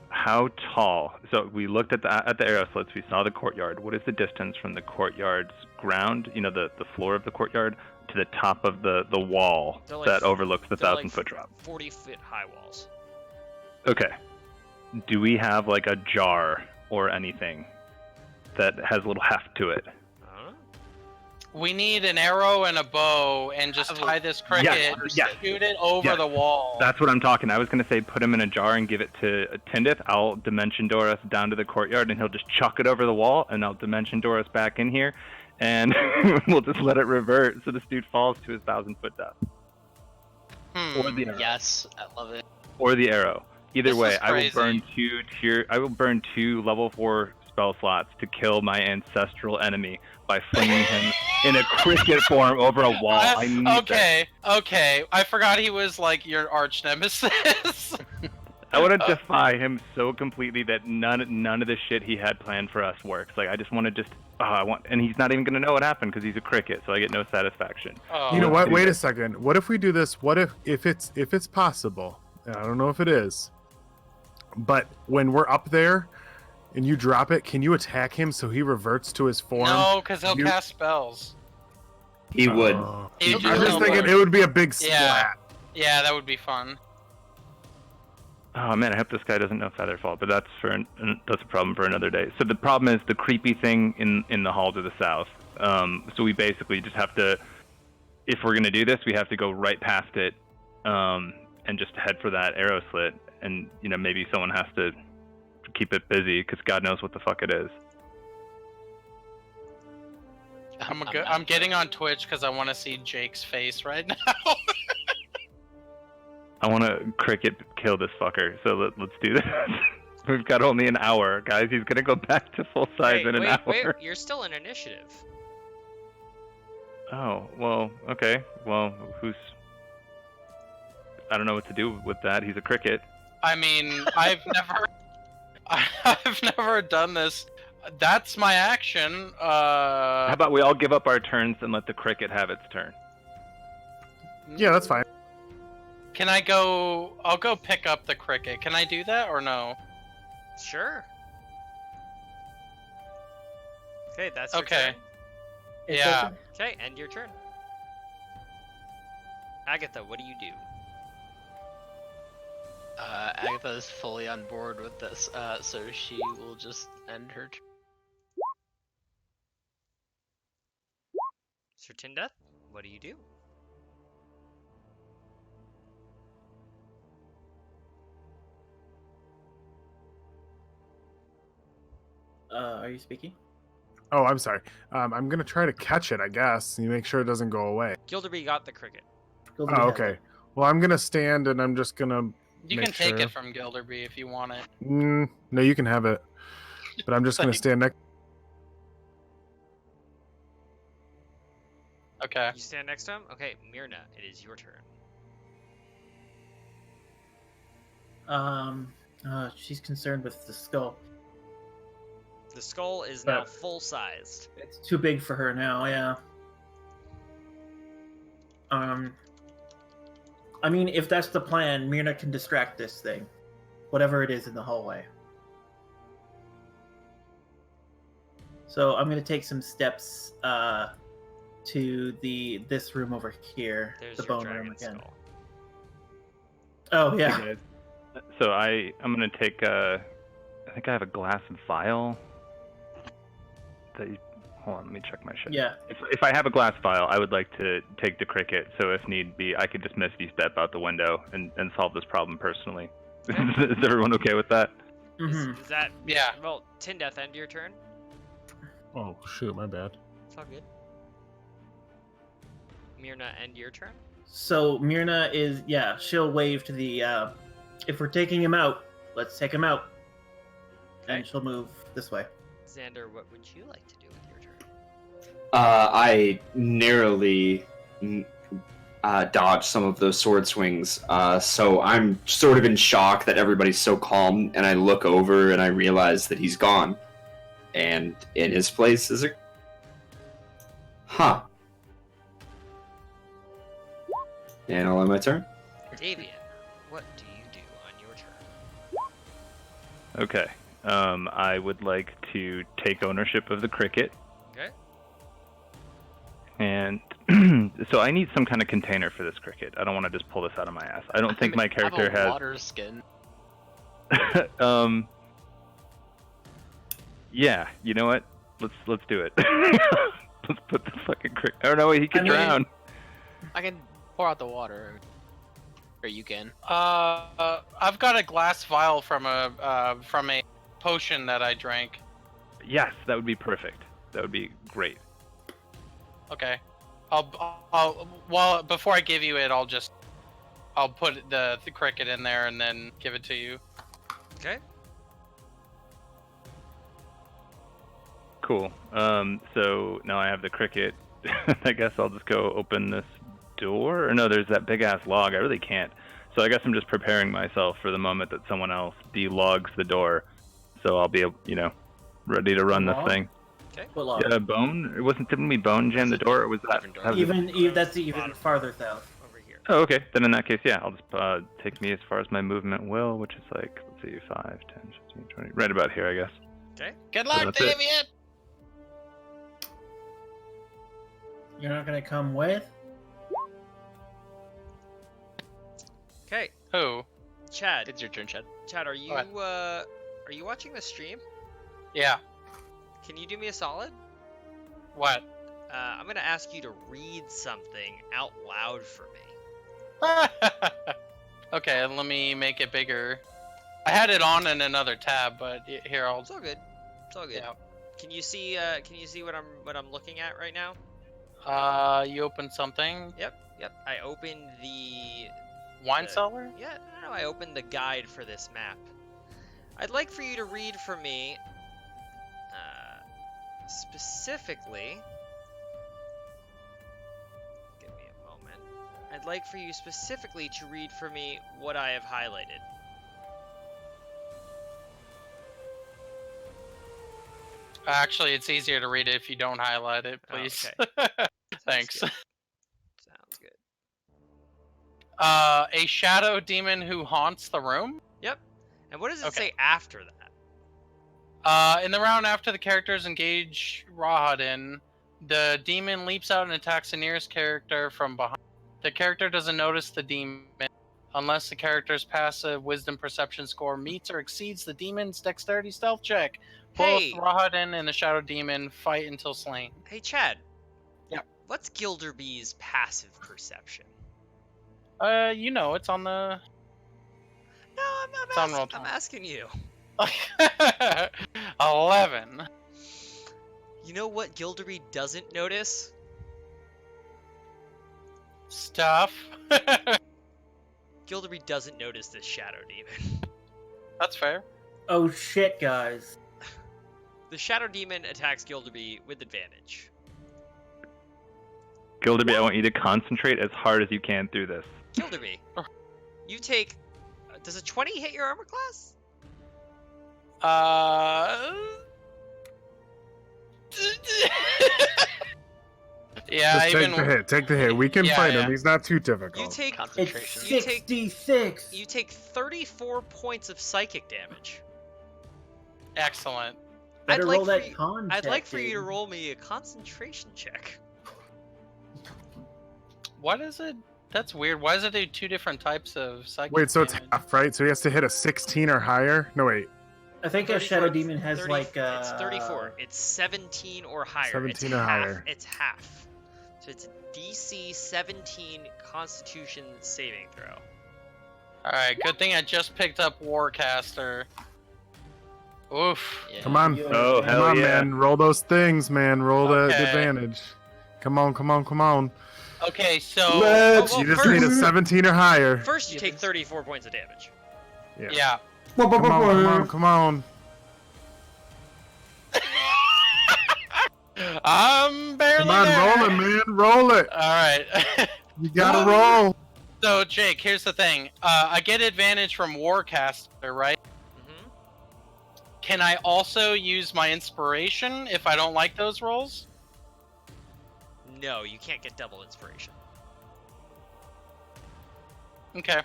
How tall? So we looked at the arrow slits. We saw the courtyard. What is the distance from the courtyard's ground? You know, the floor of the courtyard to the top of the wall They're like- that overlooks the they're 1,000-foot drop. 40-foot high walls. Okay. Do we have like a jar or anything that has a little heft to it? I don't know. We need an arrow and a bow and just tie this cricket, yes. shoot it over Yes. the wall. That's what I'm talking. I was going to say put him in a jar and give it to Tindith. I'll Dimension Doris down to the courtyard and he'll just chuck it over the wall and I'll Dimension Doris back in here and we'll just let it revert so this dude falls to his 1,000-foot death. Or the arrow. Yes, I love it. Or the arrow. Either This way, is I will crazy. burn two level 4 spell slots to kill my ancestral enemy by flinging him in a cricket form over a wall. I need that. Okay. I forgot he was like your arch nemesis. I want to defy him so completely that none of the shit he had planned for us works. Like I just want to and he's not even gonna know what happened because he's a cricket, so I get no satisfaction. Oh. You know what? do Wait a this. second. What if we do this? What if it's possible? And I don't know if it is. But when we're up there and you drop it, can you attack him so he reverts to his form? No, because he'll You- cast spells. He would. Oh. He I'm would just thinking it would be a big Yeah. splat. Yeah, that would be fun. Oh man, I hope this guy doesn't know Featherfall, but that's a problem for another day. So the problem is the creepy thing in the hall to the south. So we basically just have to, if we're gonna do this, we have to go right past it, and just head for that arrow slit. And maybe someone has to keep it busy because God knows what the fuck it is. I'm getting on Twitch because I want to see Jake's face right now. I want to cricket kill this fucker. So let's do this. We've got only an hour, guys. He's gonna go back to full size in an hour. Wait, you're still in initiative. Oh, well, okay. Well, I don't know what to do with that. He's a cricket. I mean, I've never done this. That's my action. How about we all give up our turns and let the cricket have its turn? Yeah, that's fine. Can I go? I'll go pick up the cricket. Can I do that or no? Sure. Okay, that's your Okay. turn. It's Yeah. open. Okay, end your turn. Agatha, what do you do? Agatha is fully on board with this, so she will just end her turn. Sir Tindeth, what do you do? Are you speaking? Oh, I'm sorry. I'm gonna try to catch it, I guess. You make sure it doesn't go away. Gilderby got the cricket. Gilderby Oh, has okay. it. Well, I'm gonna stand and I'm just gonna. You Make can take sure. it from Gilderby if you want it. No, you can have it. But I'm just gonna Like- stand next. Okay. You stand next to him? Okay, Myrna, it is your turn. She's concerned with the skull. The skull is now But- full-sized. It's too big for her now, yeah. I mean, if that's the plan, Myrna can distract this thing. Whatever it is in the hallway. So I'm going to take some steps to this room over here. There's the your bone room dragon again. skull. Oh, yeah. Hey, guys. So I'm gonna take I think I have a glass vial. Hold on, let me check my shit. Yeah. If I have a glass vial, I would like to take the cricket. So if need be, I could just misty step out the window and solve this problem personally. Is everyone okay with that? Mhm. Is that... Yeah. Well, Tindeth, end your turn. Oh shoot, my bad. It's all good. Myrna, end your turn. So Myrna is, yeah, she'll wave to the, if we're taking him out, let's take him out. And Okay. she'll move this way. Xander, what would you like to do with your turn? I narrowly dodged some of those sword swings, so I'm sort of in shock that everybody's so calm, and I look over and I realize that he's gone. And in his place is a... Huh. And I'll end my turn. Davian, what do you do on your turn? Okay. I would like to take ownership of the cricket. Okay. And so I need some kind of container for this cricket. I don't want to just pull this out of my ass. I don't think my character have a has. water skin. Yeah, you know what? Let's do it. Let's put the fucking cricket. Oh no, he can I mean- drown. I can pour out the water, or you can. I've got a glass vial from a potion that I drank. Yes, that would be perfect. That would be great. Okay. Well, before I give you it, I'll put the cricket in there and then give it to you. Okay. Cool. So now I have the cricket. I guess I'll just go open this door. Or no, there's that big ass log. I really can't. So I guess I'm just preparing myself for the moment that someone else de-logs the door. So I'll be, ready to run this Log? thing. What log? Yeah, bone. Didn't we bone jam the door? Or was that? Different door. how was it- Even that's even Bottom. farther south. Over here. Oh, okay. Then in that case, yeah, I'll just take me as far as my movement will, which is like, let's see, 5, 10, 15, 20, right about here, I guess. Okay. Good luck, that's it. Davian! You're not gonna come with? Okay. Who? Chad. It's your turn, Chad. Chad, are you What? are you watching the stream? Yeah. Can you do me a solid? What? I'm gonna ask you to read something out loud for me. Okay, let me make it bigger. I had it on in another tab, but here I'll. It's all good. It's all good. Yeah. Can you see what I'm looking at right now? You opened something. Yep. I opened the Wine Uh, cellar. Yeah, no, I opened the guide for this map. I'd like for you to read for me, specifically. Give me a moment. I'd like for you specifically to read for me what I have highlighted. Actually, it's easier to read it if you don't highlight it, Oh, please. okay. Thanks. good. Sounds good. A shadow demon who haunts the room. Yep. And what does it Okay. say after that? In the round after the characters engage Rahadin, the demon leaps out and attacks the nearest character from behind. The character doesn't notice the demon unless the character's passive wisdom perception score meets or exceeds the demon's dexterity stealth check. Both Hey. Rahadin and the shadow demon fight until slain. Hey, Chad. Yep. What's Gilderby's passive perception? You know, it's on the. No, It's on roll I'm time. asking you. 11. You know what Gilderby doesn't notice? Stuff. Gilderby doesn't notice this shadow demon. That's fair. Oh shit, guys. The shadow demon attacks Gilderby with advantage. Gilderby, I want you to concentrate as hard as you can through this. Gilderby, you take. Does a 20 hit your armor class? Yeah, Just even take the hit. Take the hit. We can Yeah, fight yeah. him. He's not too difficult. You take It's Concentration. You take- 66. you take 34 points of psychic damage. excellent. Better I'd like roll for that you- con I'd check, like for you to dude. roll me a concentration check. What is it? That's weird. Why does it do 2 different types of psychic Wait, so it's damage? half, right? So he has to hit a 16 or higher? No, wait. I think a 34 shadow demon has 30 like It's 34. It's 17 or higher. 17 it's or half. higher. It's half. So it's a DC 17 Constitution saving throw. Alright, good thing I just picked up Warcaster. Oof. Yeah. Come on. You Oh, understand? Come hell on, yeah. man. Roll those things, man. Roll the Okay. advantage. Come on, come on, come on. Okay, so Let's well, You just first- need a 17 or higher. First, you Yeah, take this- 34 points of damage. yeah. Come on, come on, come on. I'm barely Come on, there. roll it, man. Roll it. Alright. You gotta roll. So, Jake, here's the thing. I get advantage from Warcaster, right? hmm Can I also use my inspiration if I don't like those rolls? No, you can't get double inspiration. Okay.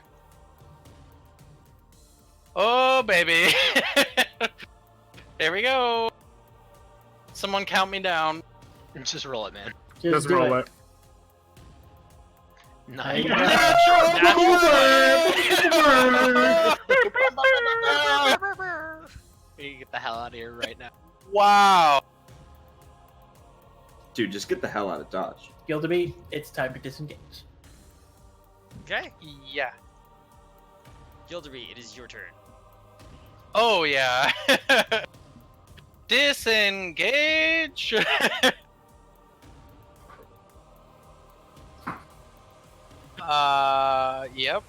Oh, baby. Here we go. Someone count me down. Just roll it, man. Just do roll it. Nice. You get the hell out of here right now. Wow. Dude, just get the hell out of Dodge. Gilderby, it's time to disengage. Okay, Yeah. Gilderby, it is your turn. Oh, yeah. Disengage. Yep.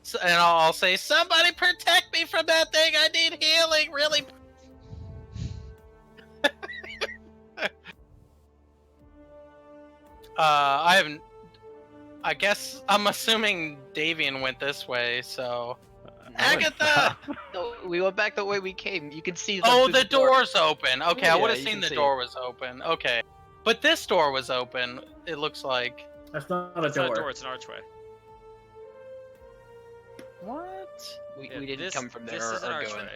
So, and I'll say, somebody protect me from that thing. I need healing, really. I haven't. I guess I'm assuming Davian went this way, so. Agatha! No, we went back the way we came. You can see. Oh, through the door's open. Okay, I Yeah, would have you seen can the see door it. was open. Okay. But this door was open, it looks like. That's not a It's not door. a door, it's an archway. What? We Yeah, didn't this- come from there This is an or go in. archway.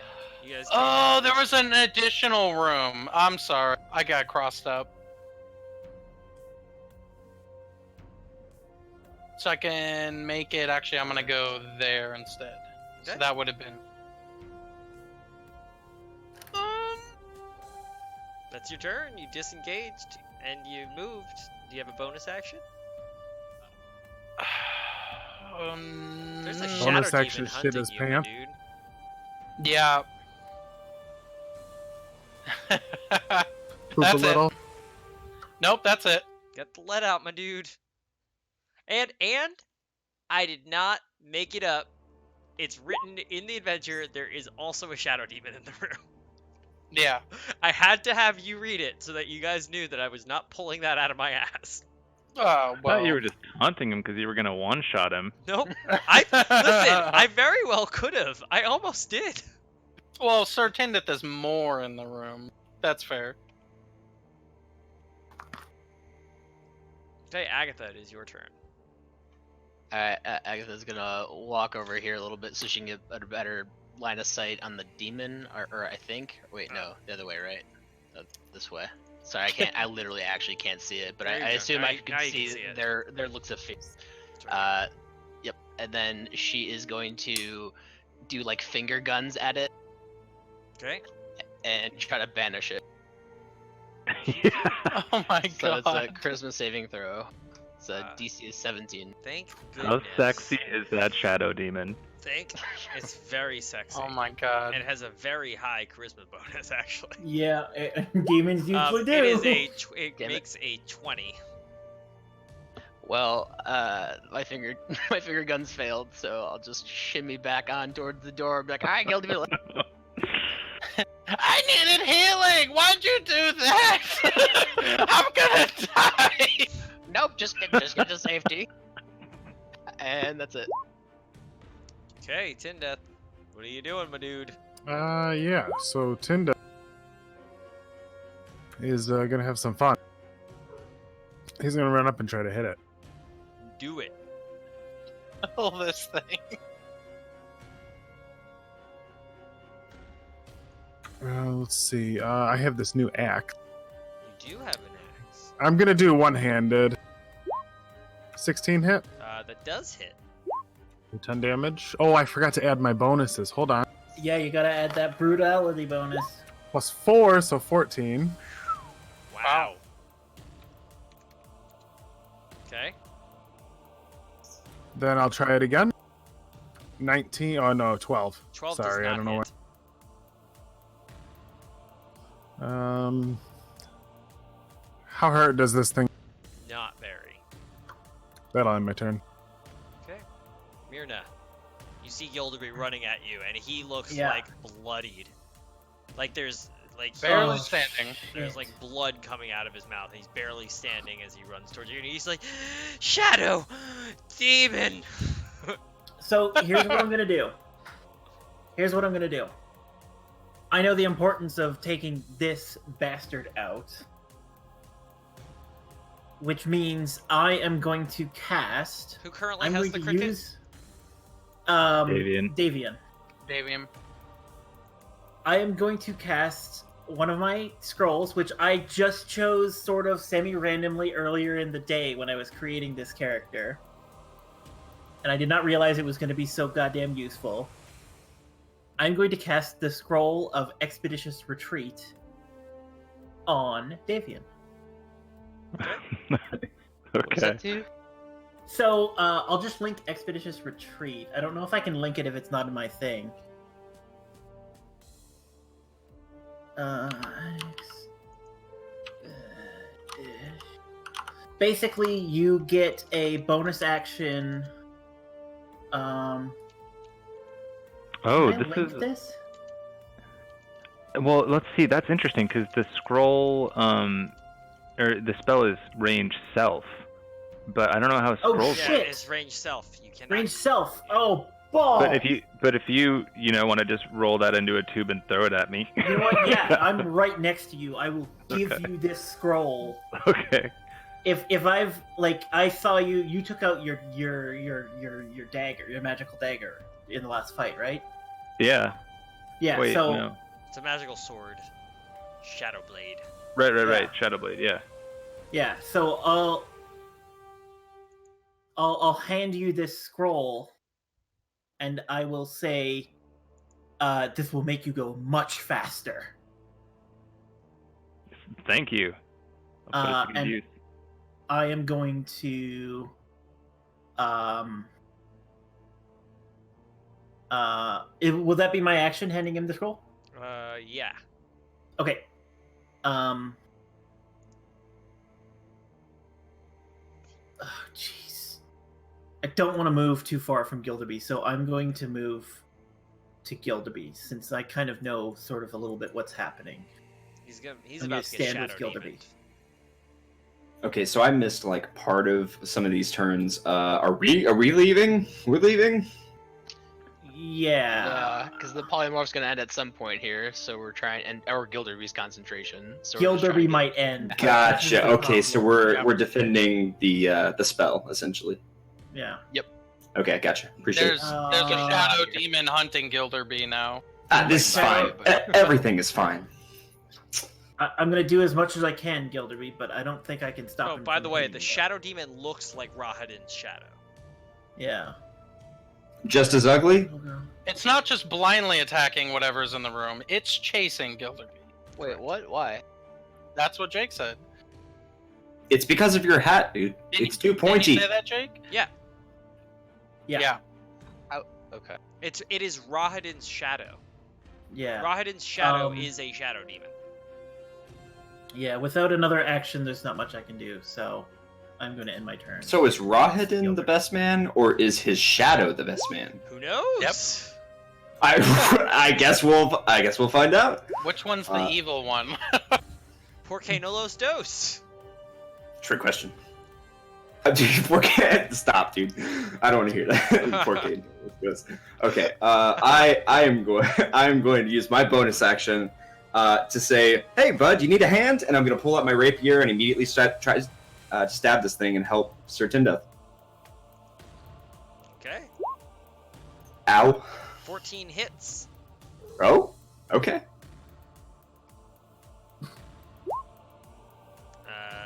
You guys Oh, came- there was an additional room. I'm sorry. I got crossed up. So I can make it. Actually, I'm going to go there instead. So Okay. that would have been. That's your turn. You disengaged and you moved. Do you have a bonus action? There's a Mm, shadow Bonus demon action shit hunting his you, pants. dude. Yeah. Poop That's a it. little. Nope, that's it. Get the lead out, my dude. And I did not make it up. It's written in the adventure. There is also a shadow demon in the room. Yeah. I had to have you read it so that you guys knew that I was not pulling that out of my ass. Oh, I well. thought you were just taunting him because you were gonna one-shot him. Nope. Listen, I very well could have. I almost did. Well, certain that there's more in the room. That's fair. Okay, Agatha, it is your turn. Agatha's gonna walk over here a little bit so she can get a better line of sight on the demon, or I think. Wait, no, the other way, right? This way. Sorry, I can't. I literally actually can't see it, but There you I go. assume Now I you- can now you see, can see it. their looks of face. It's right. Yep. And then she is going to do like finger guns at it Okay. and try to banish it. Yeah. Oh my So it's a god. charisma saving throw. It's a Uh, DC is 17. Thank How goodness. sexy is that shadow demon? It's very sexy. Oh my god. And it has a very high charisma bonus, actually. Yeah, demons usually do. It is it Damn it. makes a 20. Well, my finger guns failed, so I'll just shimmy back on towards the door. Be like, "Hi, Guilty." I needed healing! Why'd you do that? I'm gonna die! Nope, just get to safety. And that's it. Okay, Tindeth. What are you doing, my dude? Yeah. So Tinda is gonna have some fun. He's gonna run up and try to hit it. Do it. Kill this thing. Let's see. I have this new axe. You do have an axe. I'm gonna do one-handed. 16 hit. That does hit. 10 damage. Oh, I forgot to add my bonuses. Hold on. Yeah, you gotta add that brutality bonus. Plus 4, so 14. Wow. Okay. Then I'll try it again. 19. Oh no, 12. 12 Sorry, does not I don't know hit. what. How hurt does this thing? Not very. That'll end my turn. Okay. Myrna, you see Gilderby running at you, and he looks Yeah. like bloodied. Like there's like Barely Oh, standing. there's like blood coming out of his mouth. He's barely standing as he runs towards you, and he's like, "Shadow, demon." So here's what I'm gonna do. I know the importance of taking this bastard out, which means I am going to cast. Who currently I'm has going the to cricket? use Davian. Davian. Davium. I am going to cast one of my scrolls, which I just chose sort of semi-randomly earlier in the day when I was creating this character. And I did not realize it was going to be so goddamn useful. I'm going to cast the Scroll of Expeditious Retreat on Davian. What was that Okay. do? So, I'll just link Expeditious Retreat. I don't know if I can link it if it's not in my thing. Basically, you get a bonus action. Oh, Can I this link is this? well. Let's see. That's interesting because the scroll, or the spell is range self, but I don't know how Oh, scrolls. Yeah, shit. it's range self. You cannot. Range self. Oh, ball. But if you want to just roll that into a tube and throw it at me. You know what? Yeah, I'm right next to you. I will give Okay. you this scroll. Okay. If I've like I saw you took out your dagger, your magical dagger in the last fight, right? Yeah. Yeah. Wait. so No. It's a magical sword. Shadow blade. Right. Yeah. Shadowblade. Yeah. yeah, so I'll hand you this scroll, and I will say, this will make you go much faster. Thank you. I'll put it to good and- use. I am going to will that be my action, handing him the scroll? Yeah. Okay. Oh, jeez. I don't want to move too far from Gilderby, so I'm going to move to Gilderby since I kind of know sort of a little bit what's happening. He's I'm about gonna to get stand with shadow Gilderby. demoned. Okay, so I missed like part of some of these turns. Are we leaving? We're leaving? Yeah. Yeah, because the polymorph's gonna end at some point here, so we're trying, and or Gilderby's concentration. So we're just trying to Gilderby get- might end. but this is Gotcha. the Okay, so problem. we're defending the spell essentially. Yeah. Okay, gotcha. Appreciate There's it. there's a Uh, shadow demon hunting Gilderby now. This is fine. Everything is fine. I'm gonna do as much as I can, Gilderby, but I don't think I can stop Oh, him. by from the way, hitting the me. shadow demon looks like Rahadin's shadow. Yeah. Just as ugly? It's not just blindly attacking whatever's in the room; it's chasing Gilderby. Wait, what? Why? That's what Jake said. It's because of your hat, dude. It's too pointy. Did you say that, Jake? Yeah. Yeah. Okay. It is Rahadin's shadow. Yeah. Rahadin's shadow Um, is a shadow demon. Yeah, without another action, there's not much I can do, so I'm going to end my turn. So is Rahadin the best man, or is his shadow the best man? Who knows? Yep. I guess we'll find out. Which one's the evil one? Porque no los dos. Trick question. Stop, dude. I don't want to hear that. Porque. Okay. I am going to use my bonus action to say, "Hey, bud, you need a hand?" And I'm going to pull out my rapier and immediately try to stab this thing and help Sir Tindeth. Okay. Ow. 14 hits. Oh. Okay.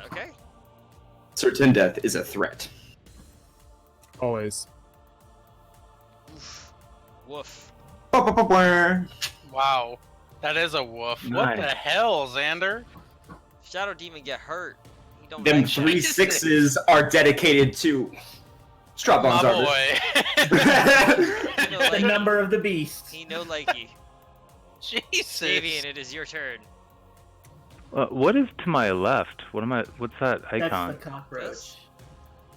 Okay. Sir Tindeth is a threat. Always. Oof. Woof. Wow. That is a woof. What Nice. the hell, Xander? Shadow demon get hurt. He don't Them like 3 that. 6s are dedicated to Strap-on My Zarvus. boy. No, The like, number of the beast. he no likey. Jesus. Davian, it is your turn. What is to my left? What's that That's icon? the cockroach. This?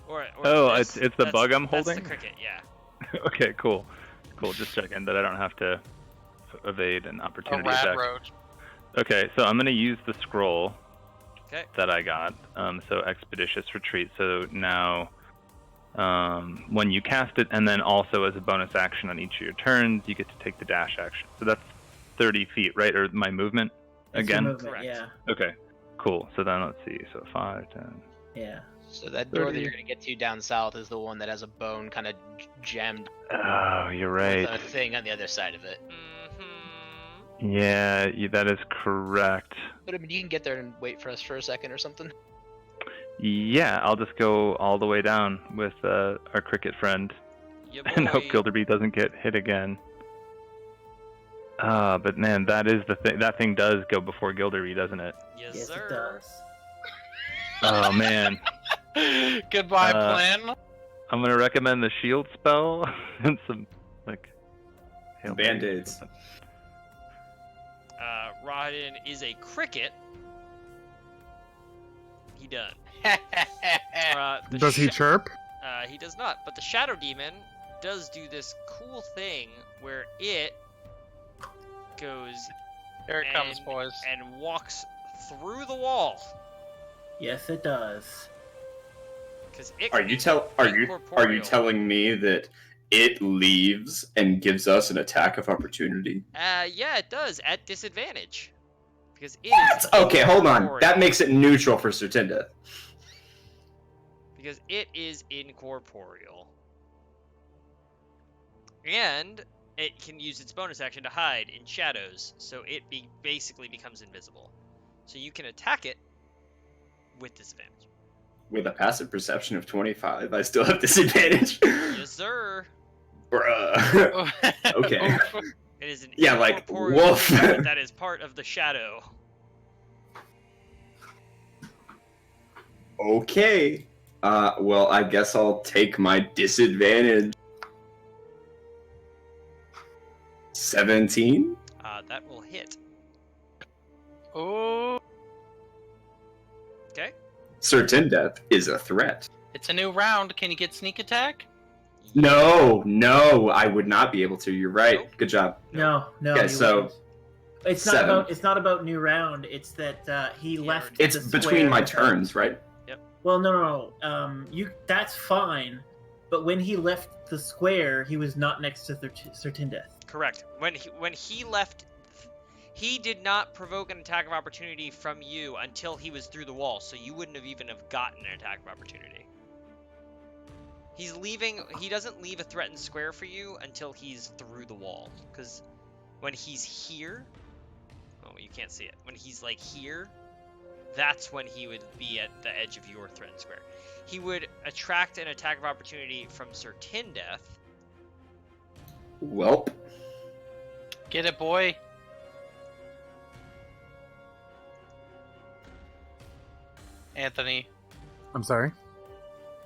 Or Oh, this. it's the bug I'm That's holding? the cricket, yeah. Okay, cool. Just checking that I don't have to evade an A opportunity rat attack. roach. Okay, so I'm gonna use the scroll Okay. that I got. So expeditious retreat. So now, when you cast it, and then also as a bonus action on each of your turns, you get to take the dash action. So that's 30 feet, right? Or my movement That's your again? movement, Correct. Yeah. Okay, cool. So then let's see. So 5, 10. Yeah. So that door that 30. you're gonna get to down south is the one that has a bone kind of jammed Oh, you're right. with a thing on the other side of it. Mm-hmm. Yeah, that is correct. But I mean, you can get there and wait for us for a second or something. Yeah, I'll just go all the way down with our cricket friend Yeah, and hope boy. Gilderby doesn't get hit again. But man, that is the thing. That thing does go before Gilderby, doesn't it? Yes, Yes, sir. it does. Oh man, Goodbye, Uh, plan. I'm gonna recommend the shield spell and some Hail Mary or Band-Aids. something. Rahadin is a cricket. He done. The Does he chirp? He does not, but the Shadow Demon does do this cool thing where it goes Here it comes, and- boys. and walks through the wall. Yes, it does. Because it Are can you be incorporeal. telling me that it leaves and gives us an attack of opportunity? Yeah, it does at disadvantage. Because it What? is Okay, hold on. incorporeal. That makes it neutral for Sir Tindeth. Because it is incorporeal. And it can use its bonus action to hide in shadows, so it basically becomes invisible. So you can attack it with disadvantage. With a passive perception of 25, I still have disadvantage. Yes, sir. Bruh. Okay. It is an Yeah, like, incorporeal woof. creature that is part of the shadow. Okay. Well, I guess I'll take my disadvantage. 17? That will hit. Oh, Okay. Sir Tindeth is a threat. it's a new round. Can you get sneak attack? No, I would not be able to. You're right. Nope. Good job. No. Okay, you so wouldn't. It's not 7. about. It's not about new round. It's that he left. It's the between square my without- turns, right? Well, no. You. That's fine. But when he left the square, he was not next to Sir Tindeth. Correct. When he left, he did not provoke an attack of opportunity from you until he was through the wall, so you wouldn't have even have gotten an attack of opportunity. He's leaving. He doesn't leave a threatened square for you until he's through the wall. Because when he's here, oh, you can't see it. When he's like here, that's when he would be at the edge of your threatened square. He would attract an attack of opportunity from Sir Tindeth. Welp. Get it, boy. Anthony. I'm sorry.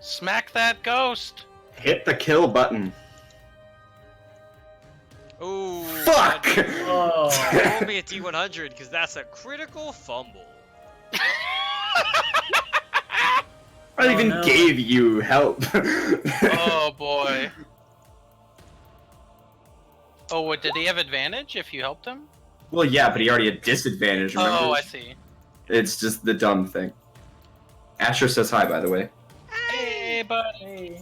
Smack that ghost. Hit the kill button. Ooh. Fuck! Oh. Roll me a D100 because that's a critical fumble. I even no. gave you help. Oh boy. Oh, what, did he have advantage if you helped him? Well, yeah, but he already had disadvantage, remember? Oh, I see. It's just the dumb thing. Asher says hi, by the way. Hey, buddy.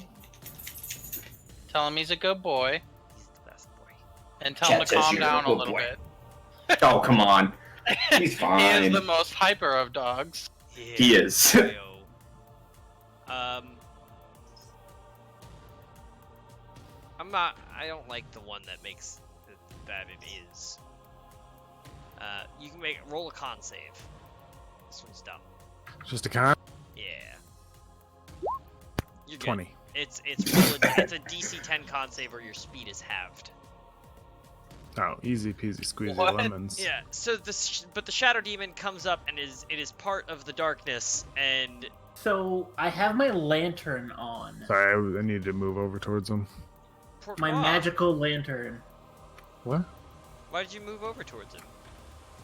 Tell him he's a good boy. He's the best boy. And tell him Chat to says calm you're a down a good little boy. bit. Oh, come on. He's He is fine. the most hyper of dogs. He is. Yo. I don't like the one that makes that it is. You can roll a con save. This one's dumb. Just a con. Yeah. You're good. 20. It's a DC 10 con save or your speed is halved. Oh, easy peasy squeezy What? lemons. Yeah. So but the shadow demon comes up and it is part of the darkness and So I have my lantern on. Sorry, I needed to move over towards him. My magical lantern. What? Why did you move over towards him?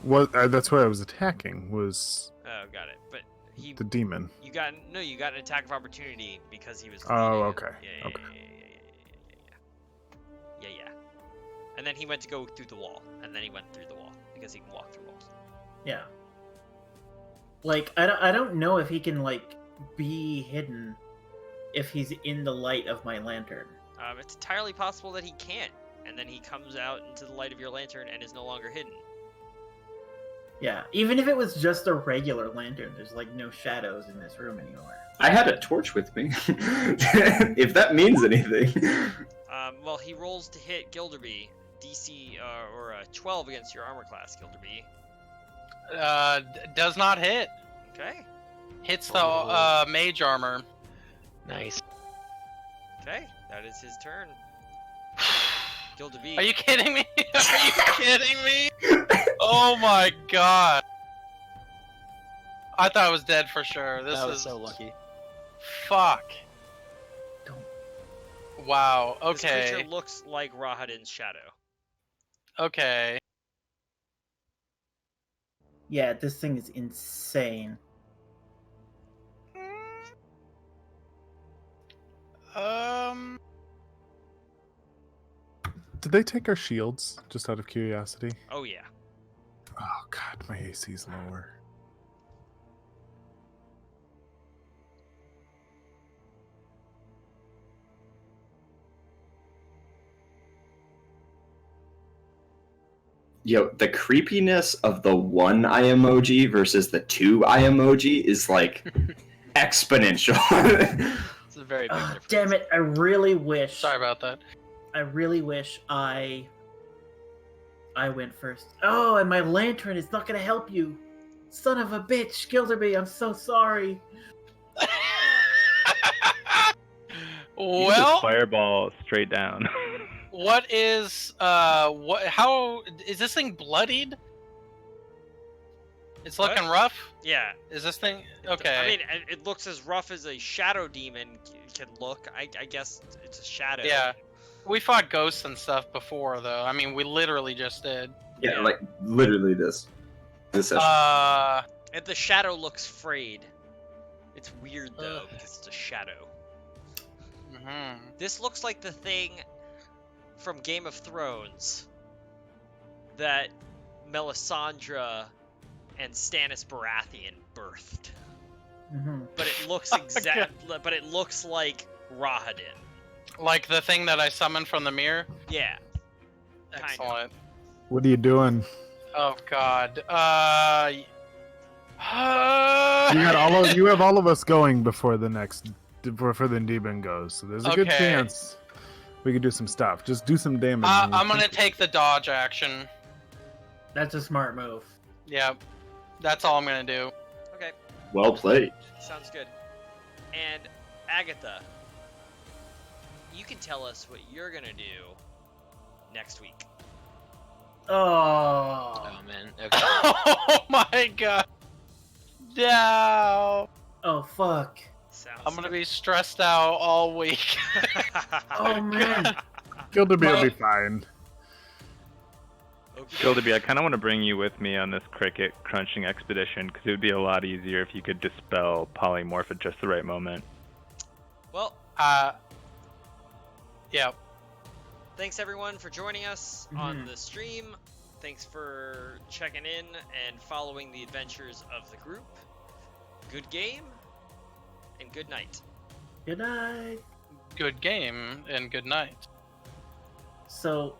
What? That's what I was attacking. Was Oh, got it. But the demon? you got an attack of opportunity because he was. Oh, leading you. okay, Yeah, okay. yeah. And then he went to go through the wall, and then he went through the wall because he can walk through walls. Yeah. Like I don't know if he can like be hidden if he's in the light of my lantern. It's entirely possible that he can't, and then he comes out into the light of your lantern and is no longer hidden. Yeah, even if it was just a regular lantern, there's like no shadows in this room anymore. I had a torch with me. If that means anything. Well, he rolls to hit Gilderby, DC or 12 against your armor class, Gilderby. Does not hit. Okay. Hits the mage armor. Nice. Okay, that is his turn. Gilderby. Are you kidding me? Are you kidding me? Oh my god. I thought I was dead for sure. This That was is so lucky. Fuck. Wow. This Okay. creature looks like Rahadin's shadow. Okay. Yeah, this thing is insane. Did they take our shields? Just out of curiosity. Oh yeah. Oh god, my AC's lower. Yo, the creepiness of the one eye emoji versus the two eye emoji is like exponential. It's a very big Oh, difference. damn it! I really wish. Sorry about that. I really wish I went first. Oh, and my lantern is not gonna help you. Son of a bitch, Gilderby, I'm so sorry. You just Well, fireball straight down. what is how is this thing bloodied? It's What? looking rough. Yeah. Is this thing okay? I mean, it looks as rough as a shadow demon can look. I guess it's a shadow. yeah. We fought ghosts and stuff before, though. I mean, we literally just did. Yeah, like literally this session. And the shadow looks frayed. It's weird though Ugh. because it's a shadow. Mhm. This looks like the thing from Game of Thrones that Melisandre and Stannis Baratheon birthed. Mhm. But it looks But it looks like Rahadin. Like the thing that I summoned from the mirror. Yeah. Kind of. Excellent. What are you doing? Oh God. You have all of us going before the demon goes. So there's a good Okay. chance we could do some stuff. Just do some damage. I'm gonna take the dodge action. That's a smart move. Yep. That's all I'm gonna do. Okay. Well played. Sounds good. And Agatha, you can tell us what you're gonna do next week. Oh. Oh man. Okay. Oh my God. No. Oh fuck. Sounds I'm gonna good. be stressed out all week. Oh man. Gildaby will My- be fine. Okay. Gildaby, I kind of want to bring you with me on this cricket crunching expedition because it would be a lot easier if you could dispel polymorph at just the right moment. Well, Yeah. thanks everyone for joining us on Mhm. the stream. Thanks for checking in and following the adventures of the group. Good game and good night. Good night. Good game and good night. So,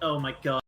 oh my god.